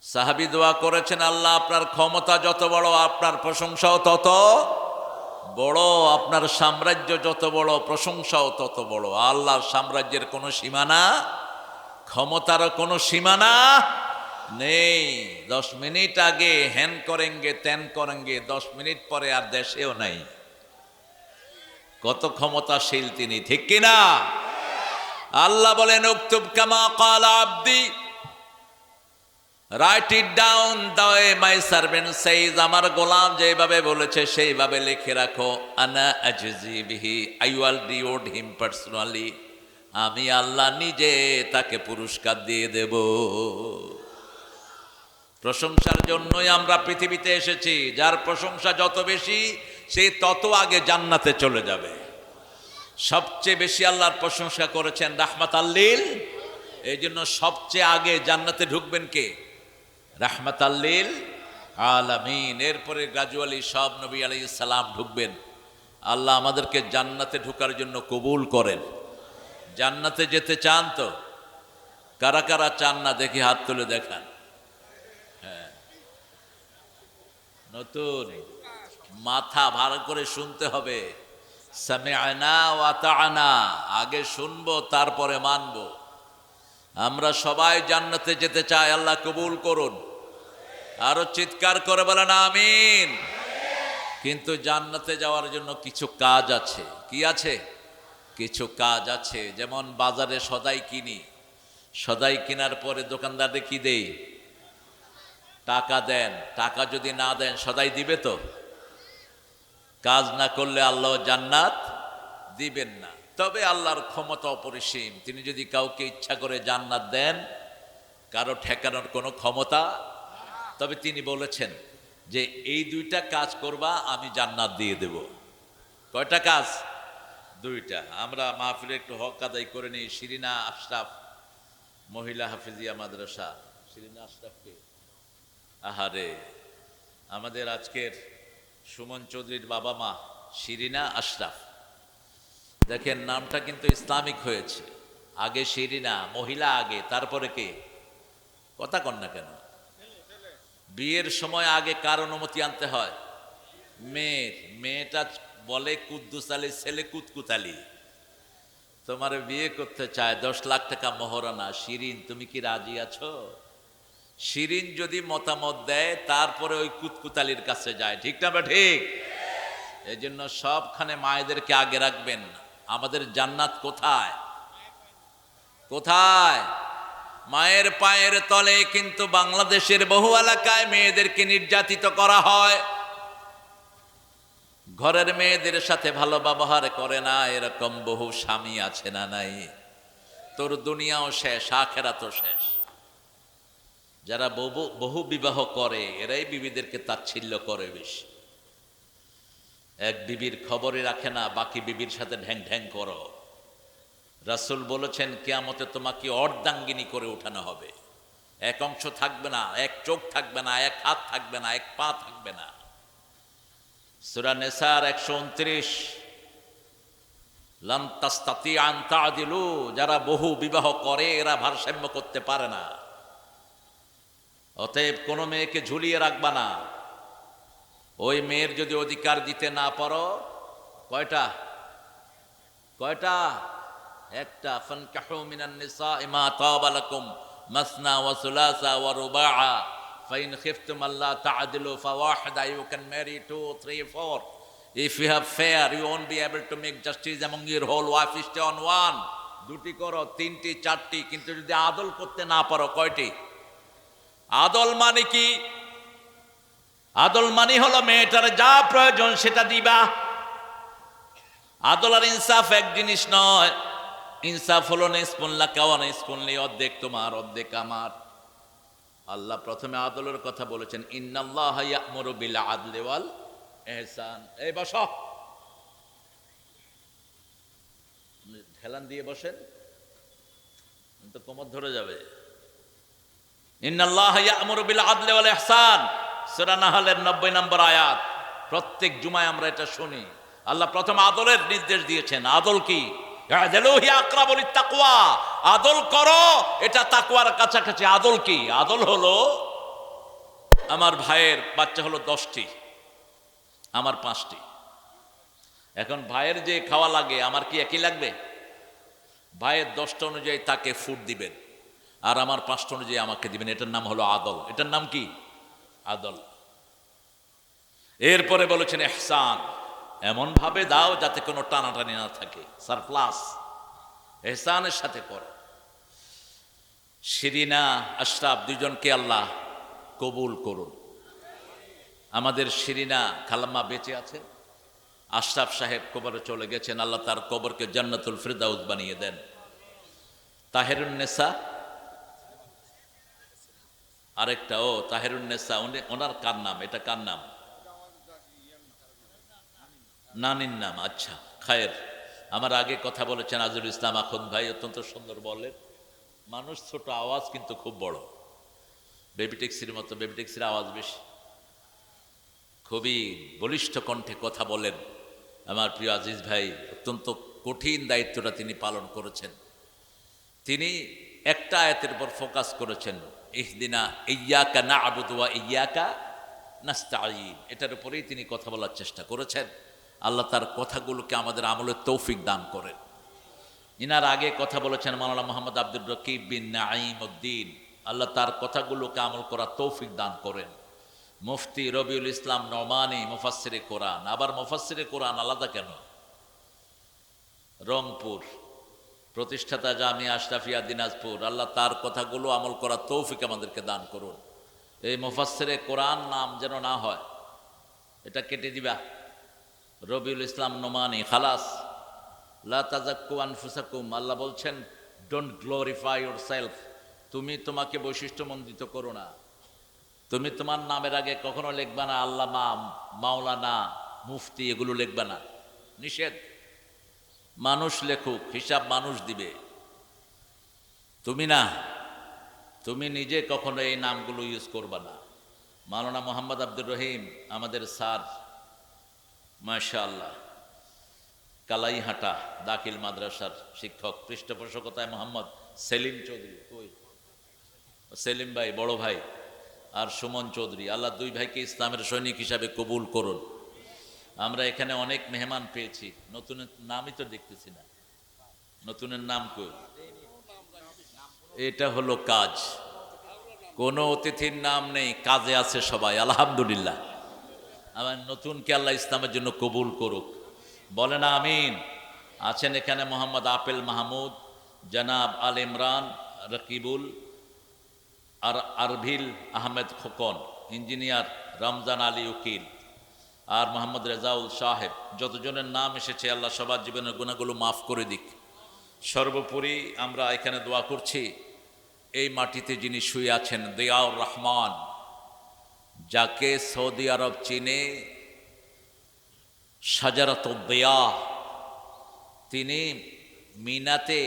সাহাবী দোয়া করেছেন, আল্লাহ আপনার ক্ষমতা যত বড়, আপনার প্রশংসাও তত বড়, আপনার সাম্রাজ্য যত বড়, প্রশংসাও তত বড়। আল্লাহর সাম্রাজ্যের কোনো সীমানা, ক্ষমতারও কোনো সীমানা নেই। 10 মিনিট আগে হ্যান করেঙ্গে ত্যান করেঙ্গে, 10 মিনিট পরে আর দেশেও নাই। কত ক্ষমতাশীল তিনি, ঠিক কিনা? আল্লাহ বলেন, উকতুব কামা ক্বালা আবদি, write it down the way my servant says, আমার গোলাম যেভাবে বলেছে সেইভাবে লিখে রাখো। আনা আজজি বিহি, I will reward him personally, আমি আল্লাহ নিজে তাকে পুরস্কার দিয়ে দেব। প্রশংসার জন্যই আমরা পৃথিবীতে এসেছি, যার প্রশংসা যত বেশি সে তত আগে জান্নাতে চলে যাবে। সবচেয়ে বেশি আল্লাহর প্রশংসা করেছেন রাহমাতাল লিল, এই জন্য সবচেয়ে আগে জান্নাতে ঢুকবেন কে? রাহমাতাল লিল আলামিন। এরপরে গ্রাজুয়ালি সব নবী আলাইহিস সালাম ঢুকবেন। আল্লাহ আমাদেরকে জান্নাতে ঢোকার জন্য কবুল করেন। জান্নাতে যেতে চান তো? কারা কারা চান না দেখি হাত তুলে দেখান। হ্যাঁ, নতুন মাথা ভালো করে শুনতে হবে। সামি'না ওয়া আতা'না, আগে শুনবো তারপরে মানবো। আমরা সবাই জান্নাতে যেতে চাই, আল্লাহ কবুল করুন। আরো চিৎকার করে বলেন আমিন। কিন্তু জান্নাতে যাওয়ার জন্য কিছু কাজ আছে। কি আছে? কিছু কাজ আছে। যেমন বাজারে সদাই কিনি, সদাই কেনার পরে দোকানদারে কি দেই? টাকা দেন। টাকা যদি না দেন সদাই দিবে তো? কাজ না করলে আল্লাহ জান্নাত দিবেন না। তবে আল্লাহর ক্ষমতা অপরিসীম, তিনি যদি কাউকে ইচ্ছা করে জান্নাত দেন, কারো ঠেকানোর কোনো ক্ষমতা। তবে তিনি বলেছেন যে এই দুইটা কাজ করবা, আমি জান্নাত দিয়ে দেব। কয়টা কাজ? দুইটা। আমরা মাহফিলে একটু হক আদায় করে নিই। শিরিনা আশরাফ মহিলা হাফিজিয়া মাদ্রাসা। শিরিনা আশরাফকে, আহারে, আমাদের আজকের সুমন চৌধুরীর বাবা মা শিরিনা আশরাফ। দেখেন নামটা কিন্তু ইসলামিক হয়েছে। আগে শিরিনা মহিলা, আগে, তারপরে কে? কথা কন না কেন? বিয়ের সময় আগে কার অনুমতি আনতে হয়? মেয়ের। মেয়েটা বলে কুদ্দুস আলী, ছেলে কুতকুত আলী। তোমার বিয়ে করতে চায়, 10 লাখ টাকা মহরানা। শিরিন, তুমি কি রাজি আছো? শিরিন যদি মতামত দেয় তারপরে ওই কুতকুত আলীর কাছে যায়। ঠিক না বা ঠিক? এই জন্য সবখানে মায়েদেরকে আগে রাখবেন। আমাদের জান্নাত কোথায়? কোথায়? মায়ের পায়ের তলে। কিন্তু বাংলাদেশের বহু এলাকায় মেয়েদেরকে নির্যাতিত করা হয়। ঘরের মেয়েদের সাথে ভালো ব্যবহার করে না, এরকম বহু স্বামী আছে না নাই? তোর দুনিয়াও শেষ, আখেরাতও শেষ। যারা বহু বিবাহ করে এরাই বিবিদেরকে তাচ্ছিল্য করে বেশি। এক বিবির খবরই রাখে না, বাকি বিবির সাথে ঢ্যাং ঢ্যাং করো। রাসূল বলেছেন কিয়ামতে তোমাকে অর্ধাঙ্গিনী করে উঠানো হবে। এক অংশ থাকবে না, এক চোখ থাকবে না, এক হাত থাকবে না, এক পা থাকবে না। সূরা নিসার 129। লান তাস্তাতি আন তা'দিলু, যারা বহু বিবাহ করে এরা ভারসাম্য করতে পারে না। অতএব কোনো মেয়েকে ঝুলিয়ে রাখবা না। ওই মেয়ের যদি অধিকার দিতে না পারো, কয়টা? কয়টা? একটা। ফানকাহু মিনান নিসাই মা তাবা লাকুম মাসনা ওয়া সুলাসা ওয়া রুবাআ ফাইন খিফতুম আল্লা তা'দিলু ফাওয়াহিদা, you can marry 2, 3, 4. If you have fair, you won't be able to make justice among your whole wife. Stay on one. দুটি করো, তিনটি, চারটি। কিন্তু যদি আদল করতে না পারো, কয়টি? আদল মানে কি? আদল মানে হলো মেয়েটার যা প্রয়োজন সেটা দিবা। আদল আর ইনসাফ এক জিনিস নয়। ইনসাফ হলো নিসফুল্লাহ কাওয়া নিসফুল্লি, অর্ধেক তোমার অর্ধেক আমার। আল্লাহ প্রথমে আদলের কথা বলেছেন, ইন্নাল্লাহা ইয়া'মুরু বিল আদলি ওয়াল ইহসান। এই বসো, হেলান দিয়ে বসেন, তো কোমর ধরে যাবে। ইন্নাল্লাহা ইয়া'মুরু বিল আদলি ওয়াল ইহসান, সূরা নাহলের 90 নম্বর আয়াত। প্রত্যেক জুমায় আমরা এটা শুনি। আল্লাহ প্রথম আদলের নির্দেশ দিয়েছেন। আদল কি? ইয়া'দিলু হিয়া আকরাবু লিত-তাকওয়া, আদল করো, এটা তাকওয়ার কাছাকাছি। আদল কি? আদল হলো, আমার ভাইয়ের বাচ্চা হলো 10টি, আমার 5টি। এখন ভাইয়ের যে খাওয়া লাগে আমার কি একই লাগবে? ভাইয়ের 10টা অনুযায়ী তাকে ফুড দিবেন, আর আমার 5টা অনুযায়ী আমাকে দিবেন। এটার নাম হলো আদল। এটার নাম কি? আদল। এরপরে বলেছেন ইহসান, এমন ভাবে দাও যাতে কোনো টানাটানি না থাকে, সারপ্লাস। ইহসানের সাথে করো। শিরিনা, আশরাফ দুজনকে আল্লাহ কবুল করুন। আমাদের শিরিনা খালাম্মা বেঁচে আছে, আশরাফ সাহেব কবরে চলে গেছেন, আল্লাহ তার কবরকে জান্নাতুল ফিরদাউস বানিয়ে দেন। তাহেরুন্নেসা আরেকটা, ও তাহেরুন্নেসা, ওনার কার নাম? এটা কার নাম? নানির নাম। আচ্ছা, খায়ের। আমার আগে কথা বলেছেন আজুল ইসলাম আখুন ভাই, অত্যন্ত সুন্দর বলেন। মানুষ ছোট, আওয়াজ কিন্তু খুব বড়, বেবি ট্যাক্সির মতো, বেবি ট্যাক্সির আওয়াজ বেশি। খুবই বলিষ্ঠ কণ্ঠে কথা বলেন আমার প্রিয় আজিজ ভাই। অত্যন্ত কঠিন দায়িত্বটা তিনি পালন করেছেন। তিনি একটা আয়াতের উপর ফোকাস করেছেন, ইহদিনা ইয়্যাকা না'বুদু ওয়া ইয়্যাকা নাস্তাঈন। এটার উপরেই তিনি কথা বলার চেষ্টা করেছেন। আল্লাহ তার কথাগুলোকে আমাদের আমলের তৌফিক দান করেন। ইনার আগে কথা বলেছেন মাওলানা মোহাম্মদ আব্দুর রকিব বিন নাঈম উদ্দিন, আল্লাহ তার কথাগুলোকে আমল করার তৌফিক দান করেন। মুফতি রবিউল ইসলাম নোমানী, মুফাসসিরে কোরআন। আবার মুফাসসিরে কোরআন আলাদা কেন? রংপুর, প্রতিষ্ঠাতা জামিয়া আশরাফিয়া দিনাজপুর, আল্লাহ তার কথাগুলো আমল করার তৌফিক আমাদেরকে দান করুন। এই মুফাসসিরে কোরআন নাম যেন না হয়, এটা কেটে দিবা। রবিউল ইসলাম নোমানী, খালাস। লা তাজাক্কু আনফুসাকুম, আল্লাহ বলছেন ডোন্ট গ্লোরিফাই ইয়োরসেলফ, তুমি তোমাকে বৈশিষ্ট্যমণ্ডিত করো না। তুমি তোমার নামের আগে কখনো লিখবা না আল্লামা, মাওলানা, মুফতি, এগুলো লিখবা না, নিষেধ। মানুষ লেখুক, হিসাব মানুষ দিবে, তুমি না। তুমি নিজে কখনো এই নামগুলো ইউজ করবা না। মাওলানা মোহাম্মদ আব্দুর রহিম আমাদের স্যার, মাশাআল্লাহ, কালাইহাটা দাখিল মাদ্রাসার শিক্ষক, পৃষ্ঠপোষকতায় মোহাম্মদ সেলিম চৌধুরী, কই সেলিম ভাই, বড় ভাই, আর সুমন চৌধুরী, আল্লাহ দুই ভাইকে ইসলামের সৈনিক হিসাবে কবুল করুন। আমরা এখানে অনেক মেহমান পেয়েছি, নতুনের নামই তো দেখতেছি না, নতুনের নাম কই? এটা হলো কাজ, কোনো অতিথির নাম নেই, কাজে আছে সবাই, আলহামদুলিল্লাহ। আমার নতুনকে আল্লাহ ইসলামের জন্য কবুল করুক, বলেন আমিন। আছেন এখানে মোহাম্মদ আপেল মাহমুদ, জনাব আল ইমরান রকিবুল, আর আরভিল আহমেদ খোকন, ইঞ্জিনিয়ার রমজান আলী উকিল, আর মোহাম্মদ রেজাউল সাহেব। যতজনের নাম এসেছে আল্লাহ সবার জীবনের গুনাহগুলো মাফ করে দিক। সর্বোপরি আমরা এখানে দোয়া করছি, এই মাটিতে যিনি শুয়ে আছেন দিয়াউর রহমান, যাকে সৌদি আরব চীনে শাজারাত দিয়া, তিনি মিনাতে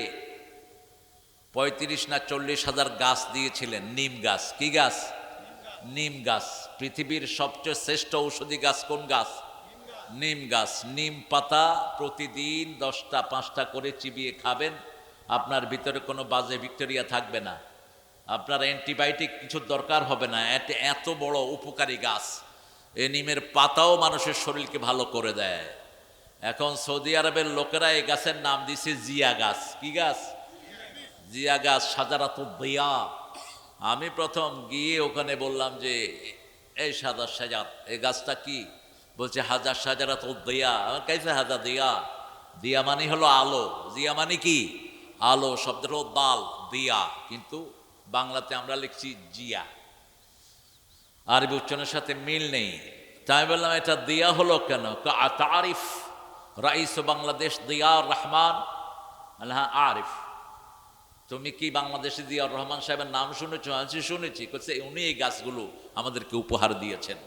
35 না 40 হাজার গাছ দিয়েছিলেন, নিম গাছ। কি গাছ? নিম গাছ। পৃথিবীর সবচেয়ে শ্রেষ্ঠ ঔষধি গাছ কোন গাছ? নিম গাছ। নিম পাতা প্রতিদিন 10টা 5টা করে চিবিয়ে খাবেন, আপনার ভিতরে কোনো বাজে ব্যাকটেরিয়া থাকবে না, আপনার অ্যান্টিবায়োটিক কিছু দরকার হবে না। এত বড় উপকারী গাছ। এই নিমের পাতাও মানুষের শরীরকে ভালো করে দেয়। এখন সৌদি আরবের লোকেরা এই গাছের নাম দিছে জিয়া গাছ। কি গাছ? জিয়া গাছ, শাজারাত দিয়া। আমি প্রথম গিয়ে ওখানে বললাম যে এই সাদা সাজাত, এই গাছটা কি? বলছে হাজার শাজারাত দিয়া। কাইফে হাজা দিয়া? দিয়া মানে হলো আলো, জিয়া মানে কি? আলো। শব্দের হলো দাল, দিয়া, কিন্তু বাংলাতে আমরা লিখছি জিয়া, আরবি উচ্চারণের সাথে মিল নেই। তাই বললাম এটা দিয়া হলো কেন? তারিফ রাইস বাংলাদেশ দিয়ার রহমান? হ্যাঁ আরিফ। তুমি কি বাংলাদেশে দিয়ার রহমান সাহেবের নাম শুনেছ? শুনেছি। উনি এই গাছগুলো আমাদেরকে উপহার দিয়েছেন।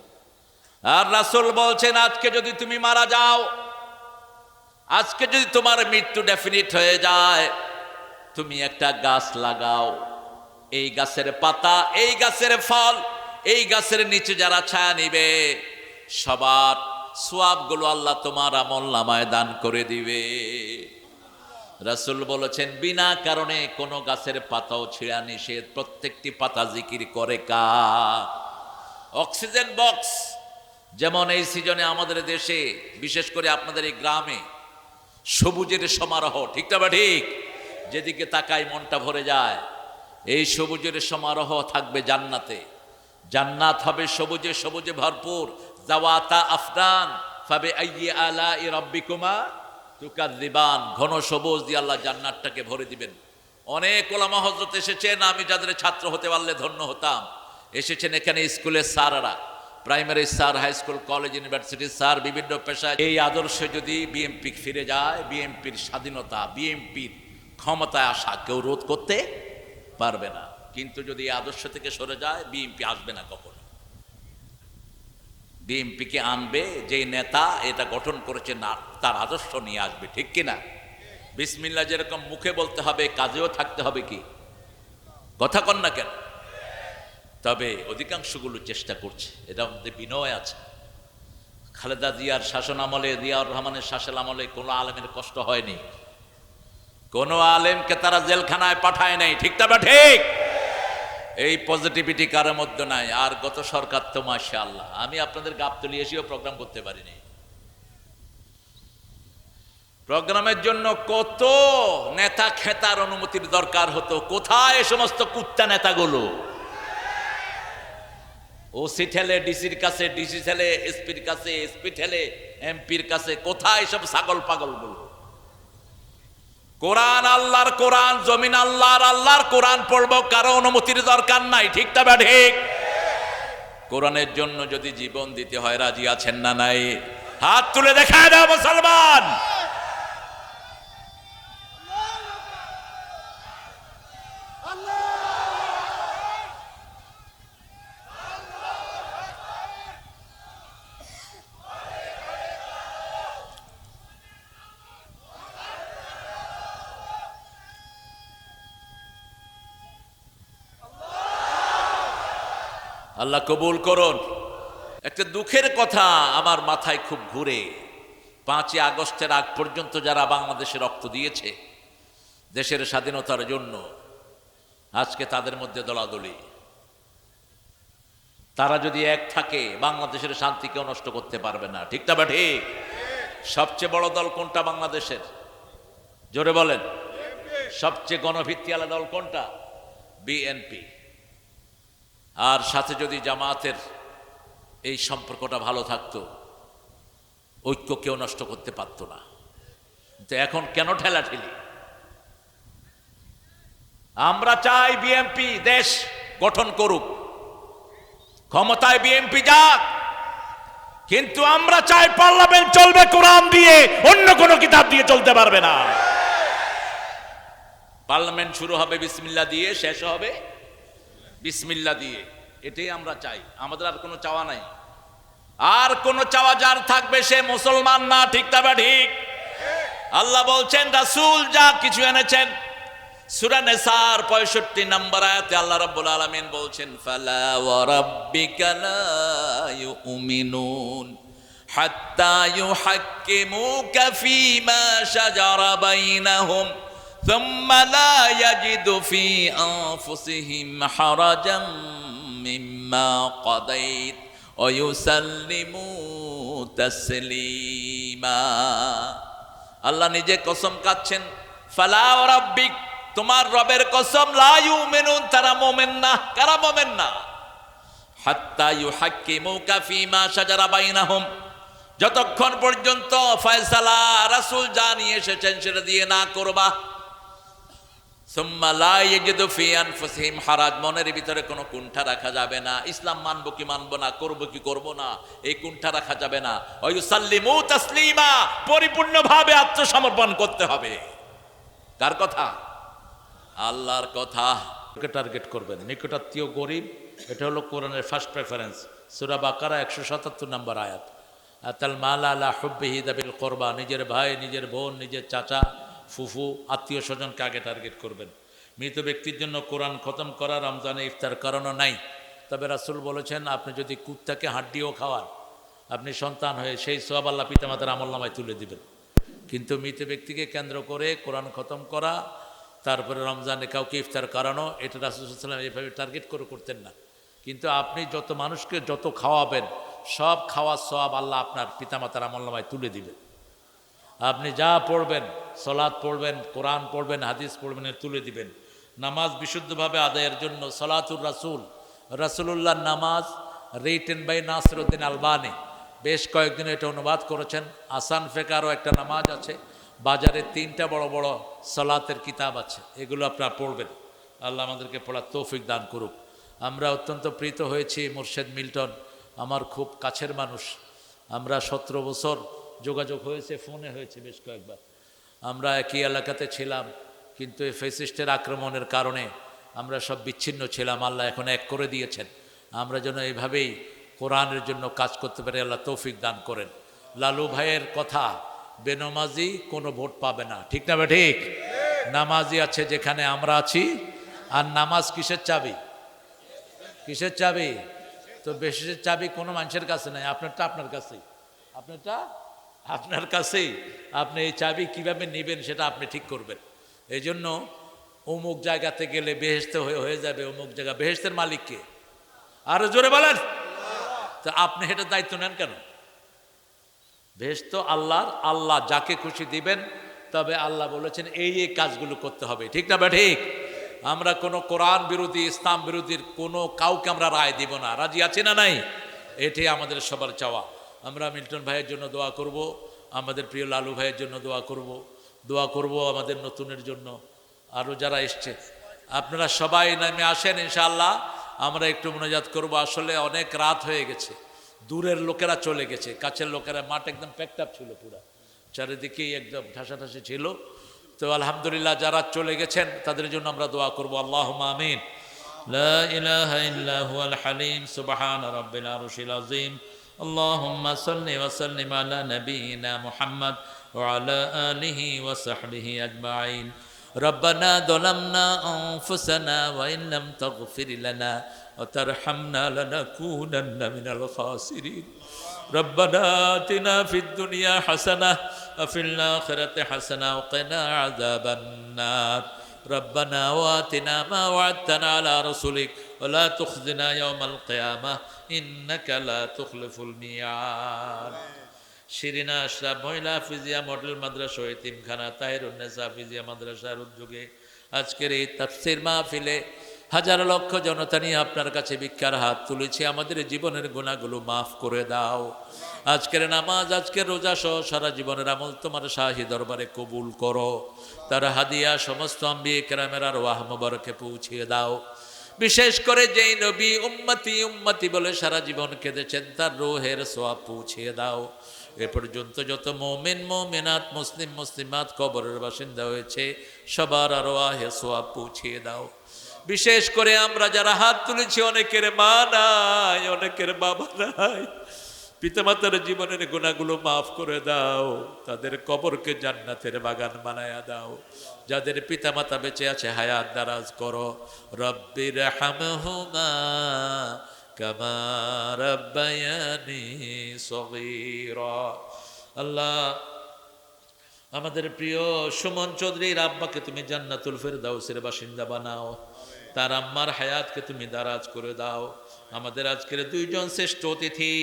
আর রাসূল বলছেন আজকে যদি তুমি মারা যাও, আজকে যদি তোমার মৃত্যু ডেফিনিট হয়ে যায়, তুমি একটা গাছ লাগাও। এই গাছের পাতা, এই গাছের ফল, এই গাছের নিচে যারা ছায়া নিবে, সবার সওয়াবগুলো আল্লাহ তোমার আমলনামায় দান করে দিবে। রাসূল বলেছেন বিনা কারণে কোনো গাছের পাতাও ছিঁড়া নিষেধ। প্রত্যেকটি পাতা জিকির করে কার? Oxygen box. যেমন এই সিজনে আমাদের দেশে, বিশেষ করে আপনাদের এই গ্রামে, সবুজের সমারোহ, ঠিক না বা ঠিক? যেদিকে তাকাই মনটা ভরে যায়। এই সবুজের সমারোহ থাকবে জান্নাতে। জান্নাত হবে সবুজে সবুজে ভরপুর। জাওয়াতা আফনান ফাবে আইয়ি আলাই রাব্বিকুমা তুকাযযিবান। ঘন সবুজ দিয়ে আল্লাহ জান্নাতটাকে ভরে দিবেন। অনেক ওলামা হযরত এসেছেন, আমি যাদের ছাত্র হতে পারলে ধন্য হতাম। এসেছেন এখানে স্কুলের স্যাররা, primary sir, high school, college, ইউনিভার্সিটির স্যার, বিভিন্ন পেশায়। এই আদর্শ যদি বিএনপি ফিরে যায়, বিএনপির স্বাধীনতা, বিএনপির ক্ষমতায় আসা কেউ রোধ করতে পারবে না। কিন্তু যদি এই আদর্শ থেকে সরে যায়, বিএনপি আসবে না কখনো। বিএনপিকে আনবে যেই নেতা এটা গঠন করেছে, না তার আদর্শ নিয়ে আসবে, ঠিক কিনা? বিসমিল্লাহ যেরকম মুখে বলতে হবে, কাজেও থাকতে হবে। কি কথা কন না কেন? তবে অধিকাংশগুলো চেষ্টা করছে, এটা আমাদের বিনয় আছে। খালেদা জিয়ার শাসন আমলে, জিয়াউর রহমানের শাসন আমলে কোনো আলেমের কষ্ট হয়নি, কোনো আলেমকে তারা জেলখানায় পাঠায় নাই, ঠিক না? ঠিক। এই পজিটিভিটি কারোর মধ্যে নাই। আর গত সরকার তো মাশাআল্লাহ, আমি আপনাদের গাবতলী এসেও প্রোগ্রাম করতে পারিনি। প্রোগ্রামের জন্য কত নেতা খেতার অনুমতির দরকার হতো, কোথায় এ সমস্ত কুত্তা নেতাগুলো? ওসি ঠেলে ডিসির কাছে, ডিসি ঠেলে এসপির কাছে, এসপি ঠেলে এমপির কাছে, কোথায় সব ছাগল পাগলগুলো? কোরআন আল্লাহর কোরআন, জমিন আল্লাহর, আল্লাহর কোরআন পড়বো, কারো অনুমতির দরকার নাই, ঠিক না? ঠিক। কোরআনের জন্য যদি জীবন দিতে হয়, রাজি আছেন না নাই? হাত তুলে দেখায় দাও মুসলমান। আল্লাহ কবুল করুন। একটা দুঃখের কথা আমার মাথায় খুব ঘুরে। 5ই আগস্টের আগ পর্যন্ত যারা বাংলাদেশে রক্ত দিয়েছে দেশের স্বাধীনতার জন্য, আজকে তাদের মধ্যে দলাদলি। তারা যদি এক থাকে, বাংলাদেশের শান্তি কেউ নষ্ট করতে পারবে না, ঠিক না? ঠিক। সবচেয়ে বড় দল কোনটা বাংলাদেশের? জোরে বলেন। সবচেয়ে গণভিত্তিওয়ালা দল কোনটা? বিএনপি। আর সাথে যদি জামায়াতের এই সম্পর্কটা ভালো থাকতো, ঐক্য কেউ নষ্ট করতে পারতো না। তো এখন কেন ঠেলাঠেলি? আমরা চাই বিএনপি দেশ গঠন করুক, ক্ষমতায় বিএনপি যাক, কিন্তু আমরা চাই পার্লামেন্ট চলবে কোরআন দিয়ে, অন্য কোন কিতাব দিয়ে চলতে পারবে না। পার্লামেন্ট শুরু হবে বিসমিল্লাহ দিয়ে, শেষ হবে বিসমিল্লাহ দিয়ে। এটাই আমরা চাই, আমাদের আর কোনো চাওয়া নাই। আর কোনো চাওয়া যার থাকবে সে মুসলমান না, ঠিক না? ঠিক। আল্লাহ বলছেন, রাসূল যা কিছু এনেছেন, সূরা নিসার 65 নম্বর আয়াতে আল্লাহ রাব্বুল আলামিন বলছেন, ফালা ওয়া রাব্বিকা লা ইউমিনুন হাত্তা ইউহাক্কিমুকা ফীমা শাজারা বাইনাহুম সুম্মা লা ইয়াজিদু ফী আনফুসিহিম হারাজাম মিম্মা কাদাইত ওয়া ইউসাল্লিমু তাসলিমা। আল্লাহ নিজে কসম কাটছেন, ফালা ওয়া রাব্বিক, তোমার রবের কসম, লা ইউমিনুন, তারা মুমিন না। কারা মুমিন না? হাত্তা ইউহাক্কিমুকা ফীমা শাজারা বাইনাহুম, যতক্ষণ পর্যন্ত ফয়সালা রাসূল যা নিয়ে এসেছেন সেটা দিয়ে না করবা। সুম্মা লা ইয়াজিদু ফী আনফুসিহিম হারাজ, মনের ভিতরে কোনো কুণ্ঠা রাখা যাবে না। ইসলাম মানবো কি মানবো না, করবো কি করবো না, এই কুণ্ঠা রাখা যাবে না। ওয়া ইউসাল্লিমু তাসলিমা, পরিপূর্ণভাবে আত্মসমর্পণ করতে হবে। কার কথা? আল্লাহর কথা। টার্গেট করবেন নিকটাত্মীয় গরিব, এটা হলো কোরআনের ফার্স্ট প্রেফারেন্স। সূরা বাকারা 177 নম্বর আয়াত। আতাল মাল আলা হুব্বিহি যাবিল কুরবা, নিজের ভাই, নিজের বোন, নিজের চাচা, ফুফু, আত্মীয় স্বজনকে আগে টার্গেট করবেন। মৃত ব্যক্তির জন্য কোরআন খতম করা, রমজানে ইফতার করানো নাই। তবে রাসূল বলেছেন, আপনি যদি কুত্তাকে হাড্ডিও খাওয়ান, আপনি সন্তান হয়ে সেই সওয়াব আল্লাহ পিতামাতার আমলনামায় তুলে দিবেন। কিন্তু মৃত ব্যক্তিকে কেন্দ্র করে কোরআন খতম করা, তারপরে রমজানে কাউকে ইফতার করানো, এটা রাসূল সাল্লাল্লাহু আলাইহি ওয়াসাল্লাম এইভাবে টার্গেট করে করতেন না। কিন্তু আপনি যত মানুষকে যত খাওয়াবেন, সব খাওয়ার সওয়াব আল্লাহ আপনার পিতামাতার আমলনামায় তুলে দিবেন। আপনি যা পড়বেন, সালাত পড়বেন, কোরআন পড়বেন, হাদিস পড়বেন, তুলে দিবেন। নামাজ বিশুদ্ধভাবে আদায়ের জন্য সালাতুর রাসূল, রাসূলুল্লাহর নামাজ রিটেন বাই নাসিরউদ্দিন আলবানী বেশ কয়েকদিন এটা অনুবাদ করেছেন। আসান ফেকারও একটা নামাজ আছে, বাজারে 3টা বড় বড় সালাতের কিতাব আছে, এগুলো আপনারা পড়বেন। আল্লাহ আমাদেরকে পড়ার তৌফিক দান করুক। আমরা অত্যন্ত প্রীত হয়েছি, মুর্শেদ মিল্টন আমার খুব কাছের মানুষ। আমরা 17 বছর যোগাযোগ হয়েছে, ফোনে হয়েছে বেশ কয়েকবার। আমরা একই এলাকাতে ছিলাম, কিন্তু এই ফেসিস্টের আক্রমণের কারণে আমরা সব বিচ্ছিন্ন ছিলাম। আল্লাহ এখন এক করে দিয়েছেন। আমরা যেন এইভাবেই কোরআনের জন্য কাজ করতে পারি, আল্লাহ তৌফিক দান করেন। লালু ভাইয়ের কথা, বেনমাজি কোনো ভোট পাবে না, ঠিক না বে ঠিক? নামাজি আছে যেখানে আমরা আছি। আর নামাজ কিসের চাবি? কিসের চাবি? তো বেশির চাবি কোনো মানুষের কাছে নাই, আপনারটা আপনার কাছেই, আপনারটা আপনার কাছেই। আপনি এই চাবি কিভাবে নেবেন সেটা আপনি ঠিক করবেন। এই জন্য অমুক জায়গাতে গেলে বেহেশতে হয়ে যাবে, অমুক জায়গা বেহেশতের মালিককে আরো জোরে বলেন। তো আপনি এটার দায়িত্ব নেন কেন? বেহেশত আল্লাহর, আল্লাহ যাকে খুশি দিবেন। তবে আল্লাহ বলেছেন এই এই কাজগুলো করতে হবে, ঠিক না বে ঠিক? আমরা কোনো কোরআন বিরোধী, ইসলাম বিরোধীর কোনো কাউকে আমরা রায় দিব না। রাজি আছি না নাই? এটাই আমাদের সবার চাওয়া। আমরা মিল্টন ভাইয়ের জন্য দোয়া করব, আমাদের প্রিয় লালু ভাইয়ের জন্য দোয়া করব আমাদের নতুনের জন্য, আরও যারা এসছে। আপনারা সবাই নামে আসেন ইনশাআল্লাহ। আমরা একটু মোনাজাত করব। আসলে অনেক রাত হয়ে গেছে, দূরের লোকেরা চলে গেছে, কাছের লোকেরা, মাঠ একদম প্যাকড আপ ছিল, পুরা চারিদিকেই একদম ঠাসাঠাসি ছিল। তো আলহামদুলিল্লাহ যারা চলে গেছেন তাদের জন্য আমরা দোয়া করব। আল্লাহুম্মা আমিন। লা ইলাহা ইল্লা হুয়াল হালিম সুবহানা রাব্বিল আরশিল আযীম। আল্লাহুম্মা সাল্লি ওয়া সাল্লিম আলা নাবিয়িনা মুহাম্মদ ওয়া আলা আলিহি ওয়া সাহবিহি আজমাইন। রব্বানা যালামনা আনফুসানা ওয়া ইন লাম তাগফির লানা ওয়া তারহামনা লানাকুনান্না মিনাল খাসিরিন। ربنا آتنا في الدنيا حسنة وفي الآخرة حسنة وقنا عذاب النار. ربنا وآتنا ما وعدتنا على رسلك ولا تخزنا يوم القيامة إنك لا تخلف الميعاد. শিরিনা আশরাফ মহিলা হাফিজিয়া মডেল মাদ্রাসা ও এতিমখানা তাহিরুন্নেসা হাফিজিয়া মাদ্রাসার উদ্যোগে আজকের এই তাফসীর মাহফিলে হাজার লক্ষ জনতা নিয়ে আপনার কাছে ভিক্ষার হাত তুলেছি। আমাদের জীবনের গুনাহগুলো মাফ করে দাও। আজকের নামাজ, আজকের রোজা সহ সারা জীবনের আমল তোমার শাহী দরবারে কবুল করো। তার হাদিয়া সমস্ত আম্বিয়ে কেরামের আরওয়াহ মুবারকে পৌঁছিয়ে দাও। বিশেষ করে যেই নবী উম্মতি উম্মতি বলে সারা জীবন কেঁদেছেন, তার রূহের সোয়াব পৌঁছিয়ে দাও। এ পর্যন্ত যত মুমিন মুমিনাত, মুসলিম মুসলিমাত কবরের বাসিন্দা হয়েছে, সবার আরওয়াহে সোয়াব পৌঁছিয়ে দাও। বিশেষ করে আমরা যারা হাত তুলেছি, অনেকের মা নাই, অনেকের বাবা নাই, পিতামাতার জীবনের গুনাহগুলো মাফ করে দাও। তাদের কবরকে জান্নাতের বাগান বানায়া দাও। যাদের পিতামাতা বেঁচে আছে হায়াত দারাজ করো। রব্বির হামহুমা কামা রাব্বায়ানি সগীরা। আল্লাহ আমাদের প্রিয় সুমন চৌধুরীর আব্বাকে তুমি জান্নাতুল ফেরদাউসের বাসিন্দা বানাও। তার আম্মার হায়াতকে তুমি দারাজ করে দাও। আমাদের আজকের দুইজন শ্রেষ্ঠ অতিথি,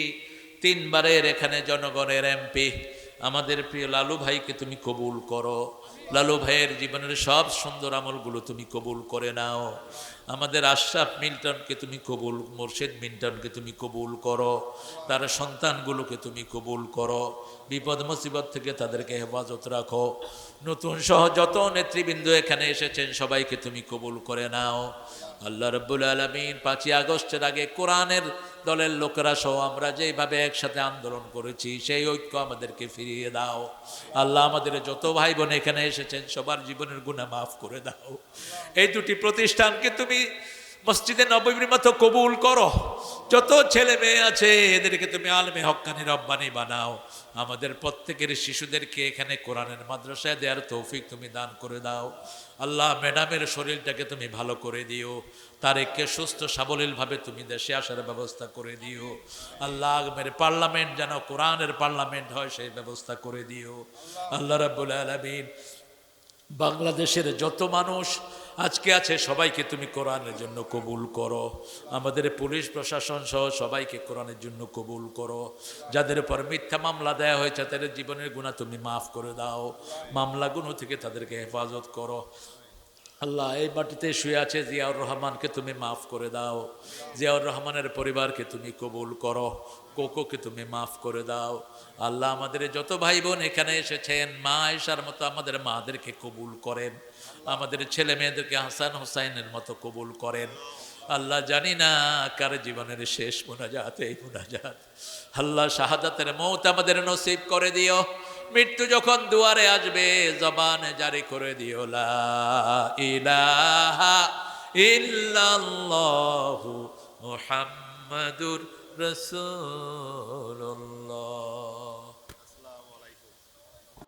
3 বারের এখানে জনগণের এমপি, আমাদের প্রিয় লালু ভাইকে তুমি কবুল করো। লালু ভাইয়ের জীবনের সব সুন্দর আমলগুলো তুমি কবুল করে নাও। আমাদের আশরাফ মিল্টনকে তুমি কবুল, মুর্শেদ মিল্টনকে তুমি কবুল করো। তার সন্তানগুলোকে তুমি কবুল করো। বিপদ মুসিবত থেকে তাদেরকে হেফাজত রাখো। নতুন সহ যত নেতৃবৃন্দ এখানে এসেছেন সবাইকে তুমি কবুল করে নাও। আল্লাহ রাব্বুল আলামিন 5ই আগস্টের আগে কোরআনের দলের লোকেরা সহ আমরা যেইভাবে একসাথে আন্দোলন করেছি, সেই ঐক্য আমাদেরকে ফিরিয়ে দাও। আল্লাহ আমাদের যত ভাই বোন এখানে এসেছেন সবার জীবনের গুনাহ মাফ করে দাও। এই দুটি প্রতিষ্ঠানকে তুমি মসজিদে নববীর মতো কবুল করো। যত ছেলে মেয়ে আছে এদেরকে তুমি আলেমে হক্কানি রব্বানি বানাও। আমাদের প্রত্যেকের শিশুদেরকে এখানে কোরআনের মাদ্রাসায় দেওয়ার তৌফিক তুমি দান করে দাও। আল্লাহ ম্যাডামের শরীরটাকে তুমি ভালো করে দিও। তারেককে সুস্থ সাবলীলভাবে তুমি দেশে আসার ব্যবস্থা করে দিও। আল্লাহ মেরে পার্লামেন্ট যেন কোরআনের পার্লামেন্ট হয় সেই ব্যবস্থা করে দিও। আল্লাহ রাব্বুল আলামিন বাংলাদেশের যত মানুষ আজকে আছে সবাইকে তুমি কোরআনের জন্য কবুল করো। আমাদের পুলিশ প্রশাসন সহ সবাইকে কোরআনের জন্য কবুল করো। যাদের উপর মিথ্যা মামলা দেয়া হয়েছে তাদের জীবনের গুনাহ তুমি মাফ করে দাও। মামলাগুলো থেকে তাদেরকে হেফাজত করো। আল্লাহ এই মাটিতে শুয়ে আছে জিয়াউর রহমানকে তুমি মাফ করে দাও, জিয়াউর রহমানের পরিবারকে তুমি কবুল করো, কোকোকে তুমি মাফ করে দাও। আল্লাহ আমাদের যত ভাই বোন এখানে এসেছেন মা আয়েশার মতো আমাদের মাদেরকে কবুল করেন, আমাদের ছেলে মেয়েদেরকে হাসান হোসাইনের মতো কবুল করেন। আল্লাহ জানি না কার জীবনের শেষ মুনাজাত এই মুনাজাত, আল্লাহ শাহাদাতের মৌত আমাদের নসিব করে দিও। মৃত্যু যখন দুয়ারে আসবে জবানে জারি করে দিও লা ইলাহা ইল্লাল্লাহু মুহাম্মাদুর রাসূলুল্লাহ।